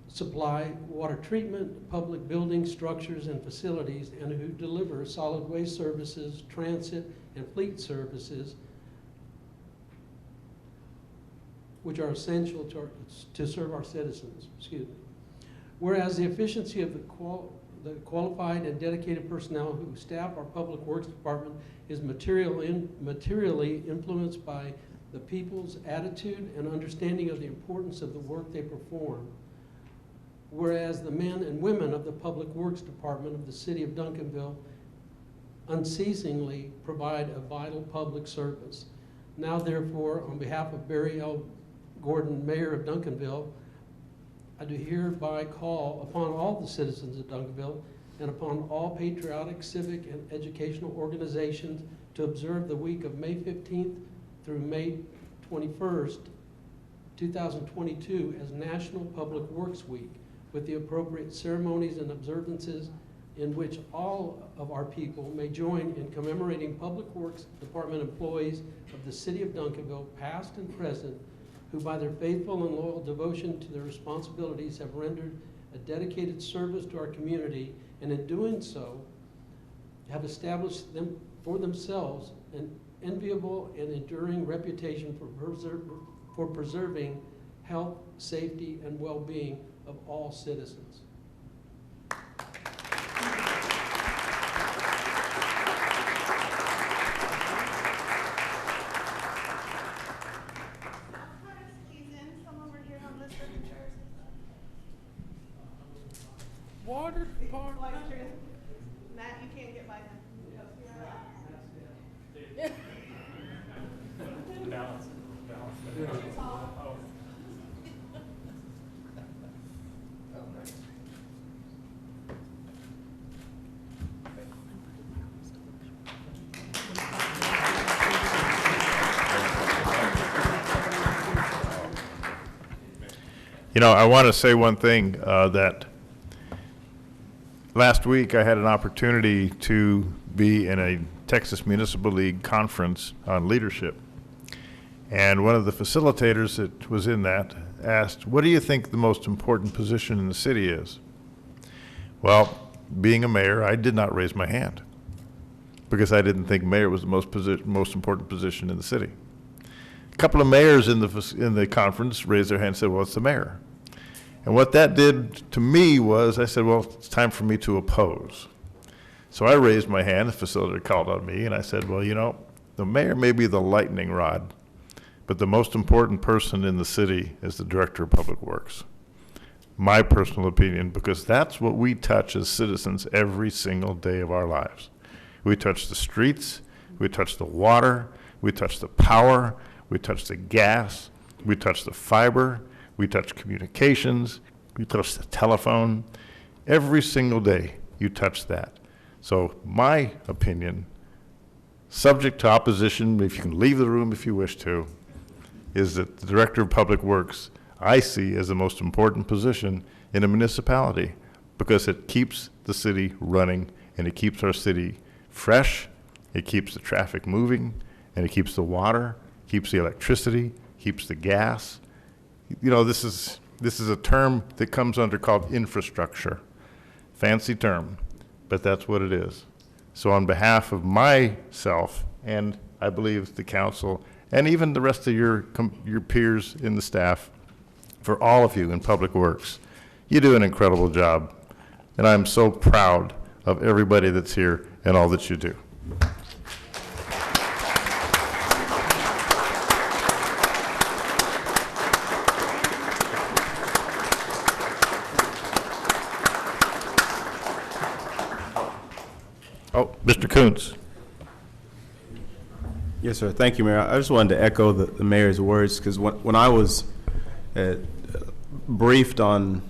supply, water treatment, public buildings, structures, and facilities, and who deliver solid waste services, transit, and fleet services, which are essential to serve our citizens. Excuse me. Whereas the efficiency of the qualified and dedicated personnel who staff our Public Works Department is materially influenced by the people's attitude and understanding of the importance of the work they perform. Whereas the men and women of the Public Works Department of the City of Duncanville unceasingly provide a vital public service. Now therefore, on behalf of Barry L. Gordon, Mayor of Duncanville, I do hereby call upon all the citizens of Duncanville and upon all patriotic, civic, and educational organizations to observe the week of May 15th through May 21st, 2022 as National Public Works Week, with the appropriate ceremonies and observances in which all of our people may join in commemorating Public Works Department employees of the City of Duncanville, past and present, who by their faithful and loyal devotion to their responsibilities have rendered a dedicated service to our community, and in doing so have established them for themselves an enviable and enduring reputation for preserving health, safety, and well-being of all citizens. Water department. Matt, you can't get by him. Balance. You know, I want to say one thing, that last week I had an opportunity to be in a Texas Municipal League conference on leadership. And one of the facilitators that was in that asked, what do you think the most important position in the city is? Well, being a mayor, I did not raise my hand because I didn't think mayor was the most important position in the city. A couple of mayors in the conference raised their hand and said, well, it's the mayor. And what that did to me was I said, well, it's time for me to oppose. So I raised my hand, the facilitator called on me, and I said, well, you know, the mayor may be the lightning rod, but the most important person in the city is the director of public works. My personal opinion, because that's what we touch as citizens every single day of our lives. We touch the streets, we touch the water, we touch the power, we touch the gas, we touch the fiber, we touch communications, we touch the telephone. Every single day you touch that. So my opinion, subject to opposition, if you can leave the room if you wish to, is that the Director of Public Works I see as the most important position in a municipality because it keeps the city running and it keeps our city fresh, it keeps the traffic moving, and it keeps the water, keeps the electricity, keeps the gas. You know, this is a term that comes under called infrastructure. Fancy term, but that's what it is. So on behalf of myself and I believe the council and even the rest of your peers in the staff, for all of you in Public Works, you do an incredible job. And I'm so proud of everybody that's here and all that you do. Oh, Mr. Coons. Yes, sir. Thank you, Mayor. I just wanted to echo the mayor's words because when I was briefed on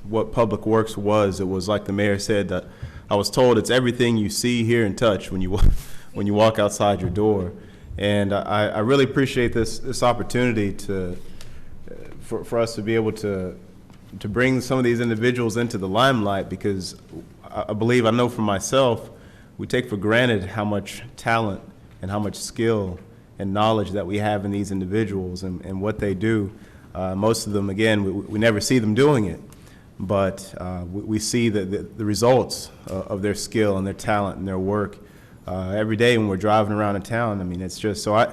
what Public Works was, it was like the mayor said that I was told it's everything you see, hear, and touch when you walk outside your door. And I really appreciate this opportunity for us to be able to bring some of these individuals into the limelight because I know for myself, we take for granted how much talent and how much skill and knowledge that we have in these individuals and what they do. Most of them, again, we never see them doing it, but we see the results of their skill and their talent and their work every day when we're driving around in town. I mean, it's just, so I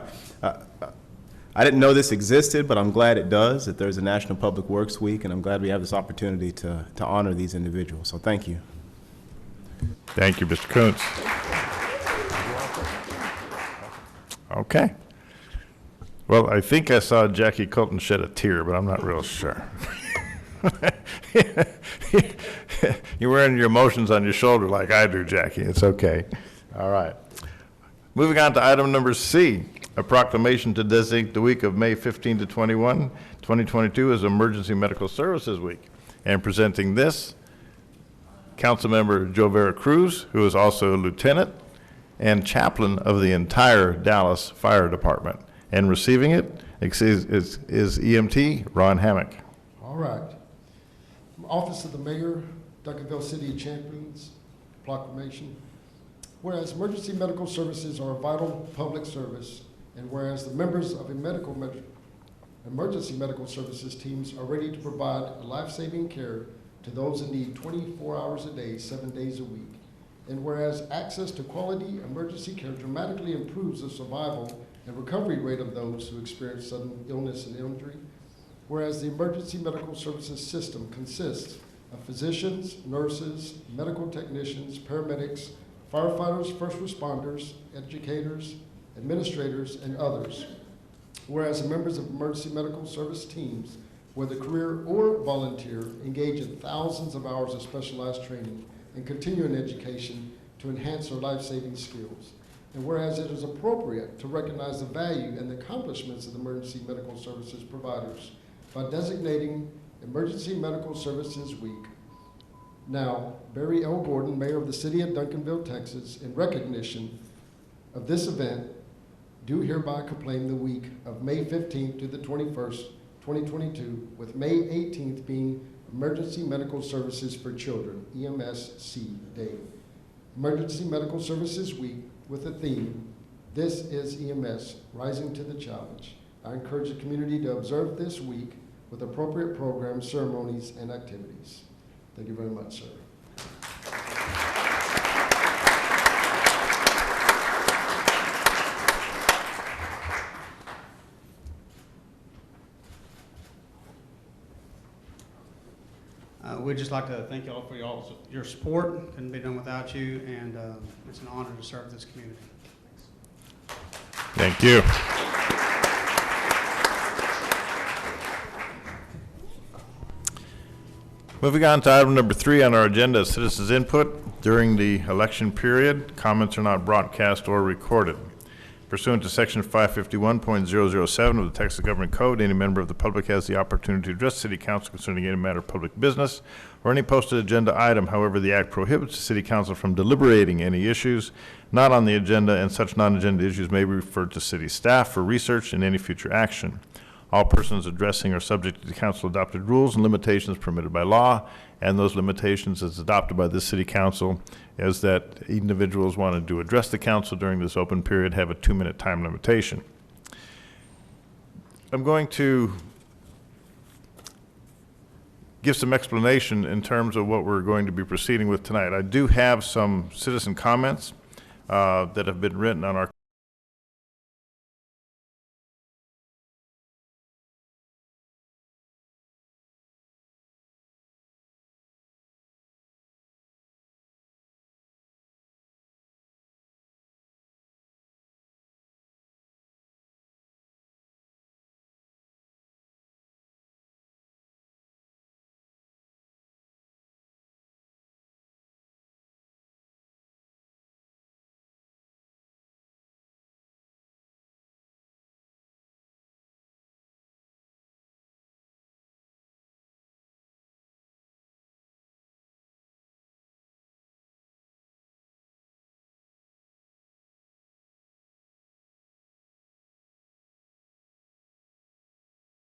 didn't know this existed, but I'm glad it does, that there's a National Public Works Week, and I'm glad we have this opportunity to honor these individuals. So thank you. Thank you, Mr. Kuntz. Okay. Well, I think I saw Jackie Colton shed a tear, but I'm not real sure. You're wearing your emotions on your shoulder like I do, Jackie. It's okay. All right. Moving on to item number C, a proclamation to designate the week of May 15 to 21, 2022 as Emergency Medical Services Week. And presenting this, Councilmember Joe Vera Cruz, who is also a lieutenant and chaplain of the entire Dallas Fire Department. And receiving it is EMT Ron Hammock. All right. From Office of the Mayor, Duncanville City Champions, Proclamation. Whereas emergency medical services are a vital public service, and whereas the members of emergency medical services teams are ready to provide life-saving care to those in need 24 hours a day, 7 days a week. And whereas access to quality emergency care dramatically improves the survival and recovery rate of those who experience sudden illness and injury. Whereas the emergency medical services system consists of physicians, nurses, medical technicians, paramedics, firefighters, first responders, educators, administrators, and others. Whereas the members of emergency medical service teams, whether career or volunteer, engage in thousands of hours of specialized training and continuing education to enhance their life-saving skills. And whereas it is appropriate to recognize the value and the accomplishments of the emergency medical services providers by designating Emergency Medical Services Week. Now, Barry L. Gordon, Mayor of the City of Duncanville, Texas, in recognition of this event, do hereby proclaim the week of May 15th to the 21st, 2022, with May 18th being Emergency Medical Services for Children, EMSC Day. Emergency Medical Services Week with the theme, This is EMS, Rising to the Challenge. I encourage the community to observe this week with appropriate programs, ceremonies, and activities. Thank you very much, sir. We'd just like to thank you all for your support. Couldn't be done without you, and it's an honor to serve this community. Thank you. Moving on to item number 3 on our agenda, citizens' input. During the election period, comments are not broadcast or recorded. Pursuant to section 551.007 of the Texas Government Code, any member of the public has the opportunity to address City Council concerning any matter of public business or any posted agenda item. However, the act prohibits the City Council from deliberating any issues not on the agenda, and such non-agenda issues may be referred to city staff for research and any future action. All persons addressing are subject to the council adopted rules and limitations permitted by law, and those limitations as adopted by this city council is that individuals wanted to address the council during this open period have a 2-minute time limitation. I'm going to give some explanation in terms of what we're going to be proceeding with tonight. I do have some citizen comments that have been written on our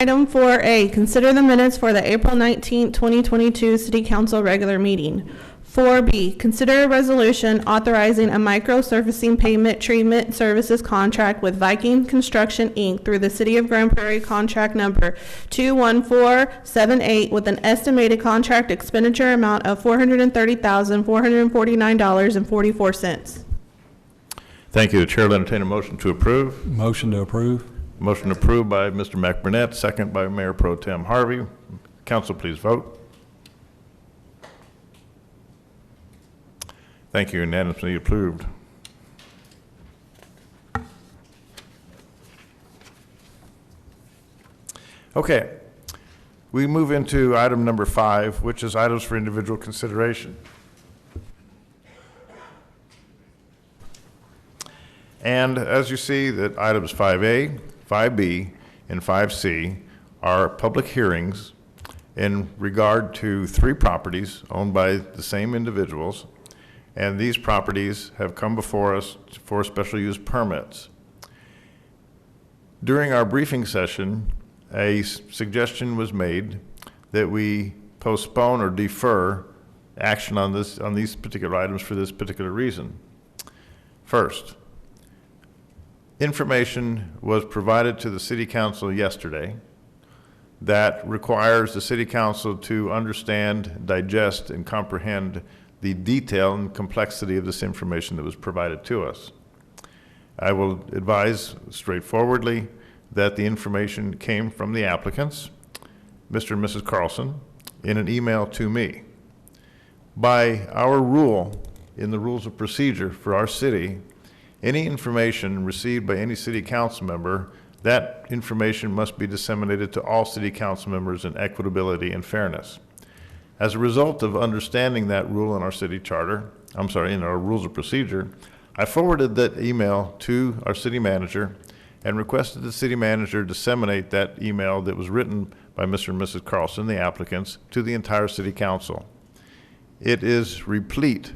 Item 4A, consider the minutes for the April 19, 2022 City Council regular meeting. 4B, consider a resolution authorizing a micro-surfacing pavement treatment services contract with Viking Construction, Inc. through the City of Grand Prairie contract number 21478 with an estimated contract expenditure amount of $430,449.44. Thank you. The chair will entertain a motion to approve. Motion to approve. Motion approved by Mr. McBurnett, second by Mayor Pro Tem Harvey. Council, please vote. Thank you. Unanimously approved. Okay. We move into item number 5, which is items for individual consideration. And as you see, that items 5A, 5B, and 5C are public hearings in regard to 3 properties owned by the same individuals, and these properties have come before us for special use permits. During our briefing session, a suggestion was made that we postpone or defer action on these particular items for this particular reason. First, information was provided to the City Council yesterday that requires the City Council to understand, digest, and comprehend the detail and complexity of this information that was provided to us. I will advise straightforwardly that the information came from the applicants, Mr. and Mrs. Carlson, in an email to me. By our rule, in the rules of procedure for our city, any information received by any city council member, that information must be disseminated to all city council members in equitability and fairness. As a result of understanding that rule in our city charter, in our rules of procedure, I forwarded that email to our city manager and requested the city manager disseminate that email that was written by Mr. and Mrs. Carlson, the applicants, to the entire city council. It is replete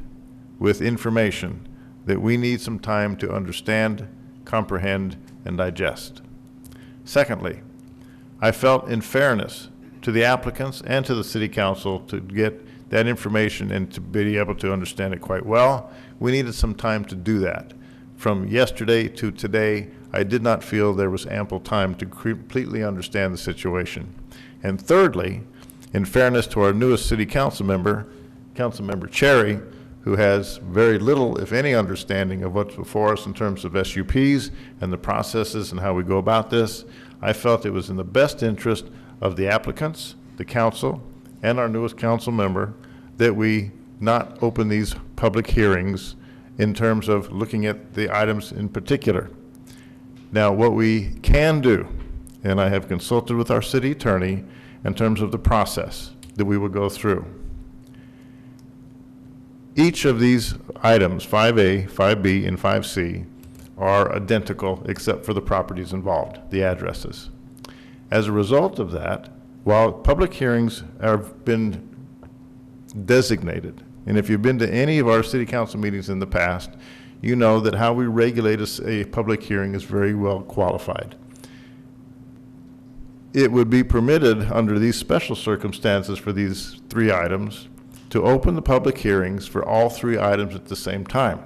with information that we need some time to understand, comprehend, and digest. Secondly, I felt in fairness to the applicants and to the city council to get that information and to be able to understand it quite well, we needed some time to do that. From yesterday to today, I did not feel there was ample time to completely understand the situation. And thirdly, in fairness to our newest city council member, Councilmember Cherry, who has very little, if any, understanding of what's before us in terms of SUPs and the processes and how we go about this, I felt it was in the best interest of the applicants, the council, and our newest council member that we not open these public hearings in terms of looking at the items in particular. Now, what we can do, and I have consulted with our city attorney in terms of the process that we will go through. Each of these items, 5A, 5B, and 5C, are identical except for the properties involved, the addresses. As a result of that, while public hearings have been designated, and if you've been to any of our city council meetings in the past, you know that how we regulate a public hearing is very well qualified. It would be permitted under these special circumstances for these three items to open the public hearings for all three items at the same time,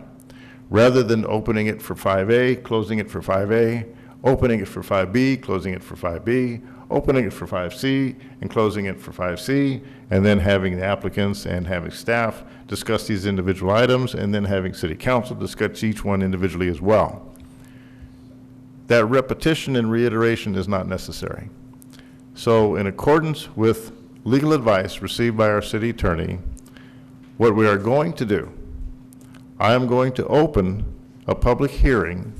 rather than opening it for 5A, closing it for 5A, opening it for 5B, closing it for 5B, opening it for 5C, and closing it for 5C, and then having the applicants and having staff discuss these individual items, and then having city council discuss each one individually as well. That repetition and reiteration is not necessary. So in accordance with legal advice received by our city attorney, what we are going to do, I am going to open a public hearing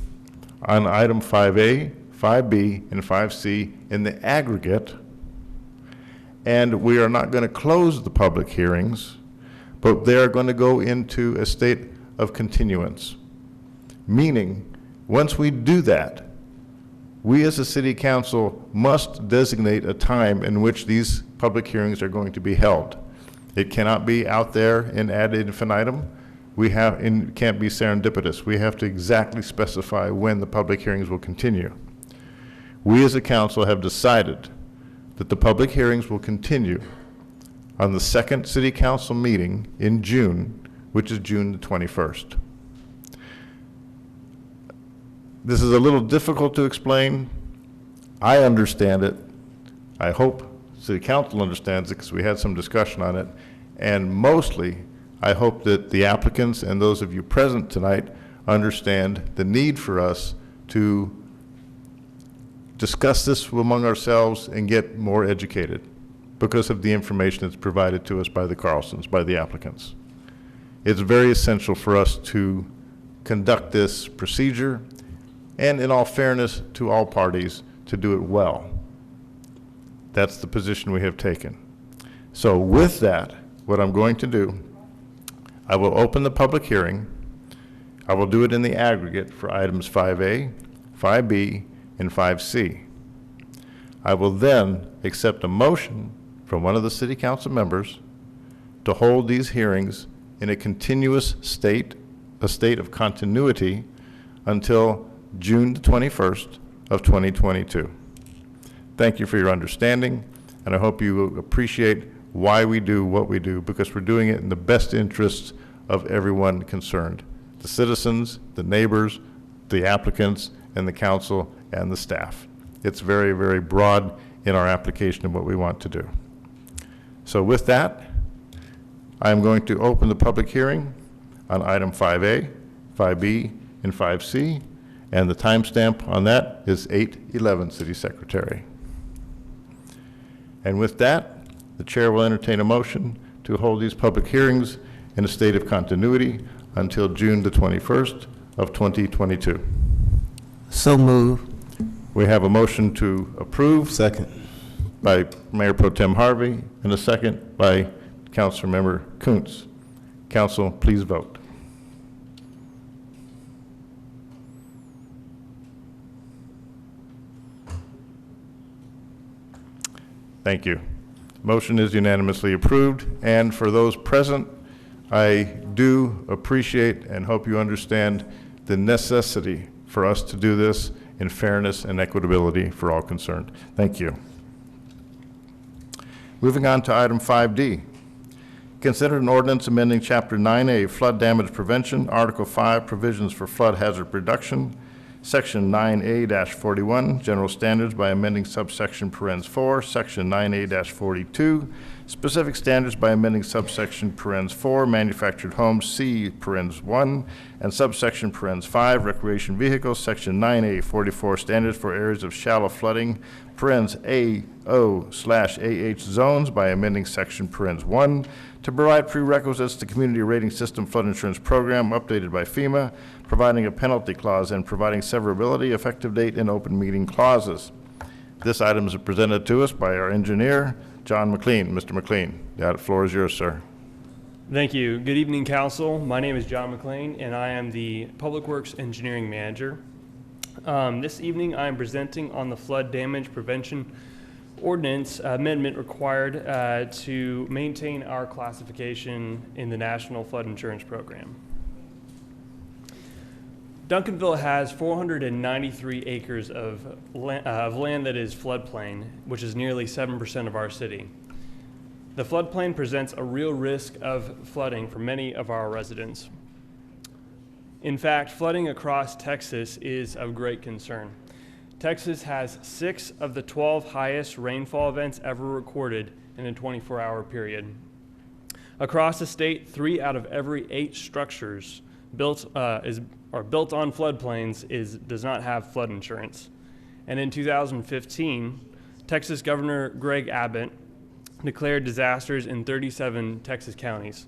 on item 5A, 5B, and 5C in the aggregate, and we are not going to close the public hearings, but they are going to go into a state of continuance. Meaning, once we do that, we as a city council must designate a time in which these public hearings are going to be held. It cannot be out there in ad infinitum. It can't be serendipitous. We have to exactly specify when the public hearings will continue. We as a council have decided that the public hearings will continue on the second city council meeting in June, which is June the 21st. This is a little difficult to explain. I understand it. I hope city council understands it because we had some discussion on it. And mostly, I hope that the applicants and those of you present tonight understand the need for us to discuss this among ourselves and get more educated because of the information that's provided to us by the Carlsons, by the applicants. It's very essential for us to conduct this procedure and, in all fairness to all parties, to do it well. That's the position we have taken. So with that, what I'm going to do, I will open the public hearing. I will do it in the aggregate for items 5A, 5B, and 5C. I will then accept a motion from one of the city council members to hold these hearings in a continuous state, a state of continuity, until June the 21st of 2022. Thank you for your understanding, and I hope you appreciate why we do what we do, because we're doing it in the best interests of everyone concerned, the citizens, the neighbors, the applicants, and the council and the staff. It's very, very broad in our application of what we want to do. So with that, I'm going to open the public hearing on item 5A, 5B, and 5C, and the timestamp on that is 8/11, City Secretary. And with that, the chair will entertain a motion to hold these public hearings in a state of continuity until June the 21st of 2022. So moved. We have a motion to approve. Second. By Mayor Pro Tem Harvey, and a second by Councilmember Kuntz. Council, please vote. Thank you. Motion is unanimously approved, and for those present, I do appreciate and hope you understand the necessity for us to do this in fairness and equitability for all concerned. Thank you. Moving on to item 5D. Consider an ordinance amending Chapter 9A, Flood Damage Prevention, Article 5, Provisions for Flood Hazard Reduction, Section 9A-41, General Standards by amending subsection parens 4, Section 9A-42, Specific Standards by amending subsection parens 4, Manufactured Homes C parens 1, and subsection parens 5, Recreation Vehicles, Section 9A-44, Standards for areas of shallow flooding, parens AO/AH zones by amending section parens 1 to provide prerequisites to Community Rating System Flood Insurance Program updated by FEMA, providing a penalty clause and providing severability, effective date, and open meeting clauses. This item is presented to us by our engineer, John McLean. Mr. McLean, the floor is yours, sir. Thank you. Good evening, Council. My name is John McLean, and I am the Public Works Engineering Manager. This evening, I am presenting on the Flood Damage Prevention Ordinance amendment required to maintain our classification in the National Flood Insurance Program. Duncanville has 493 acres of land that is floodplain, which is nearly 7% of our city. The floodplain presents a real risk of flooding for many of our residents. In fact, flooding across Texas is of great concern. Texas has 6 of the 12 highest rainfall events ever recorded in a 24-hour period. Across the state, 3 out of every 8 structures built on floodplains does not have flood insurance. And in 2015, Texas Governor Greg Abbott declared disasters in 37 Texas counties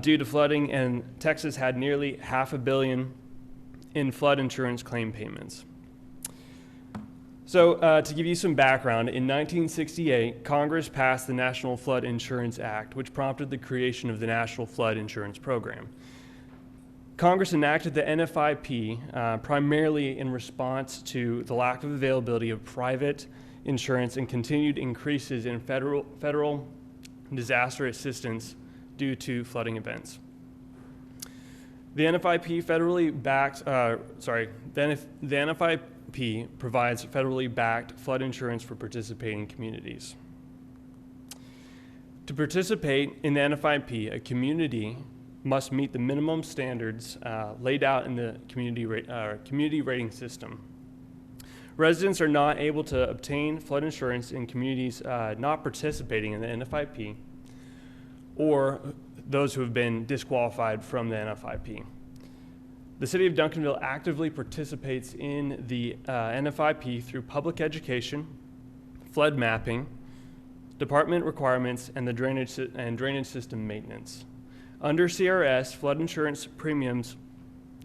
due to flooding, and Texas had nearly $500 million in flood insurance claim payments. So to give you some background, in 1968, Congress passed the National Flood Insurance Act, which prompted the creation of the National Flood Insurance Program. Congress enacted the NFIP primarily in response to the lack of availability of private insurance and continued increases in federal disaster assistance due to flooding events. The NFIP the NFIP provides federally backed flood insurance for participating communities. To participate in the NFIP, a community must meet the minimum standards laid out in the community rating system. Residents are not able to obtain flood insurance in communities not participating in the NFIP or those who have been disqualified from the NFIP. The City of Duncanville actively participates in the NFIP through public education, flood mapping, department requirements, and the drainage system maintenance. Under CRS, flood insurance premiums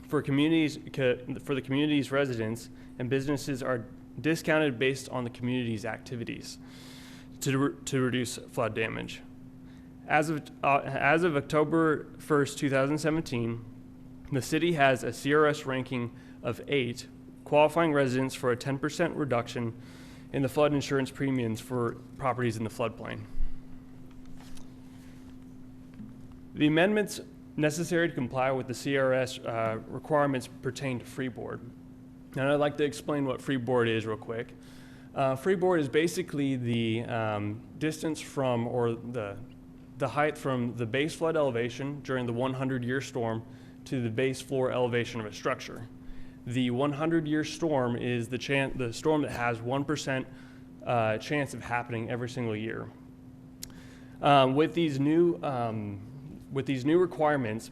for the community's residents and businesses are discounted based on the community's activities to reduce flood damage. As of October 1st, 2017, the city has a CRS ranking of 8, qualifying residents for a 10% reduction in the flood insurance premiums for properties in the floodplain. The amendments necessary to comply with the CRS requirements pertain to freeboard. And I'd like to explain what freeboard is real quick. Freeboard is basically the distance from, or the height from the base flood elevation during the 100-year storm to the base floor elevation of a structure. The 100-year storm is the storm that has 1% chance of happening every single year. With these new requirements,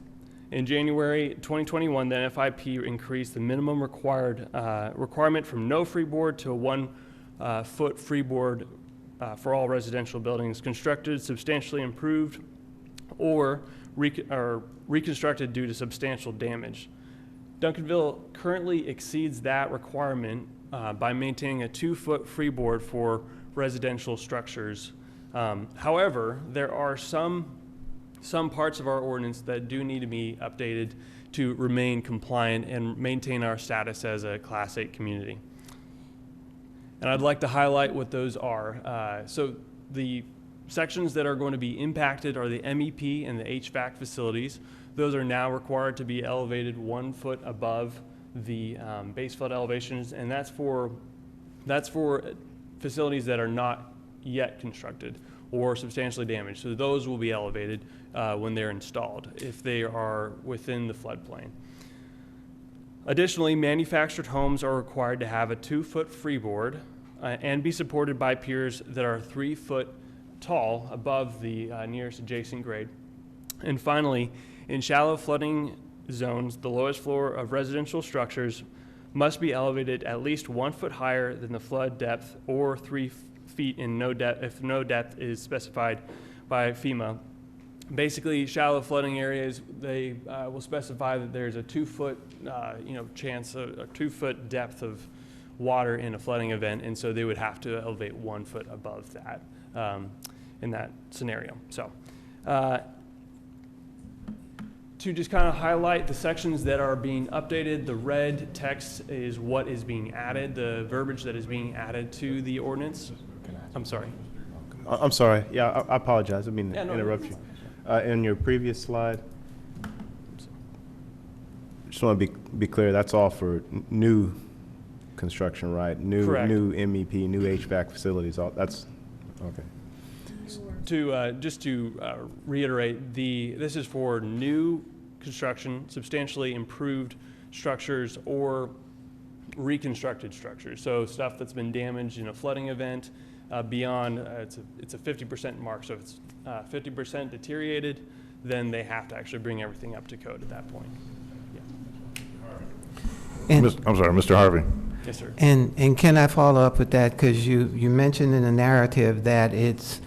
in January 2021, the NFIP increased the minimum requirement from no freeboard to a 1-foot freeboard for all residential buildings constructed, substantially improved, or reconstructed due to substantial damage. Duncanville currently exceeds that requirement by maintaining a 2-foot freeboard for residential structures. However, there are some parts of our ordinance that do need to be updated to remain compliant and maintain our status as a Class 8 community. And I'd like to highlight what those are. So the sections that are going to be impacted are the MEP and the HVAC facilities. Those are now required to be elevated 1 foot above the base flood elevations, and that's for facilities that are not yet constructed or substantially damaged. So those will be elevated when they're installed if they are within the floodplain. Additionally, manufactured homes are required to have a 2-foot freeboard and be supported by piers that are 3 foot tall above the nearest adjacent grade. And finally, in shallow flooding zones, the lowest floor of residential structures must be elevated at least 1 foot higher than the flood depth, or 3 feet in no depth if no depth is specified by FEMA. Basically, shallow flooding areas, they will specify that there's a 2 foot chance, a 2 foot depth of water in a flooding event, and so they would have to elevate 1 foot above that in that scenario. So to just kind of highlight the sections that are being updated, the red text is what is being added, the verbiage that is being added to the ordinance. I'm sorry. I'm sorry. Yeah, I apologize. I mean to Yeah, interrupt you. In your previous slide, just want to be clear, that's all for new construction, right? Correct. New MEP, new HVAC facilities, all, that's, okay. Just to reiterate, this is for new construction, substantially improved structures, or reconstructed structures. So stuff that's been damaged in a flooding event, beyond, it's a 50% mark. So if it's 50% deteriorated, then they have to actually bring everything up to code at that point. Yeah. I'm sorry, Mr. Harvey. Yes, sir. And can I follow up with that? Because you mentioned in the narrative that it's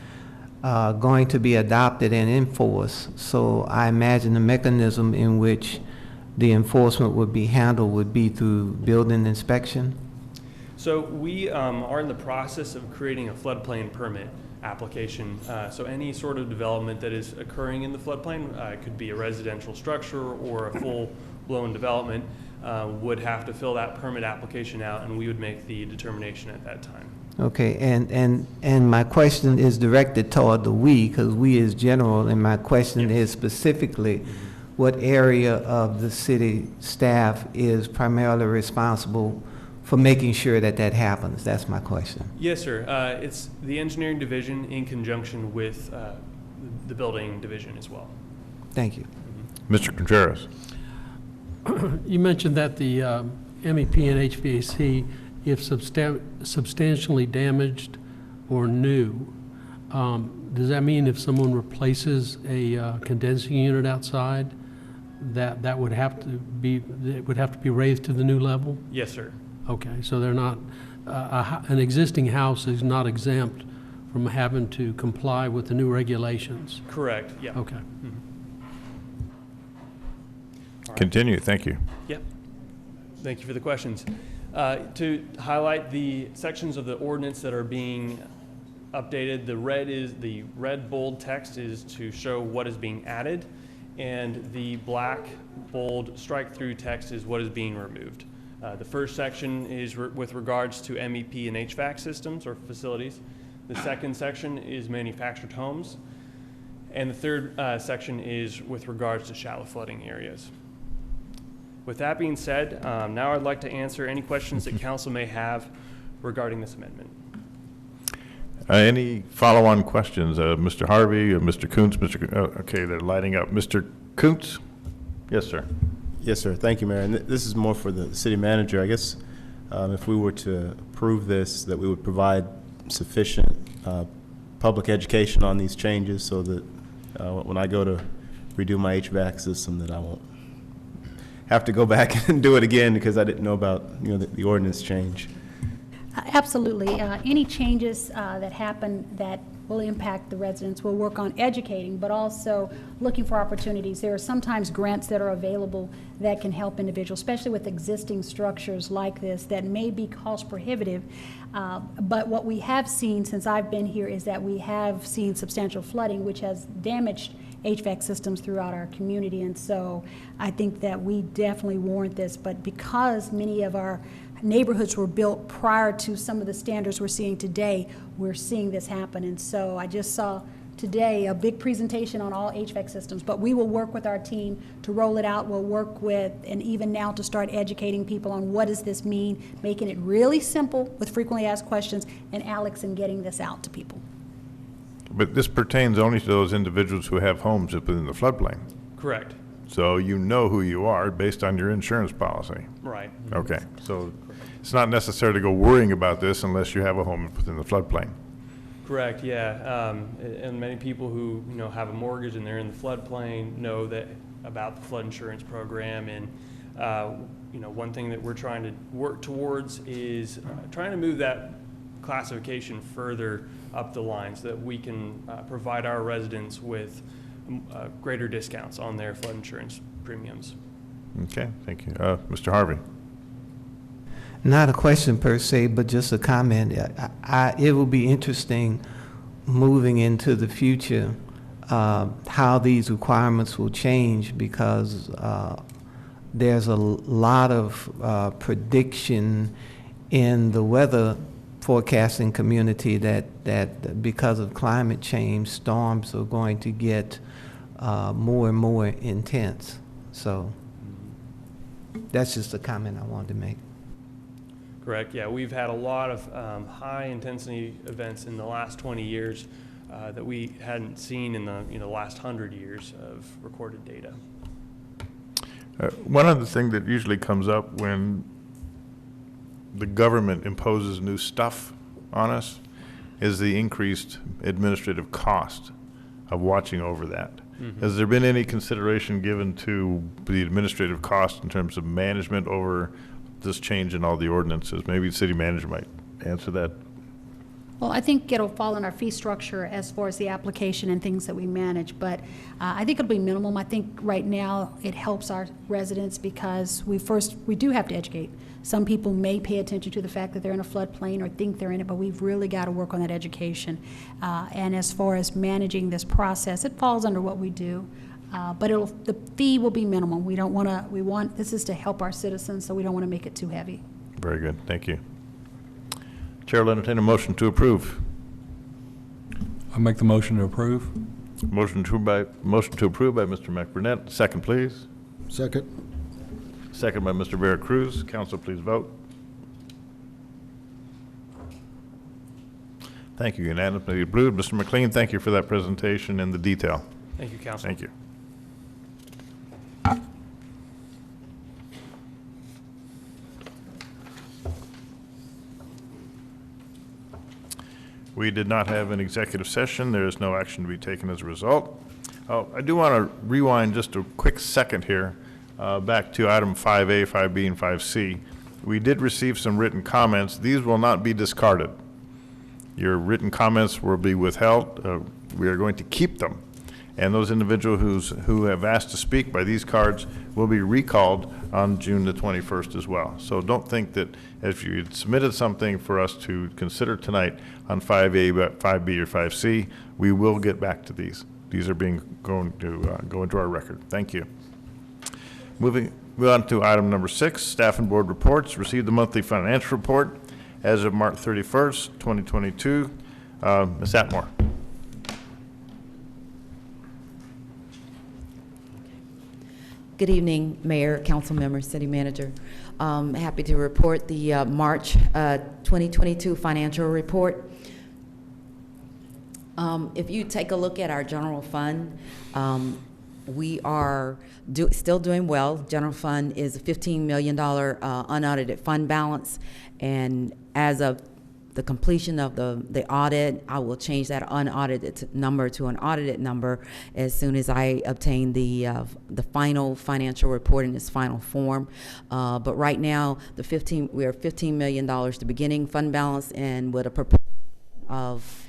going to be adopted and enforced. So I imagine the mechanism in which the enforcement would be handled would be through building inspection? So we are in the process of creating a floodplain permit application. So any sort of development that is occurring in the floodplain, it could be a residential structure or a full-blown development, would have to fill that permit application out, and we would make the determination at that time. Okay, and my question is directed toward the we, because we is general, and my question is specifically, what area of the city staff is primarily responsible for making sure that that happens? That's my question. Yes, sir. It's the engineering division in conjunction with the building division as well. Thank you. Mr. Contreras. You mentioned that the MEP and HVAC, if substantially damaged or new, does that mean if someone replaces a condensing unit outside, that would have to be, it would have to be raised to the new level? Yes, sir. Okay, so they're not, an existing house is not exempt from having to comply with the new regulations? Correct, yeah. Okay. Continue, thank you. Yep. Thank you for the questions. To highlight the sections of the ordinance that are being updated, the red bold text is to show what is being added, and the black bold strike-through text is what is being removed. The first section is with regards to MEP and HVAC systems or facilities. The second section is manufactured homes. And the third section is with regards to shallow flooding areas. With that being said, now I'd like to answer any questions that council may have regarding this amendment. Any follow-on questions? Mr. Harvey, Mr. Kuntz, okay, they're lighting up. Mr. Kuntz? Yes, sir. Yes, sir. Thank you, Mayor. And this is more for the city manager. I guess if we were to approve this, that we would provide sufficient public education on these changes so that when I go to redo my HVAC system, that I won't have to go back and do it again because I didn't know about the ordinance change. Absolutely. Any changes that happen that will impact the residents, we'll work on educating, but also looking for opportunities. There are sometimes grants that are available that can help individuals, especially with existing structures like this that may be cost prohibitive. But what we have seen since I've been here is that we have seen substantial flooding, which has damaged HVAC systems throughout our community. And so I think that we definitely warrant this, but because many of our neighborhoods were built prior to some of the standards we're seeing today, we're seeing this happen. And so I just saw today a big presentation on all HVAC systems, but we will work with our team to roll it out. We'll work with, and even now to start educating people on what does this mean, making it really simple with frequently asked questions, and Alex in getting this out to people. But this pertains only to those individuals who have homes within the floodplain. Correct. So you know who you are based on your insurance policy. Right. Okay, so it's not necessary to go worrying about this unless you have a home within the floodplain. Correct, yeah. And many people who, have a mortgage and they're in the floodplain know that about the flood insurance program. And, one thing that we're trying to work towards is trying to move that classification further up the line so that we can provide our residents with greater discounts on their flood insurance premiums. Okay, thank you. Mr. Harvey. Not a question per se, but just a comment. It will be interesting moving into the future how these requirements will change, because there's a lot of prediction in the weather forecasting community that because of climate change, storms are going to get more and more intense. So that's just a comment I wanted to make. Correct, yeah. We've had a lot of high-intensity events in the last 20 years that we hadn't seen in the last 100 years of recorded data. One other thing that usually comes up when the government imposes new stuff on us is the increased administrative cost of watching over that. Mm-hmm. Has there been any consideration given to the administrative cost in terms of management over this change in all the ordinances? Maybe the city manager might answer that. Well, I think it'll fall in our fee structure as far as the application and things that we manage, but I think it'll be minimum. I think right now it helps our residents because we do have to educate. Some people may pay attention to the fact that they're in a floodplain or think they're in it, but we've really got to work on that education. And as far as managing this process, it falls under what we do. But the fee will be minimum. This is to help our citizens, so we don't want to make it too heavy. Very good, thank you. Chair will entertain a motion to approve. I make the motion to approve. Motion to approve by Mr. McBurnett. Second, please. Second. Second by Mr. Vera Cruz. Council, please vote. Thank you. Unanimously approved. Mr. McLean, thank you for that presentation and the detail. Thank you, Council. Thank you. We did not have an executive session. There is no action to be taken as a result. I do want to rewind just a quick second here back to item 5A, 5B, and 5C. We did receive some written comments. These will not be discarded. Your written comments will be withheld. We are going to keep them. And those individuals who have asked to speak by these cards will be recalled on June the 21st as well. So don't think that if you had submitted something for us to consider tonight on 5A, 5B, or 5C, we will get back to these. These are going to go into our record. Thank you. Moving on to item number 6, staff and board reports. Received the monthly financial report as of March 31st, 2022. Ms. Atmore. Good evening, Mayor, Council members, City Manager. Happy to report the March 2022 financial report. If you take a look at our general fund, we are still doing well. General fund is a $15 million unaudited fund balance, and as of the completion of the audit, I will change that unaudited number to an audited number as soon as I obtain the final financial report in its final form. But right now, we are $15 million the beginning fund balance, and with a proposal of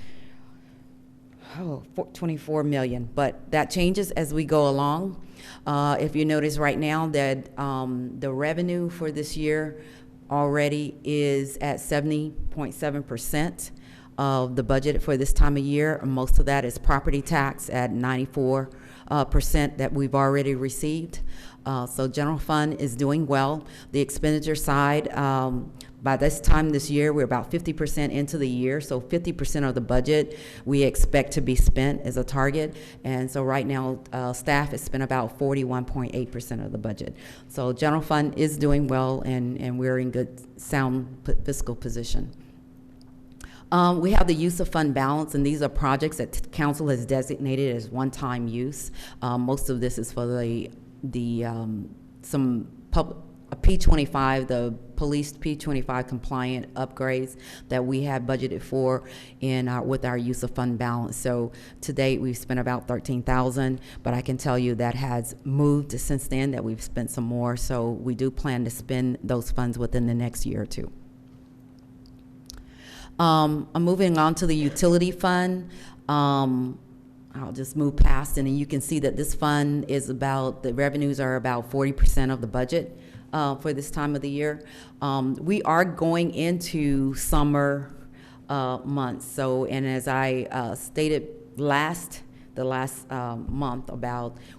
24 million. But that changes as we go along. If you notice right now that the revenue for this year already is at 70.7% of the budget for this time of year. Most of that is property tax at 94% that we've already received. So general fund is doing well. The expenditure side, by this time this year, we're about 50% into the year, so 50% of the budget we expect to be spent as a target. And so right now, staff has spent about 41.8% of the budget. So general fund is doing well, and we're in good, sound fiscal position. We have the use of fund balance, and these are projects that council has designated as one-time use. Most of this is for the a P25, the police P25 compliant upgrades that we had budgeted for with our use of fund balance. So to date, we've spent about $13,000, but I can tell you that has moved since then, that we've spent some more. So we do plan to spend those funds within the next year or two. I'm moving on to the utility fund. I'll just move past, and then you can see that this fund is the revenues are about 40% of the budget for this time of the year. We are going into summer months. So, and as I stated the last month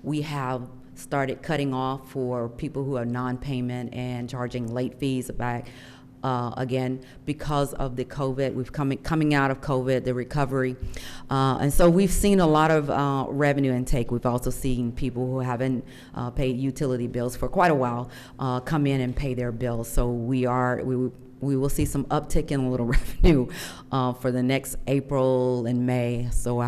we have started cutting off for people who are non-payment and charging late fees back. Again, because of the COVID, we've coming out of COVID, the recovery, and so we've seen a lot of revenue intake. We've also seen people who haven't paid utility bills for quite a while come in and pay their bills. So we will see some uptick in a little revenue for the next April and May. So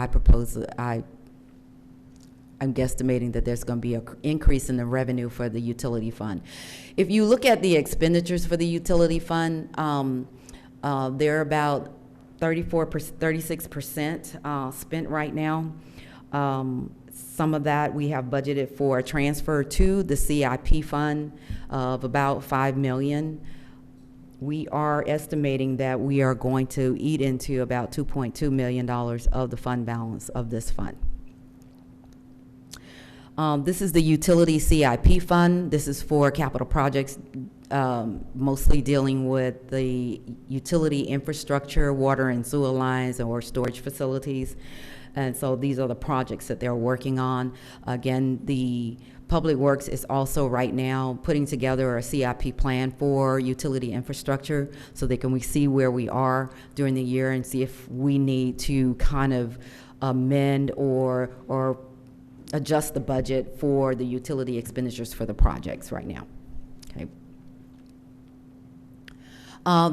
I'm guesstimating that there's going to be an increase in the revenue for the utility fund. If you look at the expenditures for the utility fund, they're about 36% spent right now. Some of that we have budgeted for a transfer to the CIP fund of about $5 million. We are estimating that we are going to eat into about $2.2 million of the fund balance of this fund. This is the utility CIP fund. This is for capital projects, mostly dealing with the utility infrastructure, water and sewer lines or storage facilities. And so these are the projects that they're working on. Again, the Public Works is also right now putting together a CIP plan for utility infrastructure so that we see where we are during the year and see if we need to kind of amend or adjust the budget for the utility expenditures for the projects right now. Okay.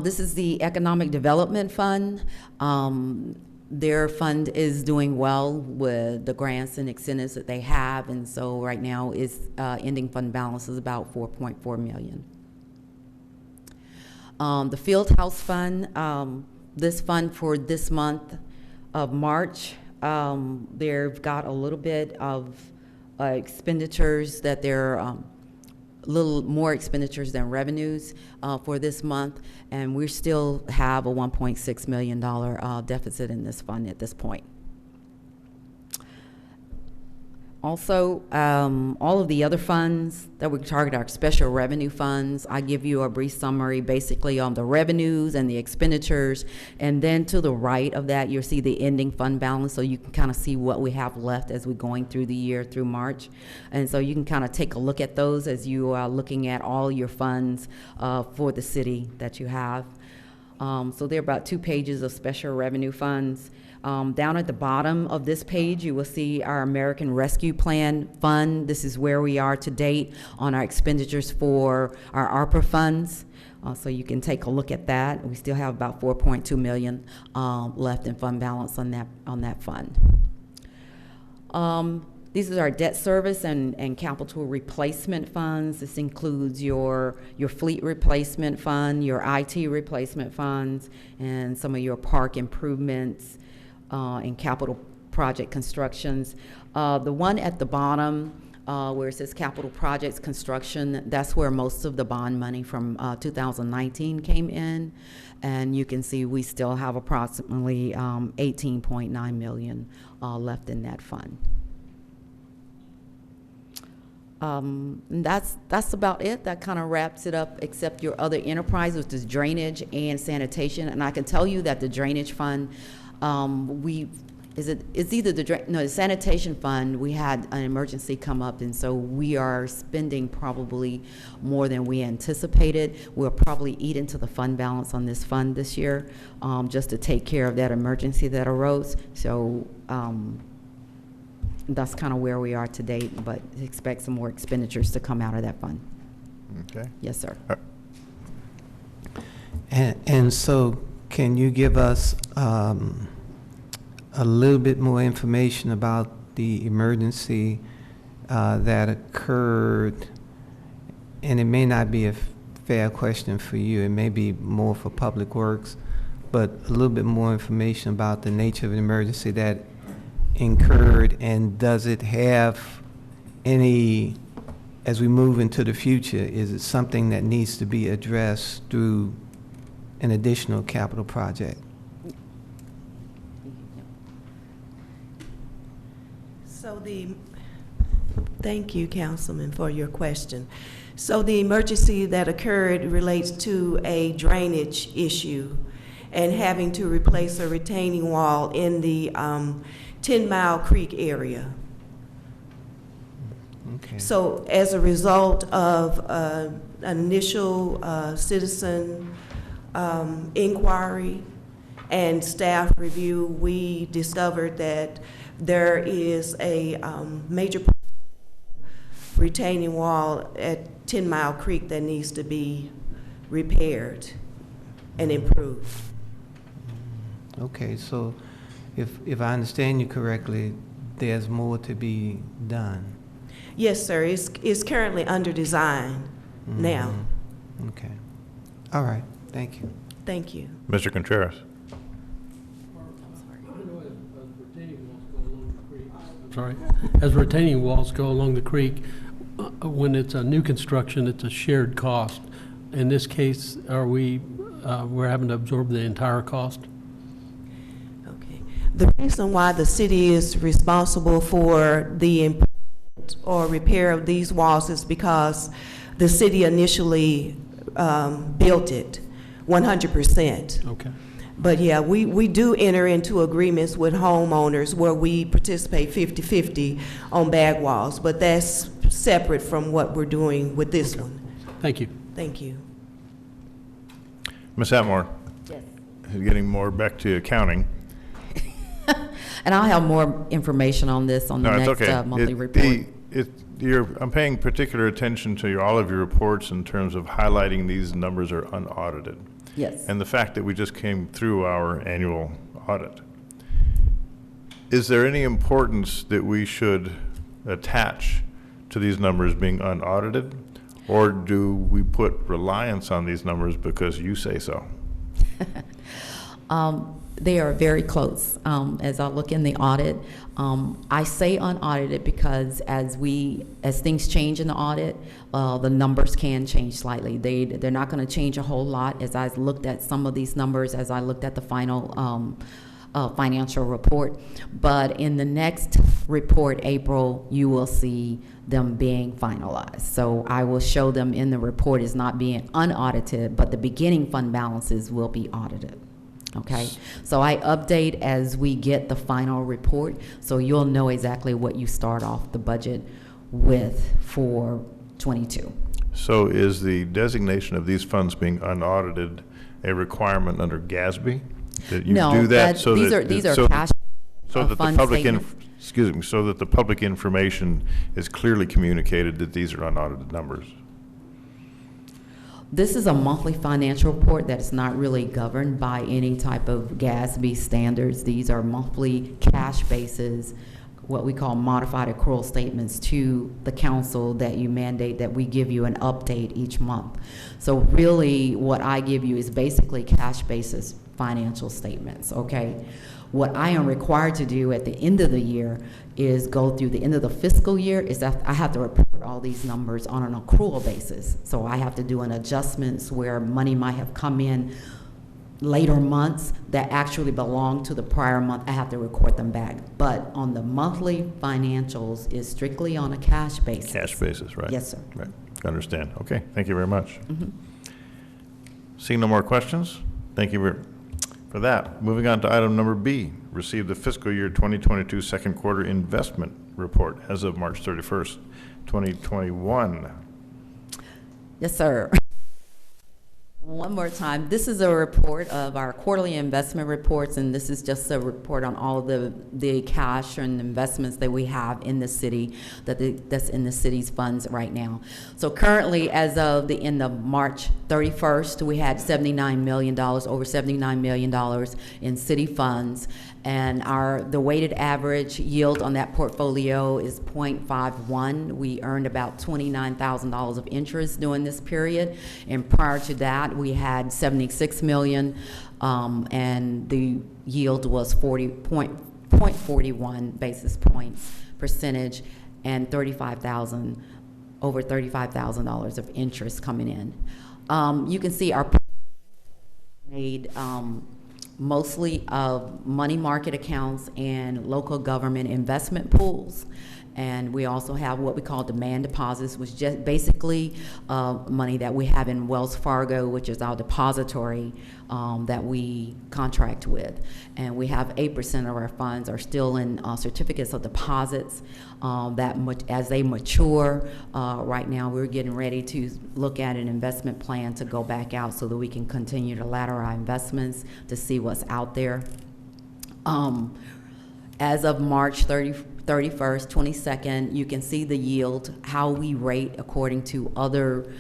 This is the Economic Development Fund. Their fund is doing well with the grants and incentives that they have, and so right now is ending fund balance is about $4.4 million. The Fieldhouse Fund, this fund for this month of March, they've got a little bit of expenditures that they're a little more expenditures than revenues for this month, and we still have a $1.6 million deficit in this fund at this point. Also, all of the other funds that we target are special revenue funds. I give you a brief summary basically on the revenues and the expenditures, and then to the right of that you'll see the ending fund balance, so you can kind of see what we have left as we're going through the year through March. And so you can kind of take a look at those as you are looking at all your funds for the city that you have. So there are about 2 pages of special revenue funds. Down at the bottom of this page, you will see our American Rescue Plan Fund. This is where we are to date on our expenditures for our ARPA funds. So you can take a look at that. We still have about $4.2 million left in fund balance on that fund. These are our debt service and capital replacement funds. This includes your fleet replacement fund, your IT replacement funds, and some of your park improvements and capital project constructions. The one at the bottom where it says capital projects construction, that's where most of the bond money from 2019 came in. And you can see we still have approximately $18.9 million left in that fund. That's about it. That kind of wraps it up, except your other enterprise, which is drainage and sanitation. And I can tell you that the drainage fund, it's either the sanitation fund, we had an emergency come up, and so we are spending probably more than we anticipated. We'll probably eat into the fund balance on this fund this year, just to take care of that emergency that arose. So that's kind of where we are to date, but expect some more expenditures to come out of that fund. Okay. Yes, sir. And so can you give us a little bit more information about the emergency that occurred, and it may not be a fair question for you, it may be more for Public Works, but a little bit more information about the nature of the emergency that incurred, and does it have any, as we move into the future, is it something that needs to be addressed through an additional capital project? So thank you, Councilman, for your question. So the emergency that occurred relates to a drainage issue and having to replace a retaining wall in the 10 Mile Creek area. Okay. So as a result of an initial citizen inquiry and staff review, we discovered that there is a major retaining wall at 10 Mile Creek that needs to be repaired and improved. Okay, so if I understand you correctly, there's more to be done. Yes, sir. It's currently under design now. Okay. All right. Thank you. Thank you. Mr. Contreras. As retaining walls go along the creek, when it's a new construction, it's a shared cost. In this case, we're having to absorb the entire cost? Okay. The reason why the city is responsible for the improvement or repair of these walls is because the city initially built it 100%. Okay. But yeah, we do enter into agreements with homeowners where we participate 50-50 on bag walls, but that's separate from what we're doing with this one. Thank you. Thank you. Ms. Atmore. Yes. Getting more back to accounting. And I'll have more information on this on the No, it's next okay. monthly report. I'm paying particular attention to all of your reports in terms of highlighting these numbers are unaudited. Yes. And the fact that we just came through our annual audit. Is there any importance that we should attach to these numbers being unaudited? Or do we put reliance on these numbers because you say so? They are very close. As I look in the audit, I say unaudited because as things change in the audit, the numbers can change slightly. They're not going to change a whole lot. As I looked at some of these numbers, as I looked at the final financial report, but in the next report, April, you will see them being finalized. So I will show them in the report as not being unaudited, but the beginning fund balances will be audited. Okay, so I update as we get the final report, so you'll know exactly what you start off the budget with for 22. So is the designation of these funds being unaudited a requirement under GASB? That you No, do that so these are cash so that the fund public statements. so that the public information is clearly communicated that these are unaudited numbers. This is a monthly financial report that's not really governed by any type of GASB standards. These are monthly cash bases, what we call modified accrual statements to the council that you mandate that we give you an update each month. So really what I give you is basically cash basis financial statements, okay? What I am required to do at the end of the year is go through the end of the fiscal year is that I have to report all these numbers on an accrual basis. So I have to do an adjustments where money might have come in later months that actually belong to the prior month. I have to record them back. But on the monthly financials is strictly on a cash basis. Cash basis, right? Yes, sir. Right, understand. Okay, thank you very much. Mm-hmm. Seeing no more questions, thank you for that. Moving on to item number B, receive the fiscal year 2022 second quarter investment report as of March 31st, 2021. Yes, sir. One more time, this is a report of our quarterly investment reports, and this is just a report on all of the cash and investments that we have in the city, that's in the city's funds right now. So currently, as of the end of March 31st, we had $79 million, over $79 million in city funds, and the weighted average yield on that portfolio is 0.51. We earned about $29,000 of interest during this period, and prior to that, we had 76 million, and the yield was 0.41 basis points percentage, and over $35,000 of interest coming in. You can see our made mostly of money market accounts and local government investment pools. And we also have what we call demand deposits, which just basically money that we have in Wells Fargo, which is our depository that we contract with. And we have 8% of our funds are still in certificates of deposits as they mature. Right now, we're getting ready to look at an investment plan to go back out so that we can continue to ladder our investments to see what's out there. As of March 31st, 22nd, you can see the yield, how we rate according to other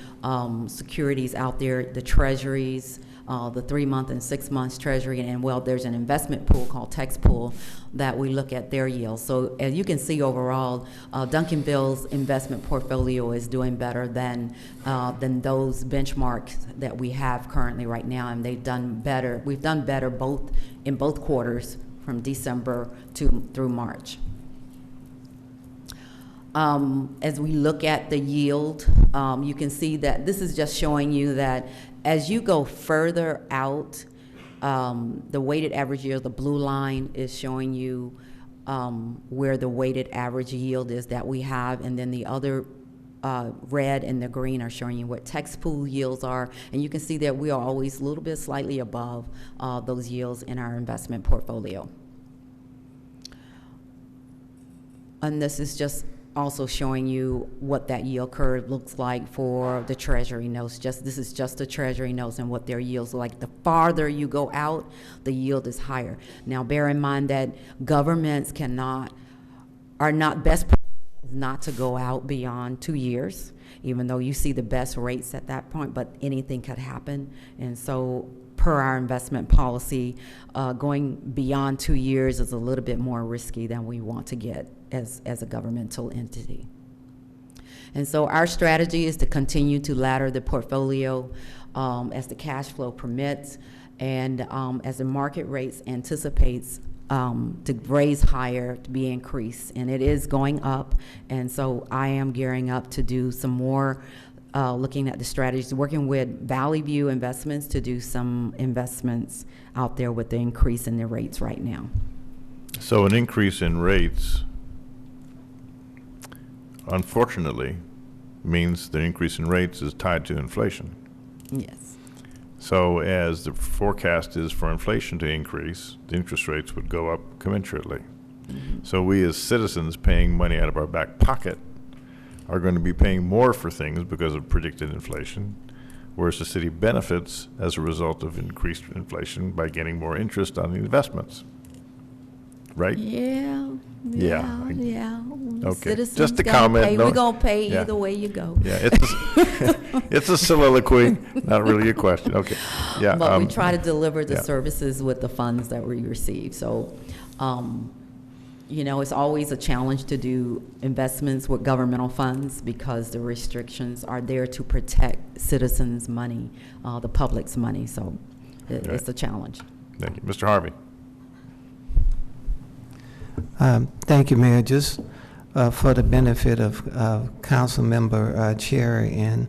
securities out there, the treasuries, the 3-month and 6 months treasury, and well, there's an investment pool called Tex Pool that we look at their yield. So as you can see overall, Duncanville's investment portfolio is doing better than those benchmarks that we have currently right now, and they've done better. We've done better in both quarters from December through March. As we look at the yield, you can see that this is just showing you that as you go further out, the weighted average yield, the blue line is showing you where the weighted average yield is that we have, and then the other red and the green are showing you what Tex Pool yields are, and you can see that we are always a little bit slightly above those yields in our investment portfolio. And this is just also showing you what that yield curve looks like for the treasury notes. This is just the treasury notes and what their yields are like. The farther you go out, the yield is higher. Now bear in mind that governments are not best not to go out beyond 2 years, even though you see the best rates at that point, but anything could happen. And so per our investment policy, going beyond 2 years is a little bit more risky than we want to get as a governmental entity. And so our strategy is to continue to ladder the portfolio as the cash flow permits, and as the market rates anticipates to raise higher, to be increased, and it is going up. And so I am gearing up to do some more looking at the strategies, working with Valley View Investments to do some investments out there with the increase in the rates right now. So an increase in rates, unfortunately, means the increase in rates is tied to inflation. Yes. So as the forecast is for inflation to increase, the interest rates would go up commensurately. Mm-hmm. So we as citizens paying money out of our back pocket are going to be paying more for things because of predicted inflation, whereas the city benefits as a result of increased inflation by getting more interest on the investments. Right? Yeah. Okay. Citizens just a comment. We're going to pay either way you go. Yeah, it's a soliloquy, not really a question. Okay. Yeah. But we try to deliver the services with the funds that we receive. So, you know, it's always a challenge to do investments with governmental funds because the restrictions are there to protect citizens' money, the public's money. So it's a challenge. Thank you. Mr. Harvey. Thank you, Mayor. Just for the benefit of Councilmember Cherry and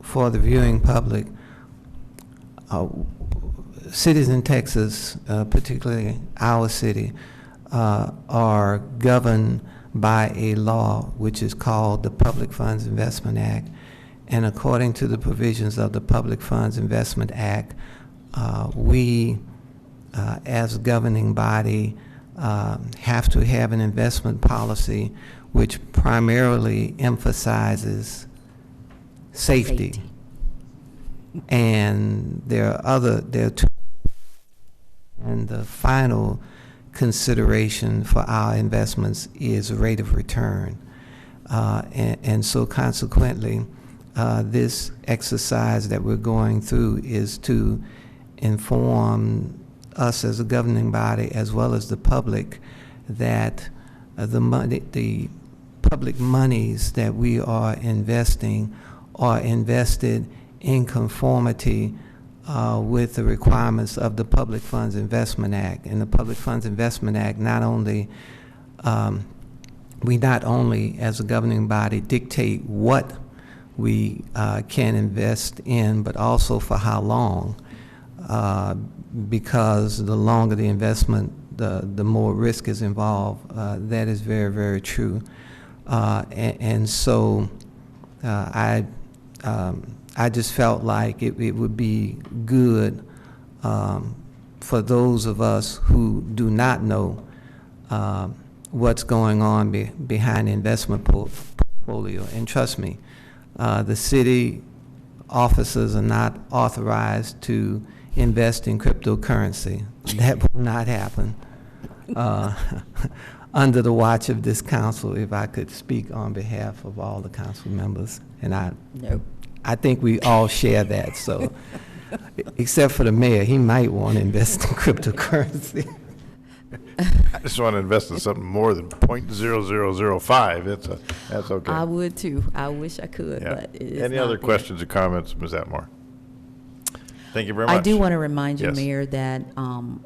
for the viewing public, cities in Texas, particularly our city, are governed by a law which is called the Public Funds Investment Act. And according to the provisions of the Public Funds Investment Act, we, as a governing body, have to have an investment policy which primarily emphasizes safety. And there are two, and the final consideration for our investments is rate of return. And so consequently, this exercise that we're going through is to inform us as a governing body as well as the public that the public monies that we are investing are invested in conformity with the requirements of the Public Funds Investment Act. And the Public Funds Investment Act we not only as a governing body dictate what we can invest in, but also for how long, because the longer the investment, the more risk is involved. That is very, very true. And so I just felt like it would be good for those of us who do not know what's going on behind the investment portfolio. And trust me, the city officers are not authorized to invest in cryptocurrency. That will not happen under the watch of this council, if I could speak on behalf of all the council members. And I think we all share that, so except for the mayor, he might want to invest in cryptocurrency. I just want to invest in something more than 0.0005. That's okay. I would too. I wish I could, Yeah. but it is Any not other there. questions or comments, Ms. Atmore? Thank you very much. I do want to remind you, Yes. Mayor, that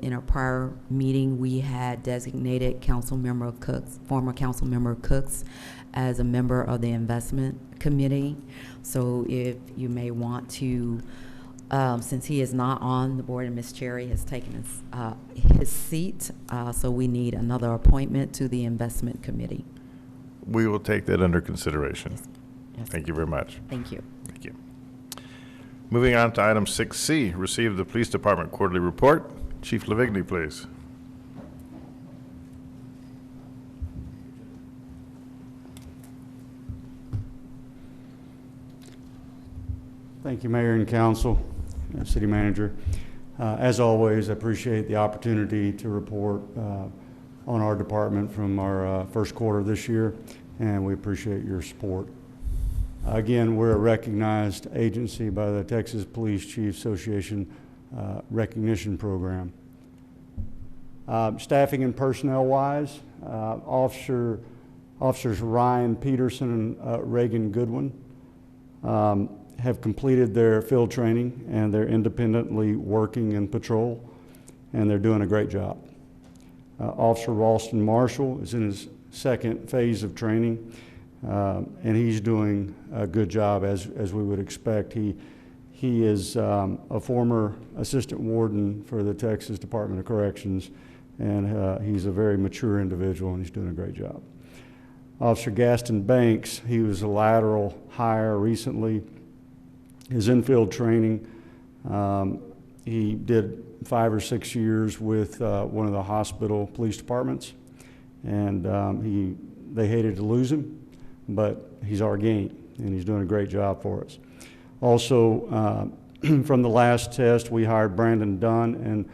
in our prior meeting, we had designated Councilmember Cooks, former Councilmember Cooks, as a member of the investment committee. So if you may want to, since he is not on the board and Ms. Cherry has taken his seat, so we need another appointment to the investment committee. We will take that under consideration. Yes. Thank you very much. Thank you. Thank you. Moving on to item 6C, receive the Police Department Quarterly Report. Chief Lavigny, please. Thank you, Mayor and Council, City Manager. As always, I appreciate the opportunity to report on our department from our first quarter this year, and we appreciate your support. Again, we're a recognized agency by the Texas Police Chiefs Association recognition program. Staffing and personnel-wise, Officers Ryan Peterson and Reagan Goodwin have completed their field training, and they're independently working in patrol, and they're doing a great job. Officer Ralston Marshall is in his second phase of training, and he's doing a good job as we would expect. He is a former assistant warden for the Texas Department of Corrections, and he's a very mature individual, and he's doing a great job. Officer Gaston Banks, he was a lateral hire recently. His infield training, he did 5 or 6 years with one of the hospital police departments, and they hated to lose him, but he's our gain, and he's doing a great job for us. Also, from the last test, we hired Brandon Dunn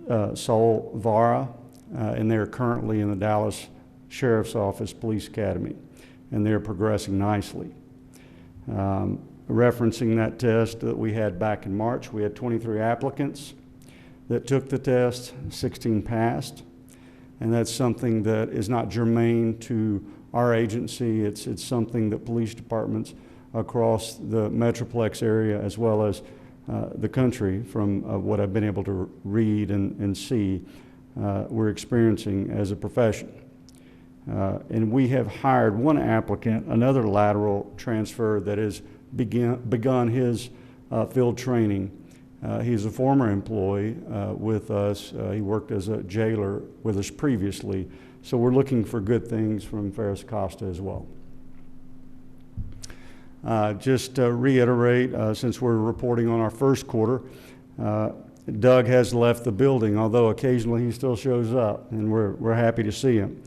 and Saul Vara, and they're currently in the Dallas Sheriff's Office Police Academy, and they're progressing nicely. Referencing that test that we had back in March, we had 23 applicants that took the test, 16 passed, and that's something that is not germane to our agency. It's something that police departments across the Metroplex area as well as the country, from what I've been able to read and see, we're experiencing as a profession. And we have hired one applicant, another lateral transfer that has begun his field training. He's a former employee with us. He worked as a jailer with us previously. So we're looking for good things from Ferris Costa as well. Just to reiterate, since we're reporting on our first quarter, Doug has left the building, although occasionally he still shows up, and we're happy to see him.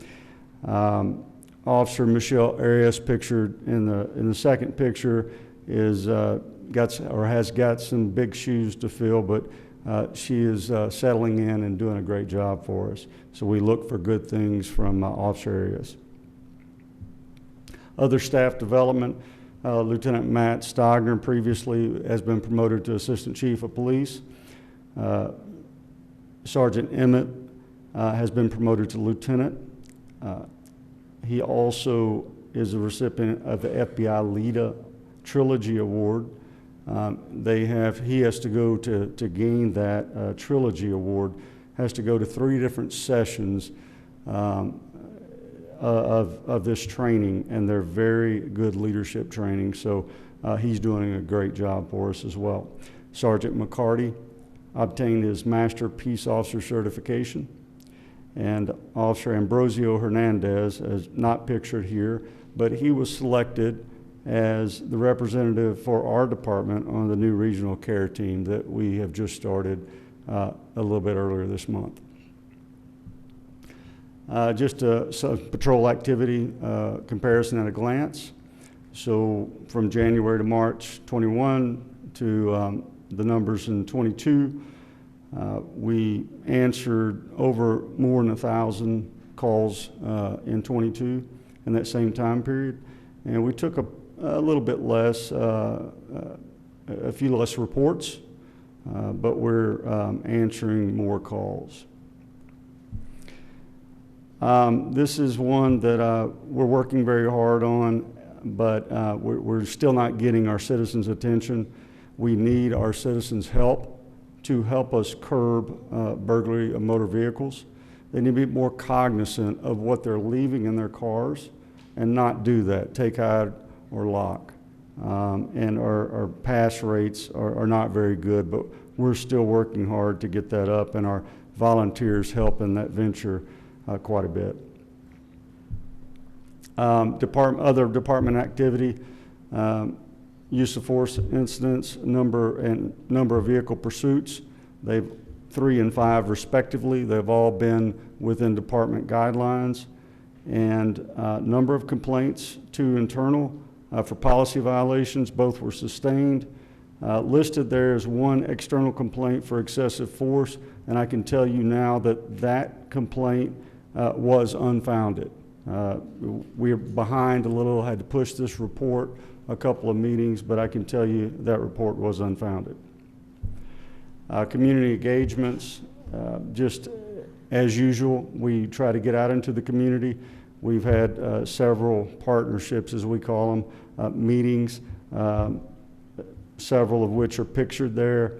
Officer Michelle Arias, pictured in the second picture, is has got some big shoes to fill, but she is settling in and doing a great job for us. So we look for good things from officer areas. Other staff development, Lieutenant Matt Stogner previously has been promoted to Assistant Chief of Police. Sergeant Emmett has been promoted to Lieutenant. He also is a recipient of the FBI LEADA Trilogy Award. He has to go to gain that Trilogy Award, has to go to 3 different sessions of this training, and they're very good leadership training, so he's doing a great job for us as well. Sergeant McCarty obtained his Master Peace Officer certification, and Officer Ambrosio Hernandez is not pictured here, but he was selected as the representative for our department on the new regional care team that we have just started a little bit earlier this month. Just some patrol activity comparison at a glance. So from January to March 21 to the numbers in 22, we answered over more than 1,000 calls in 22 in that same time period. And we took a little bit less, a few less reports, but we're answering more calls. This is one that we're working very hard on, but we're still not getting our citizens' attention. We need our citizens' help to help us curb burglary of motor vehicles. They need to be more cognizant of what they're leaving in their cars and not do that, take out or lock. And our pass rates are not very good, but we're still working hard to get that up, and our volunteers help in that venture quite a bit. Other department activity, use of force incidents, number of vehicle pursuits. They've 3 and 5 respectively. They've all been within department guidelines. And number of complaints, 2 internal for policy violations, both were sustained. Listed there is 1 external complaint for excessive force, and I can tell you now that that complaint was unfounded. We're behind a little, had to push this report a couple of meetings, but I can tell you that report was unfounded. Community engagements, just as usual, we try to get out into the community. We've had several partnerships, as we call them, meetings, several of which are pictured there.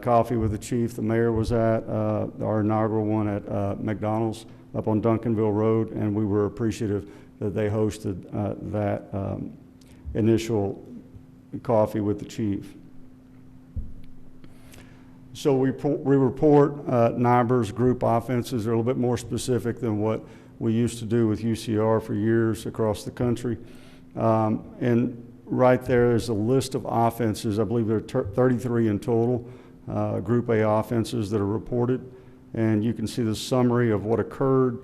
Coffee with the chief, the mayor was at, our inaugural one at McDonald's up on Duncanville Road, and we were appreciative that they hosted that initial coffee with the chief. So we report NIBR's group offenses. They're a little bit more specific than what we used to do with UCR for years across the country. And right there is a list of offenses. I believe there are 33 in total, Group A offenses that are reported. And you can see the summary of what occurred.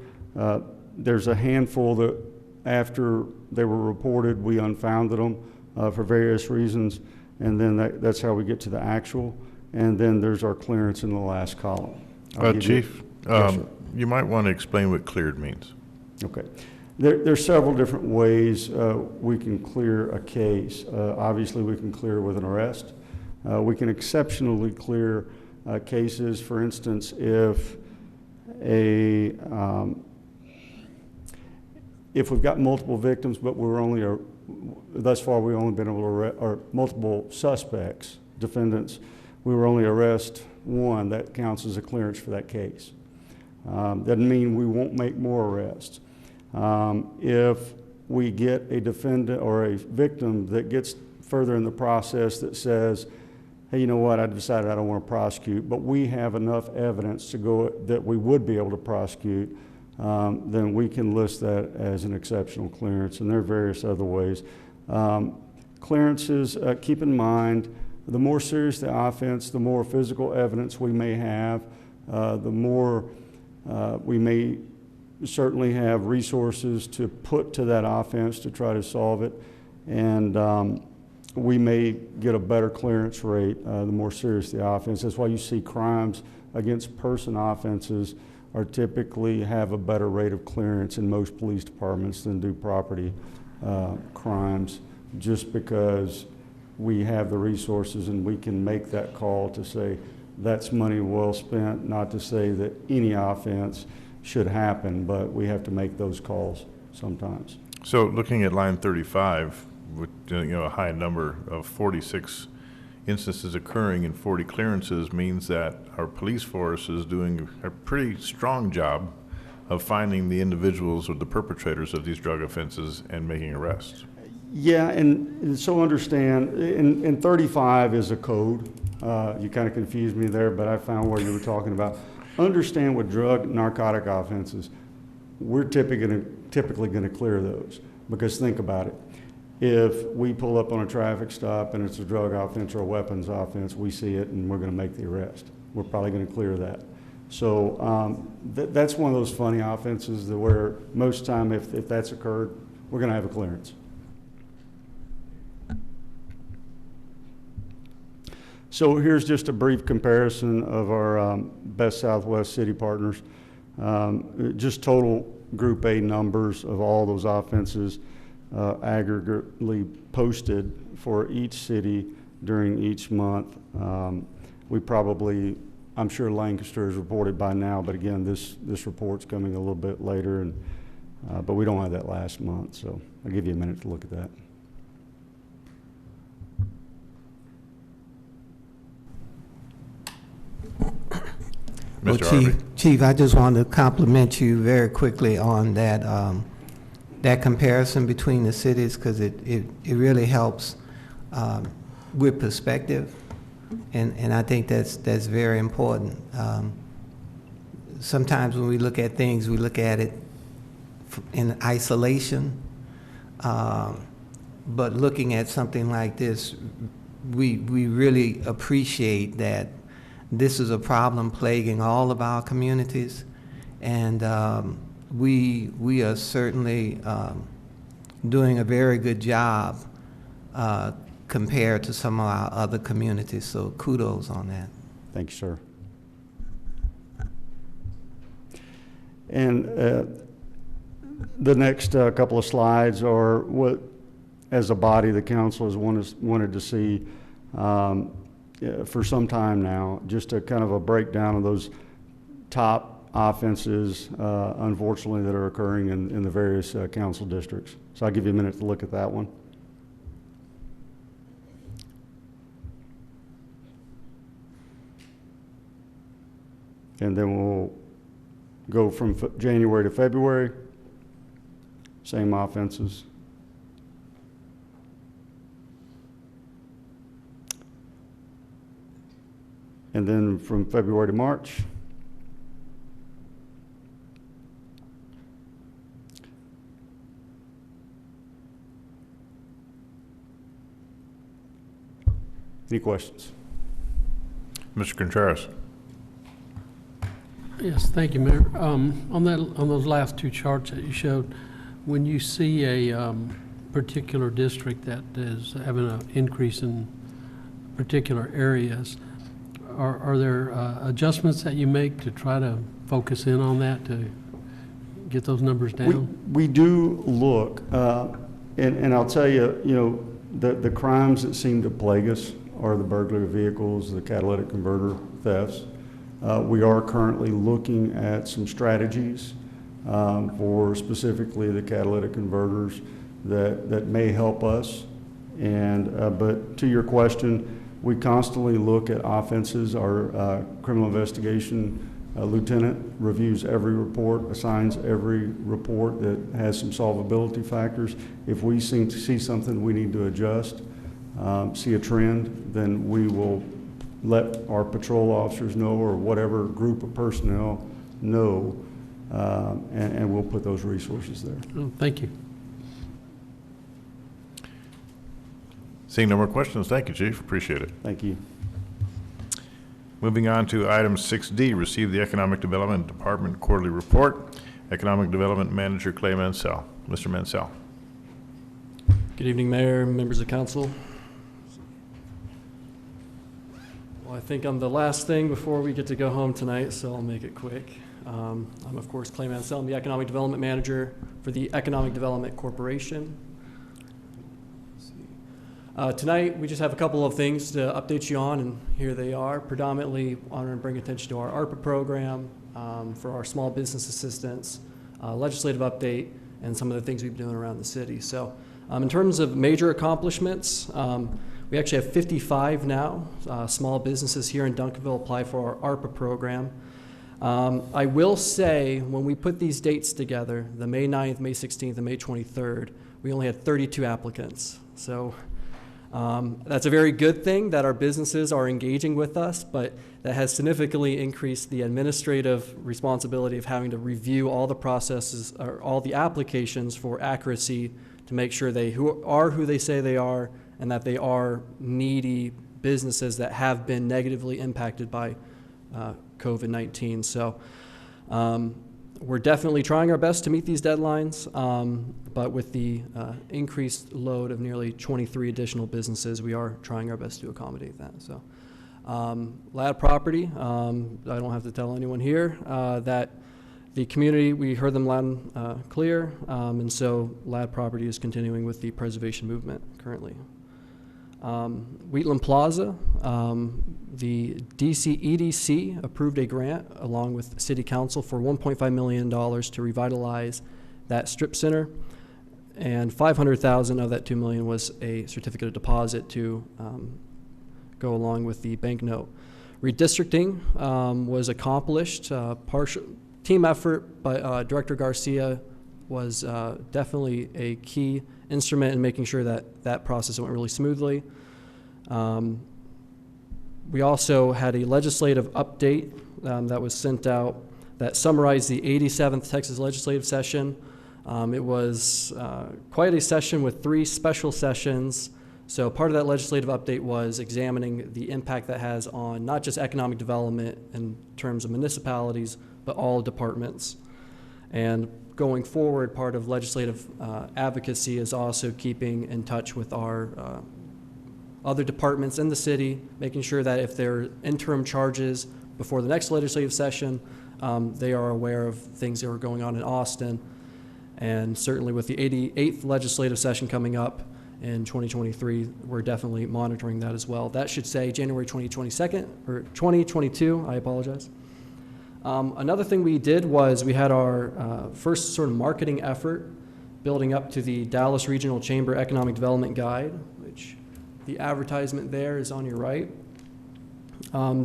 There's a handful that after they were reported, we unfounded them for various reasons. And then that's how we get to the actual. And then there's our clearance in the last column. Chief, Yes, sir. you might want to explain what cleared means. Okay. There's several different ways we can clear a case. Obviously, we can clear with an arrest. We can exceptionally clear cases. For instance, if we've got multiple victims, but thus far we've only been able to or multiple suspects, defendants, we were only arrest 1, that counts as a clearance for that case. Doesn't mean we won't make more arrests. If we get a defendant or a victim that gets further in the process that says, hey, you know what, I decided I don't want to prosecute, but we have enough evidence to go that we would be able to prosecute, then we can list that as an exceptional clearance, and there are various other ways. Clearances, keep in mind, the more serious the offense, the more physical evidence we may have, the more we may certainly have resources to put to that offense to try to solve it. And we may get a better clearance rate the more serious the offense. That's why you see crimes against person offenses are typically have a better rate of clearance in most police departments than do property crimes, just because we have the resources and we can make that call to say that's money well spent, not to say that any offense should happen, but we have to make those calls sometimes. So looking at line 35, with a high number of 46 instances occurring and 40 clearances means that our police force is doing a pretty strong job of finding the individuals or the perpetrators of these drug offenses and making arrests. Yeah, and so understand, and 35 is a code. You kind of confused me there, but I found what you were talking about. Understand with drug narcotic offenses, we're typically going to clear those, because think about it. If we pull up on a traffic stop and it's a drug offense or a weapons offense, we see it and we're going to make the arrest. We're probably going to clear that. So that's one of those funny offenses that where most time if that's occurred, we're going to have a clearance. So here's just a brief comparison of our best Southwest city partners. Just total Group A numbers of all those offenses aggregately posted for each city during each month. I'm sure Lancaster is reported by now, but again, this report's coming a little bit later, and but we don't have that last month, so I'll give you a minute to look at that. Well, Chief, I just wanted to compliment you very quickly on that that comparison between the cities, because it really helps with perspective, and I think that's very important. Sometimes when we look at things, we look at it in isolation, but looking at something like this, we really appreciate that this is a problem plaguing all of our communities, and we are certainly doing a very good job compared to some of our other communities, so kudos on that. Thank you, sir. And the next couple of slides are what, as a body, the council has wanted to see for some time now, just a kind of a breakdown of those top offenses, unfortunately, that are occurring in the various council districts. So I'll give you a minute to look at that one. And then we'll go from January to February, same offenses. And then from February to March. Any questions? Mr. Contreras. Yes, thank you, Mayor. On those last two charts that you showed, when you see a particular district that is having an increase in particular areas, are there adjustments that you make to try to focus in on that to get those numbers down? We do look, and I'll tell you, the crimes that seem to plague us are the burglary of vehicles, the catalytic converter thefts. We are currently looking at some strategies for specifically the catalytic converters that may help us. And but to your question, we constantly look at offenses. Our criminal investigation lieutenant reviews every report, assigns every report that has some solvability factors. If we see something we need to adjust, see a trend, then we will let our patrol officers know, or whatever group of personnel know, and we'll put those resources there. Oh, thank you. Seeing no more questions, thank you, Chief. Appreciate it. Thank you. Moving on to item 6D, receive the Economic Development Department Quarterly Report. Economic Development Manager Clay Mansell. Mr. Mansell. Good evening, Mayor, members of council. I think I'm the last thing before we get to go home tonight, so I'll make it quick. I'm, of course, Clay Mansell. I'm the Economic Development Manager for the Economic Development Corporation. Tonight, we just have a couple of things to update you on, and here they are. Predominantly, I want to bring attention to our ARPA program for our small business assistance, legislative update, and some of the things we've been doing around the city. So in terms of major accomplishments, we actually have 55 now small businesses here in Duncanville apply for our ARPA program. I will say, when we put these dates together, the May 9th, May 16th, and May 23rd, we only had 32 applicants. So that's a very good thing that our businesses are engaging with us, but that has significantly increased the administrative responsibility of having to review all the processes or all the applications for accuracy to make sure they are who they say they are and that they are needy businesses that have been negatively impacted by COVID-19. So we're definitely trying our best to meet these deadlines, but with the increased load of nearly 23 additional businesses, we are trying our best to accommodate that. So, LAD property, I don't have to tell anyone here that the community, we heard them loud and clear, and so LAD property is continuing with the preservation movement currently. Wheatland Plaza, the EDC approved a grant along with City Council for $1.5 million to revitalize that strip center, and $500,000 of that $2 million was a certificate of deposit to go along with the banknote. Redistricting was accomplished, partial team effort, but Director Garcia was definitely a key instrument in making sure that that process went really smoothly. We also had a legislative update that was sent out that summarized the 87th Texas legislative session. It was quite a session with 3 special sessions. So part of that legislative update was examining the impact that has on not just economic development in terms of municipalities, but all departments. And going forward, part of legislative advocacy is also keeping in touch with our other departments in the city, making sure that if there are interim charges before the next legislative session, they are aware of things that are going on in Austin. And certainly with the 88th legislative session coming up in 2023, we're definitely monitoring that as well. That should say January 2022, I apologize. Another thing we did was we had our first sort of marketing effort building up to the Dallas Regional Chamber Economic Development Guide, which the advertisement there is on your right.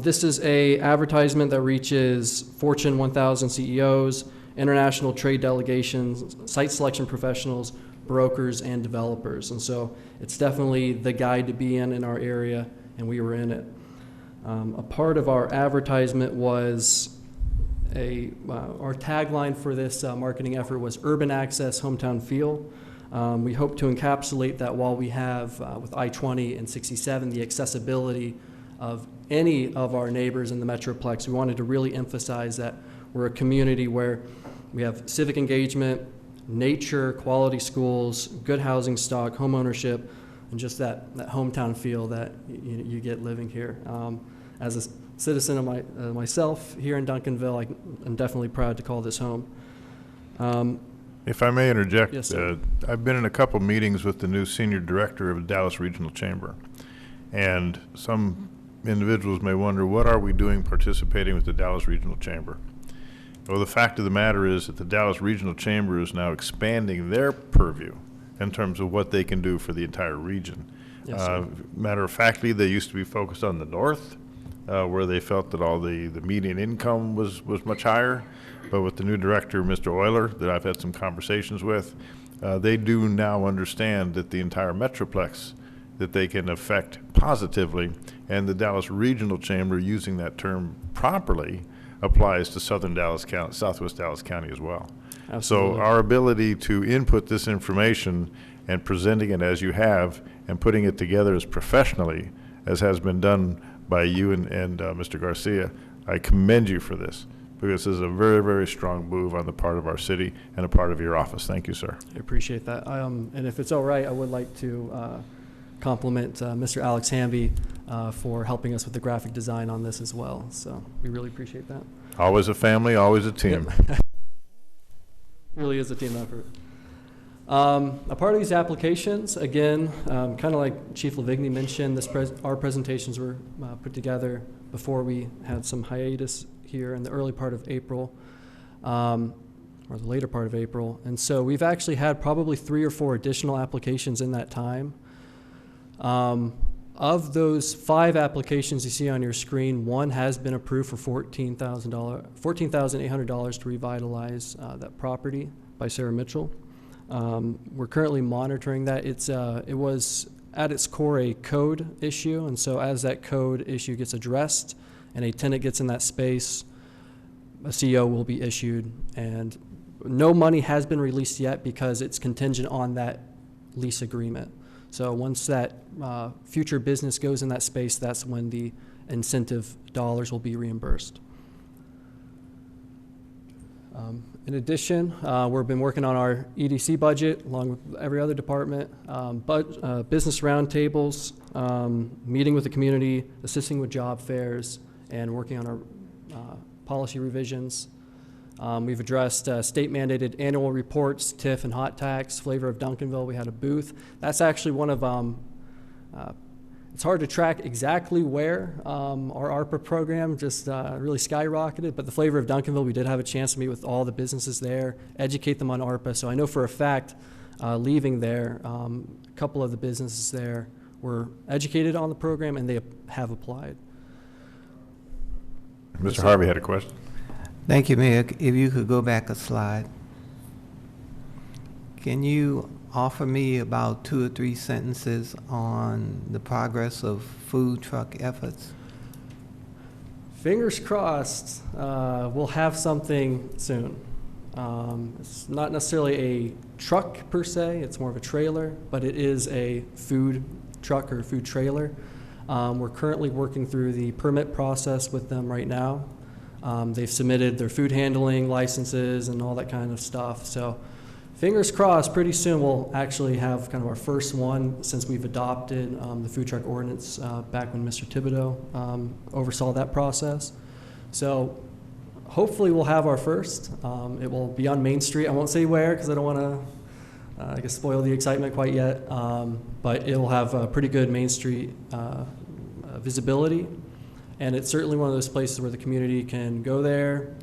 This is an advertisement that reaches Fortune 1000 CEOs, international trade delegations, site selection professionals, brokers, and developers. And so it's definitely the guide to be in our area, and we were in it. A part of our advertisement was our tagline for this marketing effort was Urban Access, Hometown Feel. We hope to encapsulate that while we have with I-20 and 67 the accessibility of any of our neighbors in the Metroplex. We wanted to really emphasize that we're a community where we have civic engagement, nature, quality schools, good housing stock, home ownership, and just that hometown feel that you get living here. As a citizen of myself here in Duncanville, I'm definitely proud to call this home. If I may interject, Yes, sir. I've been in a couple meetings with the new senior director of the Dallas Regional Chamber, and some individuals may wonder, what are we doing participating with the Dallas Regional Chamber? Well, the fact of the matter is that the Dallas Regional Chamber is now expanding their purview in terms of what they can do for the entire region. Yes, sir. Matter of factly, they used to be focused on the north, where they felt that all the median income was much higher. But with the new director, Mr. Euler, that I've had some conversations with, they do now understand that the entire Metroplex that they can affect positively, and the Dallas Regional Chamber, using that term properly, applies to Southern Dallas County, Southwest Dallas County as well. Absolutely. So our ability to input this information and presenting it as you have and putting it together as professionally as has been done by you and Mr. Garcia, I commend you for this, because this is a very, very strong move on the part of our city and a part of your office. Thank you, sir. I appreciate that. And if it's all right, I would like to compliment Mr. Alex Hamby for helping us with the graphic design on this as well. So we really appreciate that. Always a family, always a team. Yep. Really is a team effort. A part of these applications, again, kind of like Chief Lavigny mentioned, our presentations were put together before we had some hiatus here in the early part of April, or the later part of April. And so we've actually had probably 3 or 4 additional applications in that time. Of those 5 applications you see on your screen, 1 has been approved for $14,800 to revitalize that property by Sarah Mitchell. We're currently monitoring that. It was at its core a code issue, and so as that code issue gets addressed and a tenant gets in that space, a CO will be issued, and no money has been released yet because it's contingent on that lease agreement. So once that future business goes in that space, that's when the incentive dollars will be reimbursed. In addition, we've been working on our EDC budget along with every other department, business roundtables, meeting with the community, assisting with job fairs, and working on our policy revisions. We've addressed state-mandated annual reports, TIF and hot tax, flavor of Duncanville. We had a booth. That's actually one of, it's hard to track exactly where our ARPA program just really skyrocketed, but the flavor of Duncanville, we did have a chance to meet with all the businesses there, educate them on ARPA. So I know for a fact, leaving there, a couple of the businesses there were educated on the program and they have applied. Mr. Harvey had a question. Thank you, Mayor. If you could go back a slide. Can you offer me about 2 or 3 sentences on the progress of food truck efforts? Fingers crossed, we'll have something soon. It's not necessarily a truck per se, it's more of a trailer, but it is a food truck or food trailer. We're currently working through the permit process with them right now. They've submitted their food handling licenses and all that kind of stuff. So fingers crossed, pretty soon we'll actually have kind of our first one since we've adopted the food truck ordinance back when Mr. Thibodeau oversaw that process. So hopefully we'll have our first. It will be on Main Street. I won't say where because I don't want to I guess spoil the excitement quite yet, but it'll have a pretty good Main Street visibility. And it's certainly one of those places where the community can go there,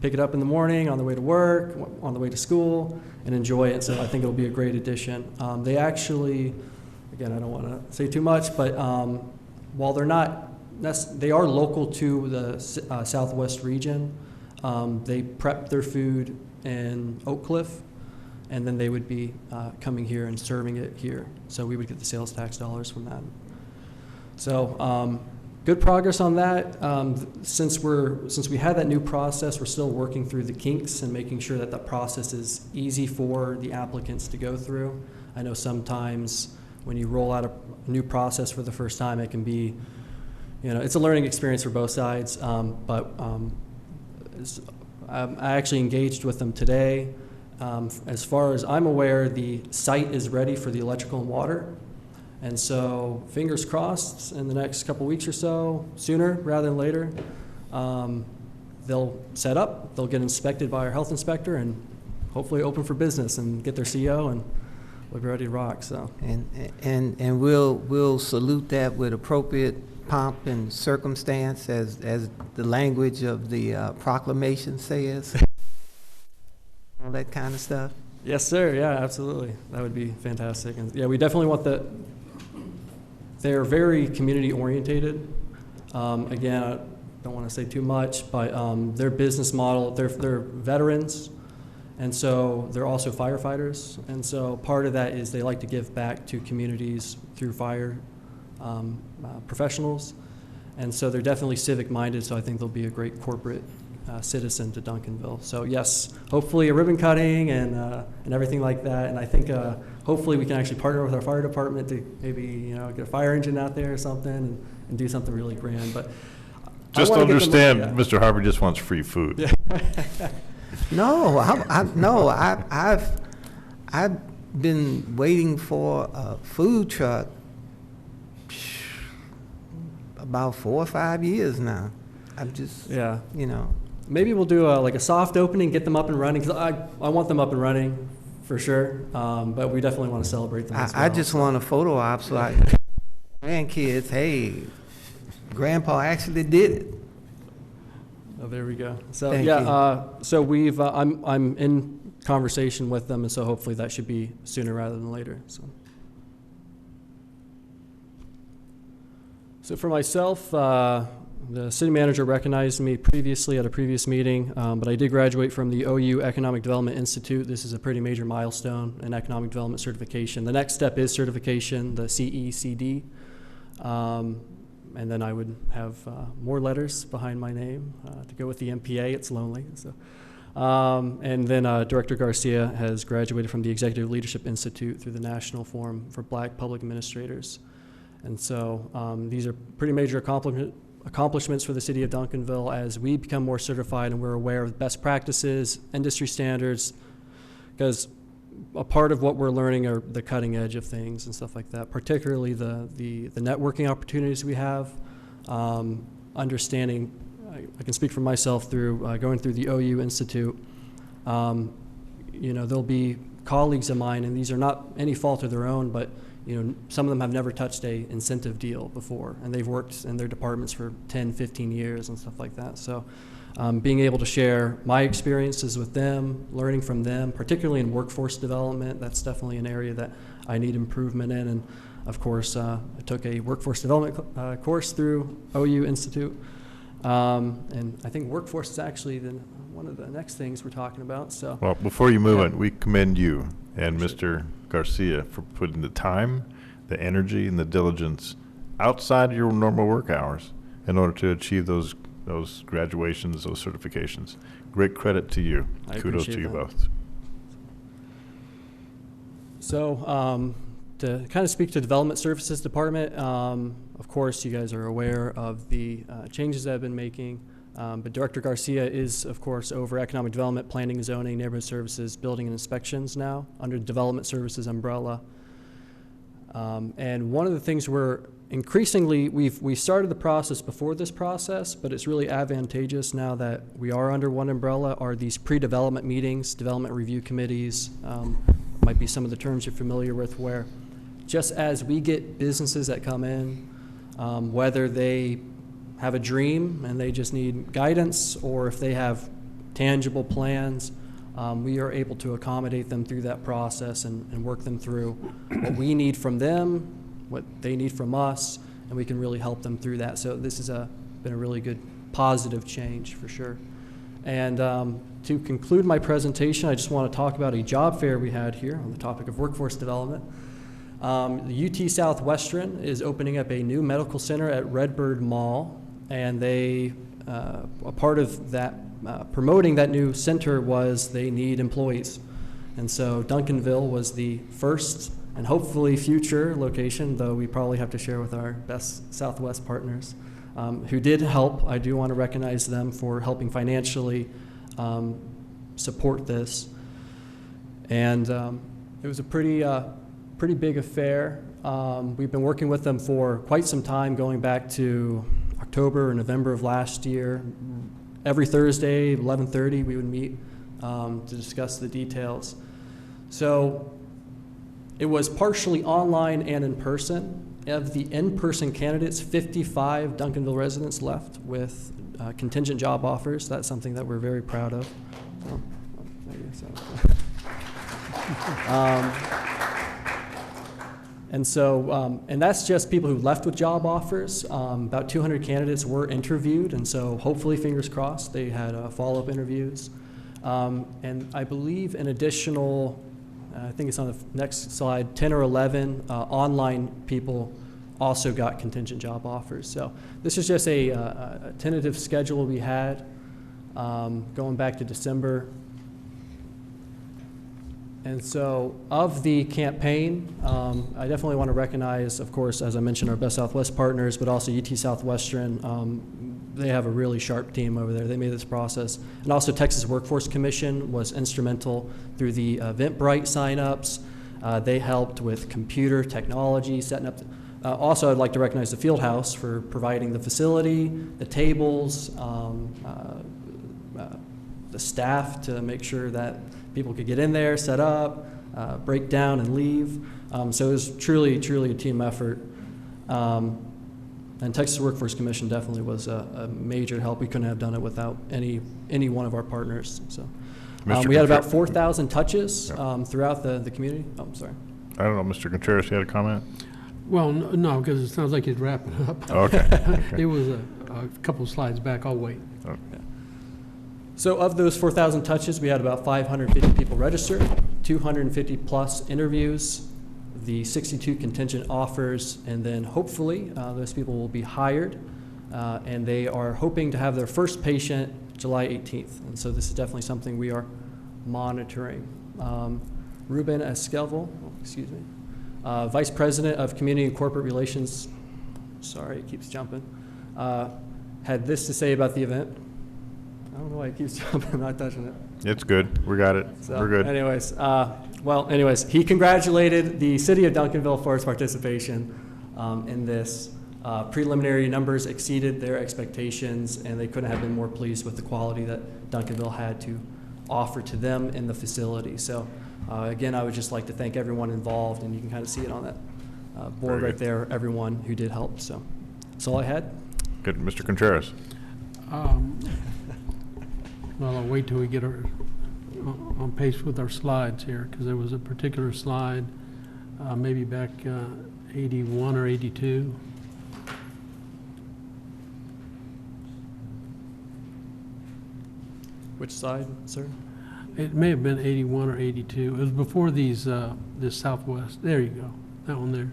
pick it up in the morning, on the way to work, on the way to school, and enjoy it. So I think it'll be a great addition. They actually, again, I don't want to say too much, but while they're not, they are local to the Southwest region. They prep their food in Oak Cliff, and then they would be coming here and serving it here. So we would get the sales tax dollars from that. So good progress on that. Since we had that new process, we're still working through the kinks and making sure that the process is easy for the applicants to go through. I know sometimes when you roll out a new process for the first time, it can be, it's a learning experience for both sides. I actually engaged with them today. As far as I'm aware, the site is ready for the electrical and water. And so, fingers crossed, in the next couple weeks or so, sooner rather than later, they'll set up, they'll get inspected by our health inspector, and hopefully open for business and get their CO, and we'll be ready to rock. So. And we'll salute that with appropriate pomp and circumstance, as the language of the proclamation says. All that kind of stuff. Yes, sir. Yeah, absolutely. That would be fantastic. And yeah, we definitely want they're very community orientated. Again, I don't want to say too much, but their business model, they're veterans, and so they're also firefighters. And so part of that is they like to give back to communities through fire professionals. And so they're definitely civic minded, so I think they'll be a great corporate citizen to Duncanville. So yes, hopefully a ribbon cutting and everything like that. And I think hopefully we can actually partner with our fire department to maybe get a fire engine out there or something and do something really grand. But just understand, Mr. Harvey just wants free food. Yeah. No, I've been waiting for a food truck about 4 or 5 years now. I'm just, Yeah. you know. Maybe we'll do like a soft opening, get them up and running, because I want them up and running for sure, but we definitely want to celebrate them as well. I just want a photo op so I, grandkids, hey, Grandpa actually did it. Oh, there we go. So Thank yeah, so we've I'm in conversation with them, and so hopefully that should be sooner rather than later. So for myself, the city manager recognized me previously at a previous meeting, but I did graduate from the OU Economic Development Institute. This is a pretty major milestone in economic development certification. The next step is certification, the CECD. And then I would have more letters behind my name to go with the MPA. It's lonely. So. And then Director Garcia has graduated from the Executive Leadership Institute through the National Forum for Black Public Administrators. And so these are pretty major accomplishments for the city of Duncanville as we become more certified and we're aware of best practices, industry standards, because a part of what we're learning are the cutting edge of things and stuff like that, particularly the networking opportunities we have, understanding, I can speak for myself through going through the OU Institute. You know, there'll be colleagues of mine, and these are not any fault of their own, but you know, some of them have never touched a incentive deal before, and they've worked in their departments for 10, 15 years and stuff like that. So being able to share my experiences with them, learning from them, particularly in workforce development, that's definitely an area that I need improvement in. And of course, I took a workforce development course through OU Institute. And I think workforce is actually one of the next things we're talking about. So, well, before you move on, we commend you and Mr. Garcia for putting the time, the energy, and the diligence outside your normal work hours in order to achieve those graduations, those certifications. Great credit to you. Kudos to you both. So to kind of speak to Development Services Department, of course you guys are aware of the changes that I've been making, but Director Garcia is of course over Economic Development, Planning and Zoning, Neighborhood Services, Building and Inspections now under the Development Services umbrella. And one of the things we're increasingly, we started the process before this process, but it's really advantageous now that we are under one umbrella, are these pre-development meetings, development review committees, might be some of the terms you're familiar with, where just as we get businesses that come in, whether they have a dream and they just need guidance, or if they have tangible plans, we are able to accommodate them through that process and work them through what we need from them, what they need from us, and we can really help them through that. So this has been a really good positive change for sure. And to conclude my presentation, I just want to talk about a job fair we had here on the topic of workforce development. The UT Southwestern is opening up a new medical center at Redbird Mall, and they, a part of that, promoting that new center was they need employees. And so Duncanville was the first and hopefully future location, though we probably have to share with our best Southwest partners, who did help. I do want to recognize them for helping financially support this. And it was a pretty big affair. We've been working with them for quite some time, going back to October or November of last year. Every Thursday, 11:30, we would meet to discuss the details. So it was partially online and in person. Of the in-person candidates, 55 Duncanville residents left with contingent job offers. That's something that we're very proud of. And that's just people who left with job offers. About 200 candidates were interviewed, and so hopefully, fingers crossed, they had follow-up interviews. And I believe an additional, I think it's on the next slide, 10 or 11 online people also got contingent job offers. So this is just a tentative schedule we had going back to December. And so of the campaign, I definitely want to recognize, of course, as I mentioned, our Best Southwest partners, but also UT Southwestern. They have a really sharp team over there. They made this process. And also Texas Workforce Commission was instrumental through the Eventbrite signups. They helped with computer technology, setting up Also, I'd like to recognize the field house for providing the facility, the tables, the staff to make sure that people could get in there, set up, break down and leave. So it was truly, truly a team effort. And Texas Workforce Commission definitely was a major help. We couldn't have done it without any one of our partners. So we had about 4,000 touches throughout the community. Oh, I'm sorry. I don't know, Mr. Contreras, you had a comment? Well, no, because it sounds like he's wrapping up. Okay. It was a couple slides back, I'll wait. Okay. So of those 4,000 touches, we had about 550 people registered, 250 plus interviews, the 62 contingent offers, and then hopefully those people will be hired, and they are hoping to have their first patient July 18th. And so this is definitely something we are monitoring. Ruben Esquivel, excuse me, Vice President of Community and Corporate Relations, sorry, it keeps jumping, had this to say about the event. I don't know why it keeps jumping, I'm not touching it. It's good. We got it. So, We're good. Anyways, he congratulated the city of Duncanville for its participation in this. Preliminary numbers exceeded their expectations, and they couldn't have been more pleased with the quality that Duncanville had to offer to them in the facility. So again, I would just like to thank everyone involved, and you can kind of see it on that board right there, everyone who did help. So that's all I had. Good. Mr. Contreras. Well, I'll wait till we get on pace with our slides here, because there was a particular slide, maybe back 81 or 82. Which side, sir? It may have been 81 or 82. It was before these, this Southwest. There you go, that one there.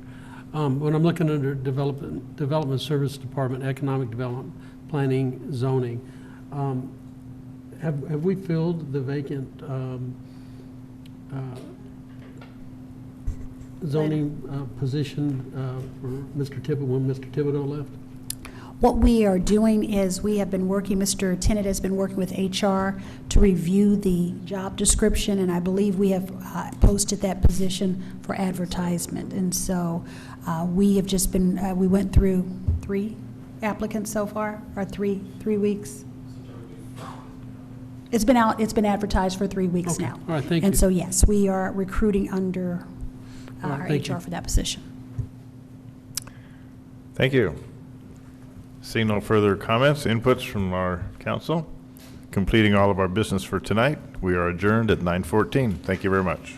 When I'm looking under Development Service Department, Economic Development, Planning, Zoning, have we filled the vacant zoning position for Mr. Thibodeau when Mr. Thibodeau left? What we are doing is we have been working, Mr. Tennant has been working with HR to review the job description, and I believe we have posted that position for advertisement. And so we have just been, we went through 3 applicants so far, or three weeks. It's been out, it's been advertised for 3 weeks now. All right, thank you. And so, yes, we are recruiting under our thank HR you. for that position. Thank you. Seeing no further comments, inputs from our council, completing all of our business for tonight, we are adjourned at 9:14. Thank you very much.